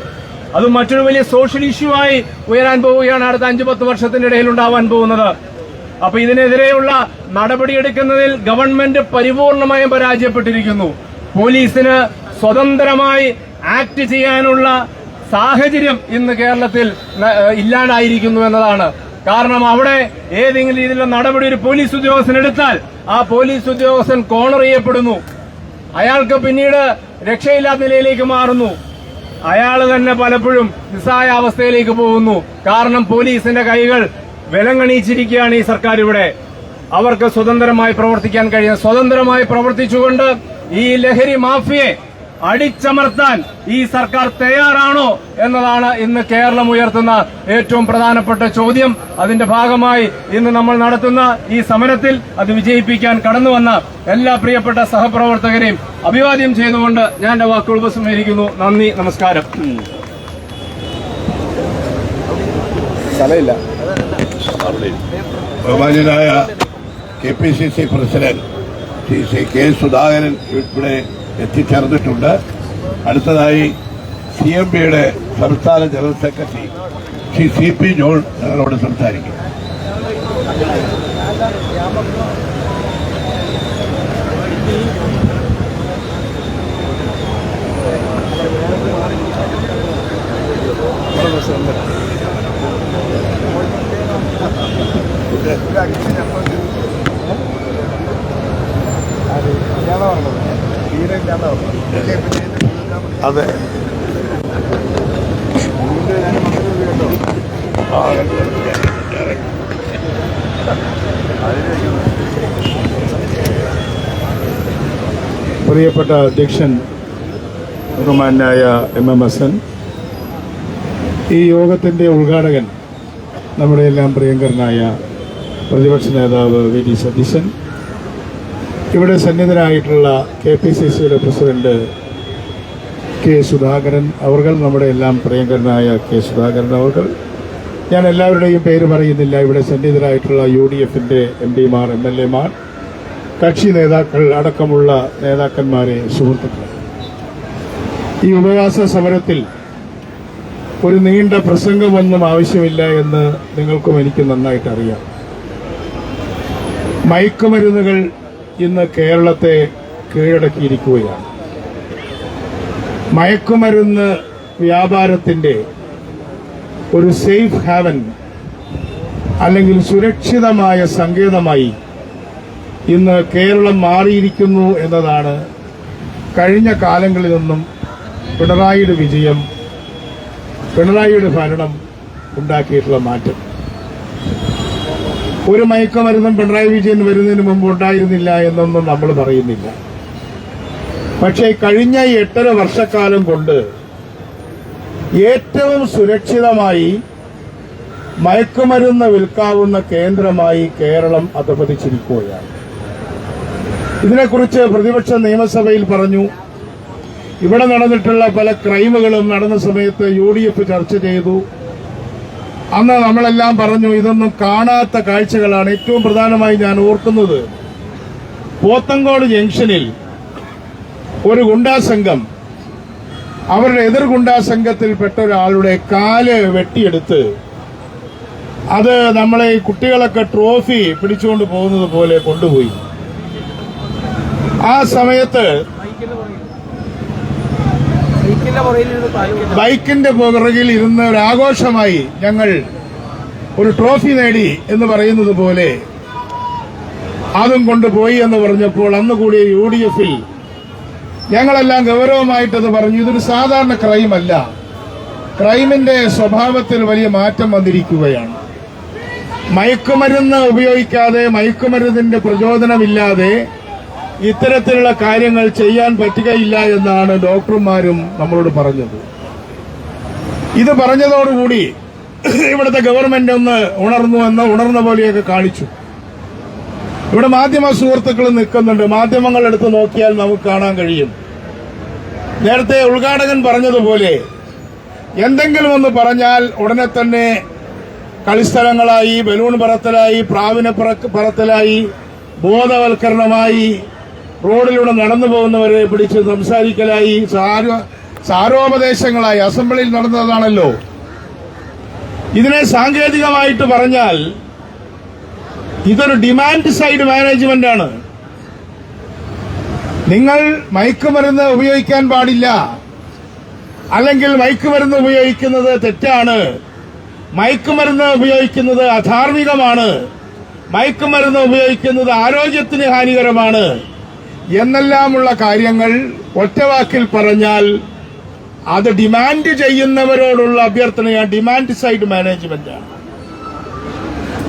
അത് മറ്റൊരു വലിയ സോഷ്യൽ ഇഷ്യൂ ആയി ഉയരാൻ പോവുകയാണ് അടുത്ത 5-10 വർഷത്തിന്റെ ഇടയിൽ ഉണ്ടാവാൻ പോകുന്നത്. അപ്പൊ ഇതിനെതിരെയുള്ള നടപടിയെടുക്കുന്നതിൽ ഗവൺമെന്റ് പരിപൂർണമായും പരാജയപ്പെട്ടിരിക്കുന്നു. പോലീസിന് സ്വതന്ത്രമായി ആക്ട് ചെയ്യാനുള്ള സാഹചര്യം ഇന്ന് കേരളത്തിൽ ഇല്ലാണ്ടായിരിക്കുന്നു എന്നതാണ്. കാരണം അവിടെ ഏതെങ്കിലും രീതിയിലുള്ള നടപടി ഒരു പോലീസ് ഉദ്യോഗസ്ഥൻ എടുത്താൽ ആ പോലീസ് ഉദ്യോഗസ്ഥൻ കോർണർ ചെയ്യപ്പെടുന്നു. അയാൾക്ക് പിന്നീട് രക്ഷയില്ലാത്ത നിലയിലേക്ക് മാറുന്നു. അയാൾ തന്നെ പലപ്പോഴും നിസ്സഹായ അവസ്ഥയിലേക്ക് പോകുന്നു. കാരണം പോലീസിന്റെ കൈകൾ വിലങ്ങണിയിച്ചിരിക്കുകയാണ് ഈ സർക്കാർ ഇവിടെ. അവർക്ക് സ്വതന്ത്രമായി പ്രവർത്തിക്കാൻ കഴിയും. സ്വതന്ത്രമായി പ്രവർത്തിച്ചുകൊണ്ട് ഈ ലഹരി മാഫിയെ അടിച്ചമർത്താൻ ഈ സർക്കാർ തയ്യാറാണോ എന്നതാണ് ഇന്ന് കേരളം ഉയർത്തുന്ന ഏറ്റവും പ്രധാനപ്പെട്ട ചോദ്യം. അതിന്റെ ഭാഗമായി ഇന്ന് നമ്മൾ നടത്തുന്ന ഈ സമരത്തിൽ അത് വിജയിപ്പിക്കാൻ കടന്നുവന്ന എല്ലാ പ്രിയപ്പെട്ട സഹപ്രവർത്തകരെയും അഭിവാദ്യം ചെയ്തുകൊണ്ട് ഞാൻ എന്റെ വാക്കുകൾ ഉപസംഹരിക്കുന്നു. നന്ദി, നമസ്കാരം. ബഹുമാന്യനായ KPCC president Shri K. Sudhakaran ഇവിടെ എത്തിച്ചേർന്നിട്ടുണ്ട്. അടുത്തതായി CMB-യുടെ സംസ്ഥാന general secretary Shri CP John ഞങ്ങളോട് സംസാരിക്കും. അതെ, പ്രിയപ്പെട്ട അധ്യക്ഷൻ ബഹുമാന്യനായ MM ഹസൻ, ഈ യോഗത്തിന്റെ ഉദ്ഘാടകൻ നമ്മുടെ എല്ലാം പ്രിയങ്കരനായ പ്രതിപക്ഷ നേതാവ് VD സതീശൻ, ഇവിടെ സന്നിധനായിട്ടുള്ള KPCC-യുടെ പ്രസിഡന്റ് K. സുധാകരൻ അവർ, നമ്മുടെ എല്ലാം പ്രിയങ്കരനായ K. സുധാകരൻ അവർ, ഞാൻ എല്ലാവരുടെയും പേര് പറയുന്നില്ല. ഇവിടെ സന്നിധരായിട്ടുള്ള UDF-ന്റെ MD-മാർ, MLA-മാർ, കക്ഷി നേതാക്കൾ അടക്കമുള്ള നേതാക്കന്മാരെ, സുഹൃത്തുക്കളെ, ഈ ഉപവാസ സമരത്തിൽ ഒരു നീണ്ട പ്രസംഗമൊന്നും ആവശ്യമില്ല എന്ന് നിങ്ങൾക്കും എനിക്ക് നന്നായിട്ട് അറിയാം. മയക്കുമരുന്നുകൾ ഇന്ന് കേരളത്തെ കീഴടക്കിയിരിക്കുകയാണ്. മയക്കുമരുന്ന് വ്യാപാരത്തിന്റെ ഒരു സേഫ് ഹാവൻ അല്ലെങ്കിൽ സുരക്ഷിതമായ സങ്കേതമായി ഇന്ന് കേരളം മാറിയിരിക്കുന്നു എന്നതാണ് കഴിഞ്ഞ കാലങ്ങളിൽ നിന്നും പിണറായിയുടെ വിജയം, പിണറായിയുടെ ഭരണം ഉണ്ടാക്കിയിട്ടുള്ള മാറ്റം. ഒരു മയക്കുമരുന്നും പിണറായി വിജയൻ വരുന്നതിന് മുമ്പ് ഉണ്ടായിരുന്നില്ല എന്നൊന്നും നമ്മൾ പറയുന്നില്ല. പക്ഷേ കഴിഞ്ഞ 8.5 വർഷക്കാലം കൊണ്ട് ഏറ്റവും സുരക്ഷിതമായി മയക്കുമരുന്ന് വിൽക്കാവുന്ന കേന്ദ്രമായി കേരളം അധപതിച്ചിരിക്കുകയാണ്. ഇതിനെക്കുറിച്ച് പ്രതിപക്ഷ നിയമസഭയിൽ പറഞ്ഞു. ഇവിടെ നടന്നിട്ടുള്ള പല ക്രൈമുകളും നടന്ന സമയത്ത് UDF ചർച്ച ചെയ്തു. അന്ന് നമ്മളെല്ലാം പറഞ്ഞു ഇതൊന്നും കാണാത്ത കാഴ്ചകളാണ്. ഏറ്റവും പ്രധാനമായി ഞാൻ ഓർക്കുന്നത്, പോത്തങ്കോട് ജംഗ്ഷനിൽ ഒരു ഗുണ്ടാസംഘം അവരുടെ എതിർ ഗുണ്ടാസംഘത്തിൽപ്പെട്ട ഒരാളുടെ കാല് വെട്ടിയെടുത്ത് അത് നമ്മളെ കുട്ടികളൊക്കെ ട്രോഫി പിടിച്ചുകൊണ്ട് പോകുന്നത് പോലെ കൊണ്ടുപോയി. ആ സമയത്ത് ബൈക്കിന്റെ പുറകിൽ ഇരുന്ന് ഒരു ആഘോഷമായി ഞങ്ങൾ ഒരു ട്രോഫി നേടി എന്ന് പറയുന്നത് പോലെ അതും കൊണ്ടുപോയി എന്ന് പറഞ്ഞപ്പോൾ അന്ന് കൂടിയ UDF-ൽ ഞങ്ങളെല്ലാം ഗൗരവമായിട്ടത് പറഞ്ഞു. ഇതൊരു സാധാരണ ക്രൈമല്ല, ക്രൈമിന്റെ സ്വഭാവത്തിൽ വലിയ മാറ്റം വന്നിരിക്കുകയാണ്. മയക്കുമരുന്ന് ഉപയോഗിക്കാതെ, മയക്കുമരുന്നിന്റെ പ്രചോദനമില്ലാതെ ഇത്തരത്തിലുള്ള കാര്യങ്ങൾ ചെയ്യാൻ പറ്റുകയില്ല എന്നാണ് ഡോക്ടർമാരും നമ്മളോട് പറഞ്ഞത്. ഇത് പറഞ്ഞതോടുകൂടി ഇവിടുത്തെ ഗവൺമെന്റ് ഒന്ന് ഉണർന്ന പോലെയൊക്കെ കാണിച്ചു. ഇവിടെ മാധ്യമ സുഹൃത്തുക്കൾ നിൽക്കുന്നുണ്ട്. മാധ്യമങ്ങൾ എടുത്ത് നോക്കിയാൽ നമുക്ക് കാണാൻ കഴിയും. നേരത്തെ ഉദ്ഘാടകൻ പറഞ്ഞതുപോലെ എന്തെങ്കിലും ഒന്ന് പറഞ്ഞാൽ ഉടനെ തന്നെ കളിസ്ഥലങ്ങളായി, ബലൂൺ പറത്തലായി, പ്രാവിനെ പറത്തലായി, ബോധവൽക്കരണമായി, റോഡിലൂടെ നടന്നു പോകുന്നവരെ പിടിച്ച് സംസാരിക്കലായി, സാരോപദേശങ്ങളായി. അസംബ്ലിയിൽ നടന്നതാണല്ലോ. ഇതിനെ സാങ്കേതികമായിട്ട് പറഞ്ഞാൽ ഇതൊരു ഡിമാൻഡ് സൈഡ് മാനേജ്മെന്റ് ആണ്. നിങ്ങൾ മയക്കുമരുന്ന് ഉപയോഗിക്കാൻ പാടില്ല, അല്ലെങ്കിൽ മയക്കുമരുന്ന് ഉപയോഗിക്കുന്നത് തെറ്റാണ്, മയക്കുമരുന്ന് ഉപയോഗിക്കുന്നത് അധാർമികമാണ്, മയക്കുമരുന്ന് ഉപയോഗിക്കുന്നത് ആരോഗ്യത്തിന് ഹാനികരമാണ് എന്നെല്ലാമുള്ള കാര്യങ്ങൾ ഒറ്റവാക്കിൽ പറഞ്ഞാൽ അത് ഡിമാൻഡ് ചെയ്യുന്നവരോടുള്ള അഭ്യർത്ഥനയാണ്. ഡിമാൻഡ് സൈഡ് മാനേജ്മെന്റ് ആണ്.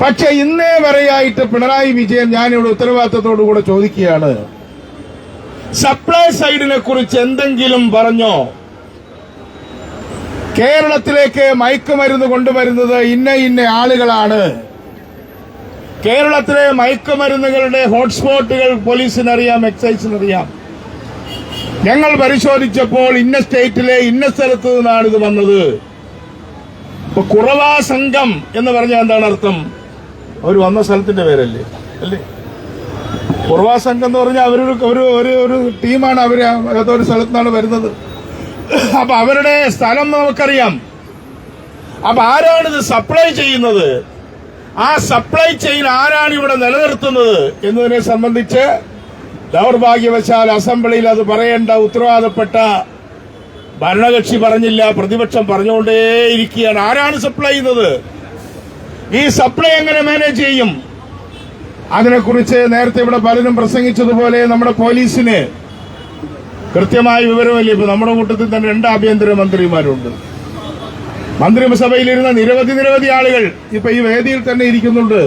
പക്ഷെ ഇന്നേ വരെയായിട്ട് പിണറായി വിജയൻ, ഞാനിവിടെ ഉത്തരവാദിത്തത്തോടുകൂടെ ചോദിക്കുകയാണ്, സപ്ലൈ സൈഡിനെ കുറിച്ച് എന്തെങ്കിലും പറഞ്ഞോ? കേരളത്തിലേക്ക് മയക്കുമരുന്ന് കൊണ്ടുവരുന്നത് ഇന്ന ആളുകളാണ്. കേരളത്തിലെ മയക്കുമരുന്നുകളുടെ ഹോട്ട്സ്പോട്ടുകൾ പോലീസിനറിയാം, എക്സൈസിനറിയാം. ഞങ്ങൾ പരിശോധിച്ചപ്പോൾ ഇന്ന സ്റ്റേറ്റിലെ ഇന്ന സ്ഥലത്ത് നിന്നാണ് ഇത് വന്നത്. ഇപ്പൊ കുറവാ സംഘം എന്ന് പറഞ്ഞാൽ എന്താണ് അർത്ഥം? അവർ വന്ന സ്ഥലത്തിന്റെ പേരല്ലേ അല്ലേ? കുറവാ സംഘം എന്ന് പറഞ്ഞാൽ ഒരു ടീമാണ്. അവര് ഏതൊരു സ്ഥലത്തു നിന്നാണ് വരുന്നത്. അപ്പൊ അവരുടെ സ്ഥലം നമുക്കറിയാം. അപ്പൊ ആരാണിത് സപ്ലൈ ചെയ്യുന്നത്? ആ സപ്ലൈ ചെയിൻ ആരാണ് ഇവിടെ നിലനിർത്തുന്നത് എന്നതിനെ സംബന്ധിച്ച് ദൗർഭാഗ്യവശാൽ അസംബ്ലിയിൽ അത് പറയേണ്ട ഉത്തരവാദപ്പെട്ട ഭരണകക്ഷി പറഞ്ഞില്ല, പ്രതിപക്ഷം പറഞ്ഞുകൊണ്ടേയിരിക്കുകയാണ്. ആരാണ് സപ്ലൈ ചെയ്യുന്നത്? ഈ സപ്ലൈ എങ്ങനെ മാനേജ് ചെയ്യും? അതിനെക്കുറിച്ച് നേരത്തെ ഇവിടെ പലരും പ്രസംഗിച്ചതുപോലെ നമ്മുടെ പോലീസിന് കൃത്യമായ വിവരമില്ല. ഇപ്പൊ നമ്മുടെ കൂട്ടത്തിൽ തന്നെ 2 ആഭ്യന്തര മന്ത്രിമാരുണ്ട്. മന്ത്രിസഭയിലിരുന്ന നിരവധി ആളുകൾ ഇപ്പൊ ഈ വേദിയിൽ തന്നെ ഇരിക്കുന്നുണ്ട്.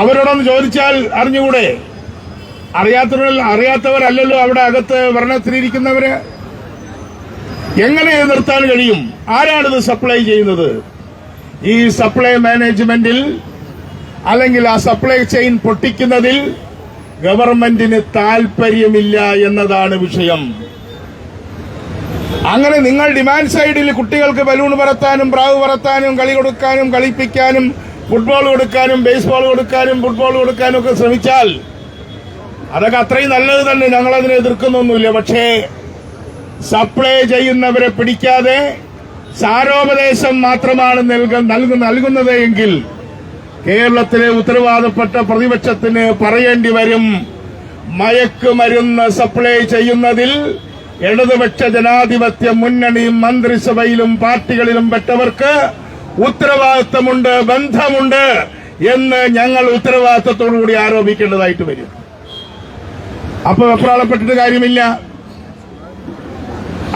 അവരോടൊന്ന് ചോദിച്ചാൽ അറിഞ്ഞുകൂടെ? അറിയാത്തവരല്ലല്ലോ അവിടെ അകത്ത് ഭരണത്തിലിരിക്കുന്നവര്. എങ്ങനെ നിർത്താൻ കഴിയും? ആരാണിത് സപ്ലൈ ചെയ്യുന്നത്? ഈ സപ്ലൈ മാനേജ്മെന്റിൽ അല്ലെങ്കിൽ ആ സപ്ലൈ ചെയിൻ പൊട്ടിക്കുന്നതിൽ ഗവൺമെന്റിന് താൽപര്യമില്ല എന്നതാണ് വിഷയം. അങ്ങനെ നിങ്ങൾ ഡിമാൻഡ് സൈഡിൽ കുട്ടികൾക്ക് ബലൂൺ പറത്താനും, പ്രാവ് പറത്താനും, കളി കൊടുക്കാനും, കളിപ്പിക്കാനും, ഫുട്ബോൾ കൊടുക്കാനും, ബേസ്ബോൾ കൊടുക്കാനും, ഫുട്ബോൾ കൊടുക്കാനും ഒക്കെ ശ്രമിച്ചാൽ അതൊക്കെ അത്രയും നല്ലത് തന്നെ. ഞങ്ങളതിനെ എതിർക്കുന്നൊന്നുമില്ല. പക്ഷേ സപ്ലൈ ചെയ്യുന്നവരെ പിടിക്കാതെ സാരോപദേശം മാത്രമാണ് നൽകുന്നത് എങ്കിൽ കേരളത്തിലെ ഉത്തരവാദപ്പെട്ട പ്രതിപക്ഷത്തിന് പറയേണ്ടി വരും, മയക്കുമരുന്ന് സപ്ലൈ ചെയ്യുന്നതിൽ ഇടതുപക്ഷ ജനാധിപത്യ മുന്നണിയും മന്ത്രിസഭയിലും പാർട്ടികളിലും പെട്ടവർക്ക് ഉത്തരവാദിത്തമുണ്ട്, ബന്ധമുണ്ട് എന്ന് ഞങ്ങൾ ഉത്തരവാദിത്തത്തോടുകൂടി ആരോപിക്കേണ്ടതായിട്ട് വരും. അപ്പൊ വെപ്രാളപ്പെട്ടിട്ട് കാര്യമില്ല.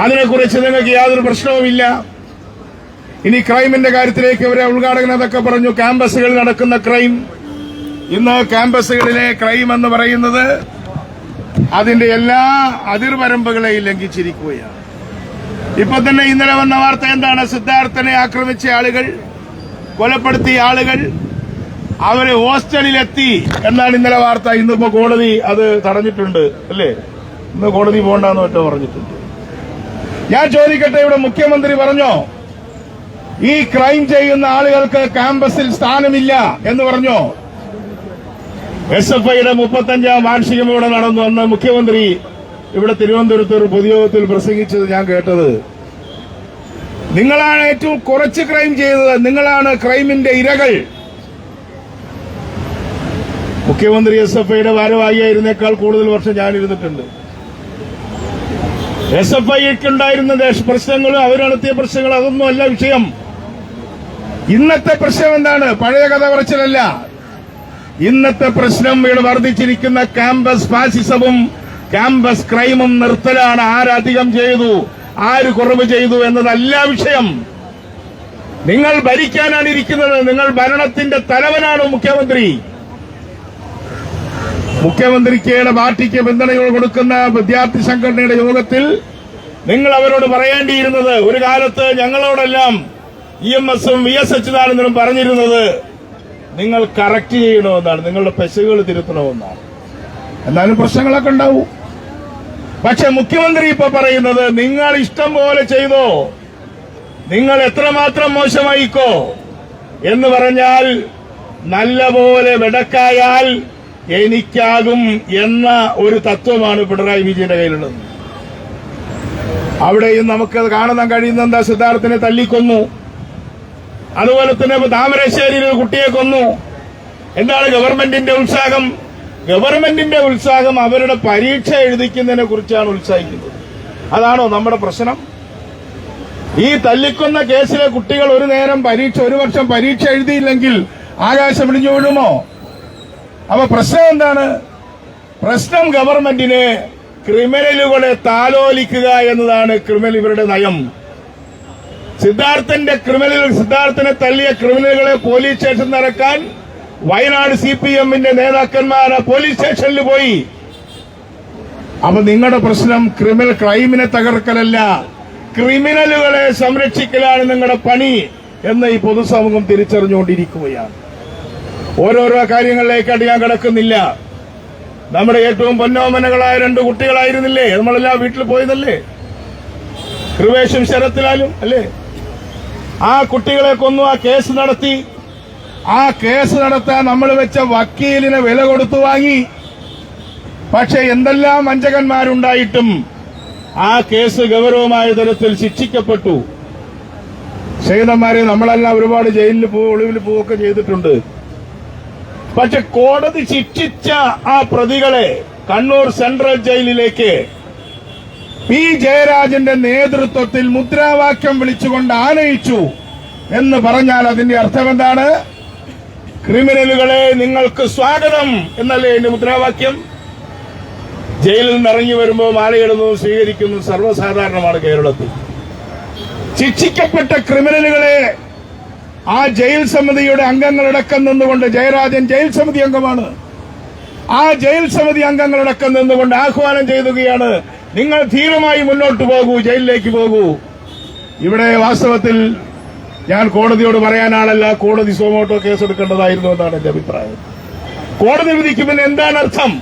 അതിനെക്കുറിച്ച് നിങ്ങൾക്ക് യാതൊരു പ്രശ്നവുമില്ല. ഇനി ക്രൈമിന്റെ കാര്യത്തിലേക്ക് ഇവരെ ഉദ്ഘാടകൻ അതൊക്കെ പറഞ്ഞു. ക്യാമ്പസുകളിൽ നടക്കുന്ന ക്രൈം, ഇന്ന് ക്യാമ്പസുകളിലെ ക്രൈം എന്ന് പറയുന്നത് അതിന്റെ എല്ലാ അതിർവരമ്പുകളെയും ലംഘിച്ചിരിക്കുകയാണ്. ഇപ്പൊ തന്നെ ഇന്നലെ വന്ന വാർത്ത എന്താണ്? സിദ്ധാർത്ഥനെ ആക്രമിച്ച ആളുകൾ, കൊലപ്പെടുത്തിയ ആളുകൾ അവര് ഹോസ്റ്റലിലെത്തി എന്നാണ് ഇന്നലെ വാർത്ത. ഇന്നിപ്പോ കോടതി അത് തടഞ്ഞിട്ടുണ്ട് അല്ലേ? ഇന്ന് കോടതി പോകണ്ടെന്ന് ഒറ്റ പറഞ്ഞിട്ടുണ്ട്. ഞാൻ ചോദിക്കട്ടെ, ഇവിടെ മുഖ്യമന്ത്രി പറഞ്ഞോ ഈ ക്രൈം ചെയ്യുന്ന ആളുകൾക്ക് ക്യാമ്പസിൽ സ്ഥാനമില്ല എന്ന് പറഞ്ഞോ? SFIയുടെ 35ാം വാർഷികം ഇവിടെ നടന്നു. അന്ന് മുഖ്യമന്ത്രി ഇവിടെ തിരുവനന്തപുരത്ത് ഒരു പൊതുയോഗത്തിൽ പ്രസംഗിച്ചത് ഞാൻ കേട്ടത്, നിങ്ങളാണ് ഏറ്റവും കുറച്ച് ക്രൈം ചെയ്തത്, നിങ്ങളാണ് ക്രൈമിന്റെ ഇരകൾ. മുഖ്യമന്ത്രി SFIയുടെ ഭാരവാഹിയായിരുന്നേക്കാൾ കൂടുതൽ വർഷം ഞാനിരുന്നിട്ടുണ്ട്. SFIക്കുണ്ടായിരുന്ന പ്രശ്നങ്ങളും അവർ നടത്തിയ പ്രശ്നങ്ങൾ അതൊന്നും അല്ല വിഷയം. ഇന്നത്തെ പ്രശ്നം എന്താണ്? പഴയ കഥ പറച്ചിലല്ല. ഇന്നത്തെ പ്രശ്നം ഇവിടെ വർദ്ധിച്ചിരിക്കുന്ന ക്യാമ്പസ് ഫാസിസവും ക്യാമ്പസ് ക്രൈമും നിർത്തലാണ്. ആരധികം ചെയ്തു, ആര് കുറവ് ചെയ്തു എന്നതല്ല വിഷയം. നിങ്ങൾ ഭരിക്കാനാണ് ഇരിക്കുന്നത്. നിങ്ങൾ ഭരണത്തിന്റെ തലവനാണ് മുഖ്യമന്ത്രി. മുഖ്യമന്ത്രിക്ക് പാർട്ടിക്ക് പിന്തുണ കൊടുക്കുന്ന വിദ്യാർത്ഥി സംഘടനയുടെ യോഗത്തിൽ നിങ്ങൾ അവരോട് പറയേണ്ടിയിരുന്നത്, ഒരു കാലത്ത് ഞങ്ങളോടെല്ലാം EMS-ഉം VS അച്യുതാനന്ദനും പറഞ്ഞിരുന്നത് നിങ്ങൾ കറക്റ്റ് ചെയ്യണമെന്നാണ്, നിങ്ങളുടെ പെശകുകൾ തിരുത്തണമെന്നാണ്. എന്നാലും പ്രശ്നങ്ങളൊക്കെ ഉണ്ടാവും. പക്ഷെ മുഖ്യമന്ത്രി ഇപ്പൊ പറയുന്നത് നിങ്ങൾ ഇഷ്ടം പോലെ ചെയ്തോ, നിങ്ങൾ എത്രമാത്രം മോശമായിക്കോ എന്ന് പറഞ്ഞാൽ നല്ല പോലെ വെടക്കായാൽ എനിക്കാകും എന്ന ഒരു തത്വമാണ് പിണറായി വിജയന്റെ കയ്യിലുള്ളത്. അവിടെയും നമുക്കത് കാണാൻ കഴിയുന്ന എന്താ, സിദ്ധാർത്ഥിനെ തല്ലിക്കൊന്നു, അതുപോലെ തന്നെ താമരശ്ശേരിയിൽ ഒരു കുട്ടിയെ കൊന്നു. എന്താണ് ഗവൺമെന്റിന്റെ ഉത്സാഹം? ഗവൺമെന്റിന്റെ ഉത്സാഹം അവരുടെ പരീക്ഷ എഴുതിക്കുന്നതിനെ കുറിച്ചാണ് ഉത്സാഹിക്കുന്നത്. അതാണോ നമ്മുടെ പ്രശ്നം? ഈ തല്ലിക്കൊന്ന കേസിലെ കുട്ടികൾ ഒരു വർഷം പരീക്ഷ എഴുതിയില്ലെങ്കിൽ ആകാശം ഇടിഞ്ഞു വീഴുമോ? അപ്പൊ പ്രശ്നം എന്താണ്? പ്രശ്നം ഗവൺമെന്റിന് ക്രിമിനലുകളെ താലോലിക്കുക എന്നതാണ് ഇവരുടെ നയം. സിദ്ധാർത്ഥനെ തല്ലിയ ക്രിമിനലുകളെ പോലീസ് സ്റ്റേഷനിൽ ഇറക്കാൻ വയനാട് CPM-ന്റെ നേതാക്കന്മാർ പോലീസ് സ്റ്റേഷനിൽ പോയി. അപ്പൊ നിങ്ങളുടെ പ്രശ്നം ക്രൈമിനെ തകർക്കലല്ല, ക്രിമിനലുകളെ സംരക്ഷിക്കലാണ് നിങ്ങളുടെ പണി എന്ന് ഈ പൊതുസമൂഹം തിരിച്ചറിഞ്ഞുകൊണ്ടിരിക്കുകയാണ്. ഓരോരോ കാര്യങ്ങളിലേക്കായിട്ട് ഞാൻ കിടക്കുന്നില്ല. നമ്മുടെ ഏറ്റവും പൊന്നോമനകളായ 2 കുട്ടികളായിരുന്നില്ലേ, നമ്മളെല്ലാം വീട്ടിൽ പോയതല്ലേ, കൃപേഷും ശരത്ലാലും അല്ലേ? ആ കുട്ടികളെ കൊന്നു, ആ കേസ് നടത്തി. ആ കേസ് നടത്താൻ നമ്മൾ വെച്ച വക്കീലിന് വില കൊടുത്തു വാങ്ങി. പക്ഷെ എന്തെല്ലാം വഞ്ചകന്മാരുണ്ടായിട്ടും ആ കേസ് ഗൗരവമായ തരത്തിൽ ശിക്ഷിക്കപ്പെട്ടു. ചെയ്തന്മാരെ നമ്മളെല്ലാം ഒരുപാട് ജയിലിൽ ഒളിവിൽ പോവുകയൊക്കെ ചെയ്തിട്ടുണ്ട്. പക്ഷെ കോടതി ശിക്ഷിച്ച ആ പ്രതികളെ കണ്ണൂർ സെൻട്രൽ ജയിലിലേക്ക് പി ജയരാജന്റെ നേതൃത്വത്തിൽ മുദ്രാവാക്യം വിളിച്ചുകൊണ്ട് ആനയിച്ചു എന്ന് പറഞ്ഞാൽ അതിന്റെ അർത്ഥം എന്താണ്? ക്രിമിനലുകളെ നിങ്ങൾക്ക് സ്വാഗതം എന്നല്ലേ എന്റെ മുദ്രാവാക്യം? ജയിലിൽ നിന്ന് ഇറങ്ങി വരുമ്പോൾ മാലയിടുന്നതും സ്വീകരിക്കുന്നതും സർവ്വസാധാരണമാണ് കേരളത്തിൽ. ശിക്ഷിക്കപ്പെട്ട ക്രിമിനലുകളെ ആ ജയിൽ സമിതിയുടെ അംഗങ്ങളടക്കം നിന്നുകൊണ്ട്, ജയരാജൻ ജയിൽ സമിതി അംഗമാണ്, ആ ജയിൽ സമിതി അംഗങ്ങളടക്കം നിന്നുകൊണ്ട് ആഹ്വാനം ചെയ്യുകയാണ്, നിങ്ങൾ ധീരമായി മുന്നോട്ട് പോകൂ, ജയിലിലേക്ക് പോകൂ. ഇവിടെ വാസ്തവത്തിൽ ഞാൻ കോടതിയോട് പറയാനാളല്ല, കോടതി സോമോട്ടോ കേസെടുക്കേണ്ടതായിരുന്നു എന്നാണ് എന്റെ അഭിപ്രായം. കോടതി വിധിക്ക് പിന്നെ എന്താണ് അർത്ഥം?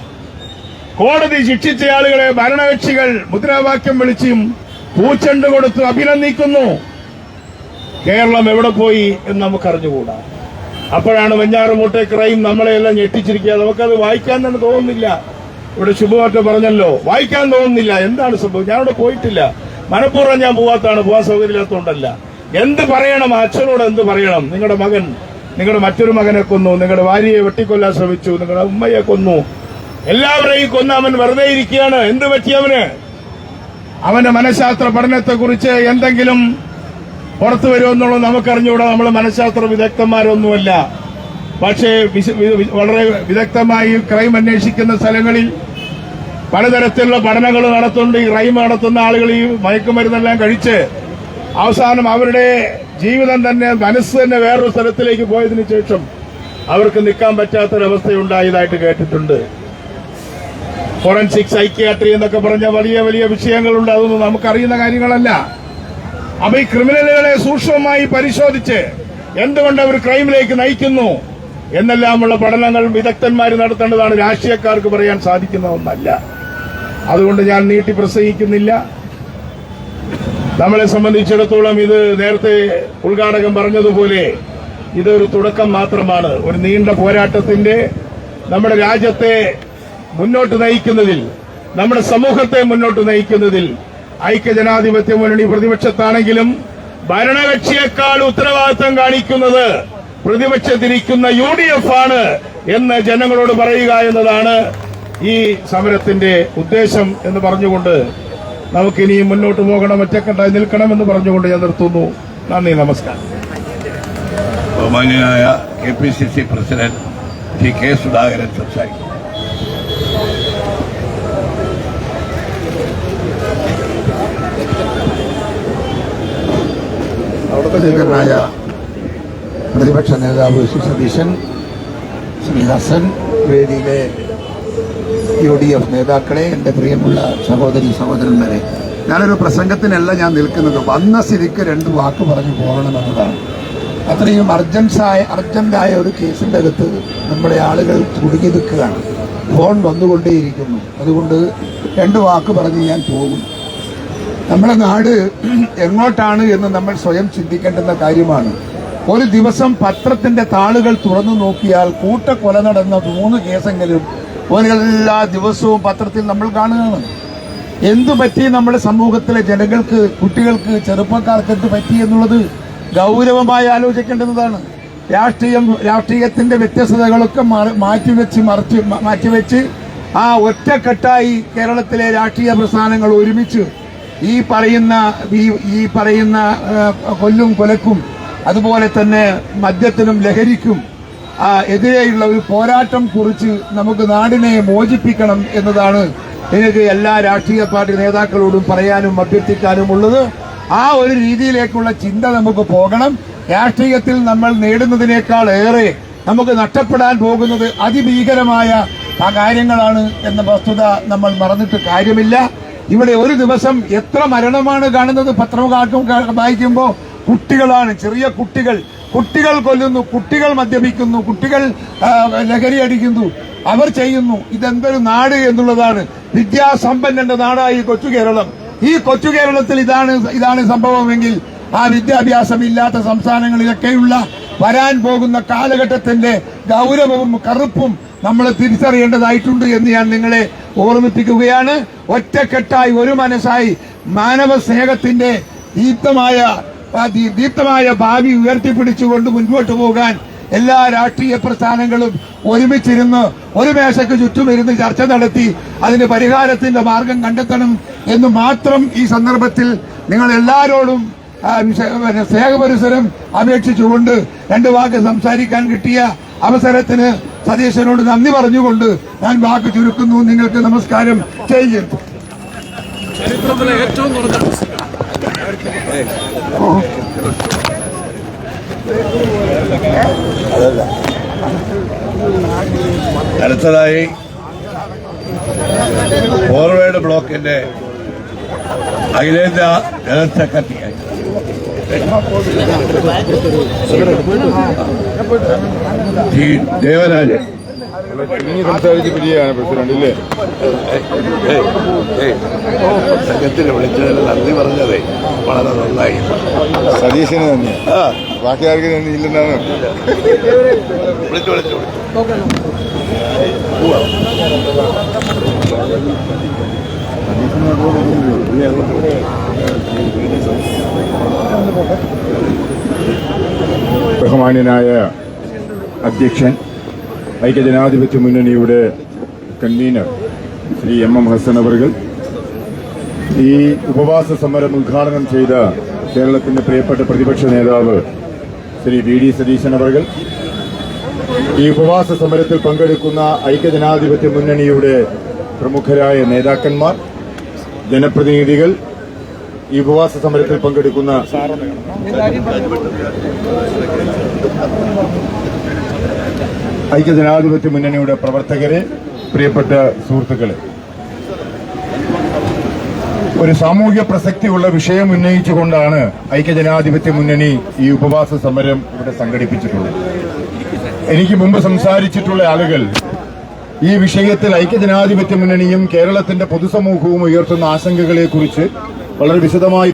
കോടതി ശിക്ഷിച്ച ആളുകളെ ഭരണകക്ഷികൾ മുദ്രാവാക്യം വിളിച്ചും പൂച്ചെണ്ട് കൊടുത്ത് അഭിനന്ദിക്കുന്നു. കേരളം എവിടെ പോയി എന്ന് നമുക്കറിഞ്ഞുകൂടാ. അപ്പോഴാണ് വെഞ്ഞാറമൂട്ടെ ക്രൈം നമ്മളെല്ലാം ഞെട്ടിച്ചിരിക്കുക. നമുക്കത് വായിക്കാൻ തന്നെ തോന്നുന്നില്ല. ഇവിടെ ശുഭമാറ്റം പറഞ്ഞല്ലോ, വായിക്കാൻ തോന്നുന്നില്ല. എന്താണ് സംഭവം? ഞാൻ അവിടെ പോയിട്ടില്ല, മനഃപൂർവ്വം ഞാൻ പോവാൻ സൗകര്യമില്ലാത്തതുകൊണ്ടല്ല. എന്ത് പറയണം? അച്ഛനോട് എന്ത് പറയണം? നിങ്ങളുടെ മറ്റൊരു മകനെ കൊന്നു, നിങ്ങളുടെ ഭാര്യയെ വെട്ടിക്കൊല്ലാൻ ശ്രമിച്ചു, നിങ്ങളുടെ ഉമ്മയെ കൊന്നു, എല്ലാവരെയും കൊന്ന അവൻ വെറുതെ ഇരിക്കുകയാണ്. എന്ത് പറ്റിയവന്? അവന്റെ മനഃശാസ്ത്ര പഠനത്തെക്കുറിച്ച് എന്തെങ്കിലും പുറത്തു വരുമെന്നുള്ളത് നമുക്കറിഞ്ഞുകൂടാ. നമ്മൾ മനഃശാസ്ത്ര വിദഗ്ധന്മാരൊന്നുമല്ല. പക്ഷേ വളരെ വിദഗ്ധമായി ക്രൈം അന്വേഷിക്കുന്ന സ്ഥലങ്ങളിൽ പലതരത്തിലുള്ള പഠനങ്ങൾ നടത്തുന്നുണ്ട്. ഈ ക്രൈം നടത്തുന്ന ആളുകൾ ഈ മയക്കുമരുന്നെല്ലാം കഴിച്ച് അവസാനം അവരുടെ ജീവിതം തന്നെ, മനസ്സ് തന്നെ വേറൊരു സ്ഥലത്തിലേക്ക് പോയതിനു ശേഷം അവർക്ക് നിൽക്കാൻ പറ്റാത്തൊരവസ്ഥയുണ്ടായതായിട്ട് കേട്ടിട്ടുണ്ട്. ഫോറൻസിക് സൈക്യാട്രി എന്നൊക്കെ പറഞ്ഞ വലിയ വലിയ വിഷയങ്ങളുണ്ട്. അതൊന്നും നമുക്കറിയുന്ന കാര്യങ്ങളല്ല. അപ്പൊ ഈ ക്രിമിനലുകളെ സൂക്ഷ്മമായി പരിശോധിച്ച് എന്തുകൊണ്ട് അവർ ക്രൈമിലേക്ക് നയിക്കുന്നു എന്നെല്ലാമുള്ള പഠനങ്ങൾ വിദഗ്ധന്മാർ നടത്തേണ്ടതാണ്. രാഷ്ട്രീയക്കാർക്ക് പറയാൻ സാധിക്കുന്ന ഒന്നല്ല. അതുകൊണ്ട് ഞാൻ നീട്ടി പ്രസംഗിക്കുന്നില്ല. നമ്മളെ സംബന്ധിച്ചിടത്തോളം ഇത് നേരത്തെ ഉദ്ഘാടകൻ പറഞ്ഞതുപോലെ ഇതൊരു തുടക്കം മാത്രമാണ്. ഒരു നീണ്ട പോരാട്ടത്തിന്റെ, നമ്മുടെ രാജ്യത്തെ മുന്നോട്ട് നയിക്കുന്നതിൽ, നമ്മുടെ സമൂഹത്തെ മുന്നോട്ട് നയിക്കുന്നതിൽ ഐക്യജനാധിപത്യ മുന്നണി പ്രതിപക്ഷത്താണെങ്കിലും ഭരണകക്ഷിയേക്കാൾ ഉത്തരവാദിത്തം കാണിക്കുന്നത് പ്രതിപക്ഷത്തിരിക്കുന്ന UDF ആണ് എന്ന് ജനങ്ങളോട് പറയുക എന്നതാണ് ഈ സമരത്തിന്റെ ഉദ്ദേശം എന്ന് പറഞ്ഞുകൊണ്ട് നമുക്കിനിയും മുന്നോട്ട് പോകണം, ഒറ്റക്കെട്ടായി നിൽക്കണമെന്ന് പറഞ്ഞുകൊണ്ട് ഞാൻ നിർത്തുന്നു. നന്ദി, നമസ്കാരം. ബഹുമാന്യനായ KPCC president Shri K. Sudhakaran സംസാരിക്കും. സ്പീക്കറായ പ്രതിപക്ഷ നേതാവ് ശ്രീ സതീശൻ, ശ്രീ ഹസൻ, വേദിയിലെ UDF നേതാക്കളെ, എന്റെ പ്രിയമുള്ള സഹോദരി സഹോദരന്മാരെ, ഞാനൊരു പ്രസംഗത്തിനല്ല ഞാൻ നിൽക്കുന്നത്. വന്ന സ്ഥിതിക്ക് 2 വാക്ക് പറഞ്ഞു പോകണമെന്നതാണ്. അത്രയും അർജന്റായ ഒരു കേസിന്റെ അകത്ത് നമ്മുടെ ആളുകൾ കുടുങ്ങി നിൽക്കുകയാണ്. ഫോൺ വന്നുകൊണ്ടേയിരിക്കുന്നു. അതുകൊണ്ട് 2 വാക്ക് പറഞ്ഞ് ഞാൻ പോകും. നമ്മുടെ നാട് എങ്ങോട്ടാണ് എന്ന് നമ്മൾ സ്വയം ചിന്തിക്കേണ്ടുന്ന കാര്യമാണ്. ഒരു ദിവസം പത്രത്തിന്റെ താളുകൾ തുറന്നു നോക്കിയാൽ കൂട്ടക്കൊല നടന്ന 3 കേസെങ്കിലും എല്ലാ ദിവസവും പത്രത്തിൽ നമ്മൾ കാണുകയാണ്. എന്തു പറ്റി നമ്മുടെ സമൂഹത്തിലെ ജനങ്ങൾക്ക്, കുട്ടികൾക്ക്, ചെറുപ്പക്കാർക്ക് എന്ത് പറ്റി എന്നുള്ളത് ഗൗരവമായി ആലോചിക്കേണ്ടുന്നതാണ്. രാഷ്ട്രീയത്തിന്റെ വ്യത്യസ്തതകളൊക്കെ മാറ്റിവെച്ച് ആ ഒറ്റക്കെട്ടായി കേരളത്തിലെ രാഷ്ട്രീയ പ്രസ്ഥാനങ്ങൾ ഒരുമിച്ച് ഈ പറയുന്ന കൊല്ലും കൊലക്കും അതുപോലെ തന്നെ മദ്യത്തിനും ലഹരിക്കും എതിരെയുള്ള ഒരു പോരാട്ടം കുറിച്ച് നമുക്ക് നാടിനെ മോചിപ്പിക്കണം എന്നതാണ് എനിക്ക് എല്ലാ രാഷ്ട്രീയ പാർട്ടി നേതാക്കളോടും പറയാനും അഭ്യർത്ഥിക്കാനും ഉള്ളത്. ആ ഒരു രീതിയിലേക്കുള്ള ചിന്ത നമുക്ക് പോകണം. രാഷ്ട്രീയത്തിൽ നമ്മൾ നേടുന്നതിനേക്കാൾ ഏറെ നമുക്ക് നഷ്ടപ്പെടാൻ പോകുന്നത് അതിഭീകരമായ കാര്യങ്ങളാണ് എന്ന വസ്തുത നമ്മൾ മറന്നിട്ട് കാര്യമില്ല. ഇവിടെ ഒരു ദിവസം എത്ര മരണമാണ് കാണുന്നത് പത്രം വായിക്കുമ്പോൾ. കുട്ടികളാണ്, ചെറിയ കുട്ടികൾ കൊല്ലുന്നു, കുട്ടികൾ മദ്യപിക്കുന്നു, കുട്ടികൾ ലഹരി അടിക്കുന്നു, അവർ ചെയ്യുന്നു. ഇതെന്തൊരു നാട് എന്നുള്ളതാണ്. വിദ്യാസമ്പന്നന്റെ നാടായി കൊച്ചു കേരളം. ഈ കൊച്ചു കേരളത്തിൽ ഇതാണ് സംഭവമെങ്കിൽ ആ വിദ്യാഭ്യാസം ഇല്ലാത്ത സംസ്ഥാനങ്ങളിലൊക്കെയുള്ള വരാൻ പോകുന്ന കാലഘട്ടത്തിന്റെ ഗൗരവവും കറുപ്പും നമ്മൾ തിരിച്ചറിയേണ്ടതായിട്ടുണ്ട് എന്ന് ഞാൻ നിങ്ങളെ ഓർമ്മിപ്പിക്കുകയാണ്. ഒറ്റക്കെട്ടായി ഒരു മനസ്സായി മാനവ സ്നേഹത്തിന്റെ ദീപ്തമായ ഭാവി ഉയർത്തിപ്പിടിച്ചുകൊണ്ട് മുൻപോട്ട് പോകാൻ എല്ലാ രാഷ്ട്രീയ പ്രസ്ഥാനങ്ങളും ഒരുമിച്ചിരുന്ന് ഒരു മേശയ്ക്ക് ചുറ്റുമിരുന്ന് ചർച്ച നടത്തി അതിന് പരിഹാരത്തിന്റെ മാർഗം കണ്ടെത്തണം എന്ന് മാത്രം ഈ സന്ദർഭത്തിൽ നിങ്ങൾ എല്ലാവരോടും സ്നേഹപരിസരം അപേക്ഷിച്ചുകൊണ്ട് 2 വാക്ക് സംസാരിക്കാൻ കിട്ടിയ അവസരത്തിന് സതീശനോട് നന്ദി പറഞ്ഞുകൊണ്ട് ഞാൻ വാക്ക് ചുരുക്കുന്നു. നിങ്ങൾക്ക് നമസ്കാരം. ചെയ്യുന്നു. ചരിത്രത്തിലെ ഏറ്റവും കുറഞ്ഞ അടുത്തതായി ഫോർവേഡ് ബ്ലോക്കിന്റെ അഖിലേന്ത്യാ ജനറൽ സെക്രട്ടറിയായി ശ്രീ ദേവരാജൻ സംസാരിച്ച് പിരിയാണ് പ്രസിഡന്റ് ഇല്ലേ? സംഘത്തിന് വിളിച്ചതിന് നന്ദി പറഞ്ഞതേ വളരെ നന്നായി. സതീശന് തന്നെ, ബാക്കി ആർക്കും തന്നെ ഇല്ലെന്നാണ്. വിളിച്ചു ബഹുമാന്യനായ അധ്യക്ഷൻ, ഐക്യജനാധിപത്യ മുന്നണിയുടെ കൺവീനർ ശ്രീ MM ഹസൻ അവർകൾ, ഈ ഉപവാസ സമരം ഉദ്ഘാടനം ചെയ്ത കേരളത്തിന്റെ പ്രിയപ്പെട്ട പ്രതിപക്ഷ നേതാവ് ശ്രീ VD സതീശൻ അവർകൾ, ഈ ഉപവാസ സമരത്തിൽ പങ്കെടുക്കുന്ന ഐക്യജനാധിപത്യ മുന്നണിയുടെ പ്രമുഖരായ നേതാക്കന്മാർ, ജനപ്രതിനിധികൾ, ഈ ഉപവാസ സമരത്തിൽ പങ്കെടുക്കുന്ന ഐക്യജനാധിപത്യ മുന്നണിയുടെ പ്രവർത്തകരെ, പ്രിയപ്പെട്ട സുഹൃത്തുക്കളെ, ഒരു സാമൂഹ്യ പ്രസക്തിയുള്ള വിഷയം ഉന്നയിച്ചുകൊണ്ടാണ് ഐക്യജനാധിപത്യ മുന്നണി ഈ ഉപവാസ സമരം ഇവിടെ സംഘടിപ്പിച്ചിട്ടുള്ളത്. എനിക്ക് മുമ്പ് സംസാരിച്ചിട്ടുള്ള ആളുകൾ ഈ വിഷയത്തിൽ ഐക്യജനാധിപത്യ മുന്നണിയും കേരളത്തിന്റെ പൊതുസമൂഹവും ഉയർത്തുന്ന ആശങ്കകളെക്കുറിച്ച് വളരെ വിശദമായി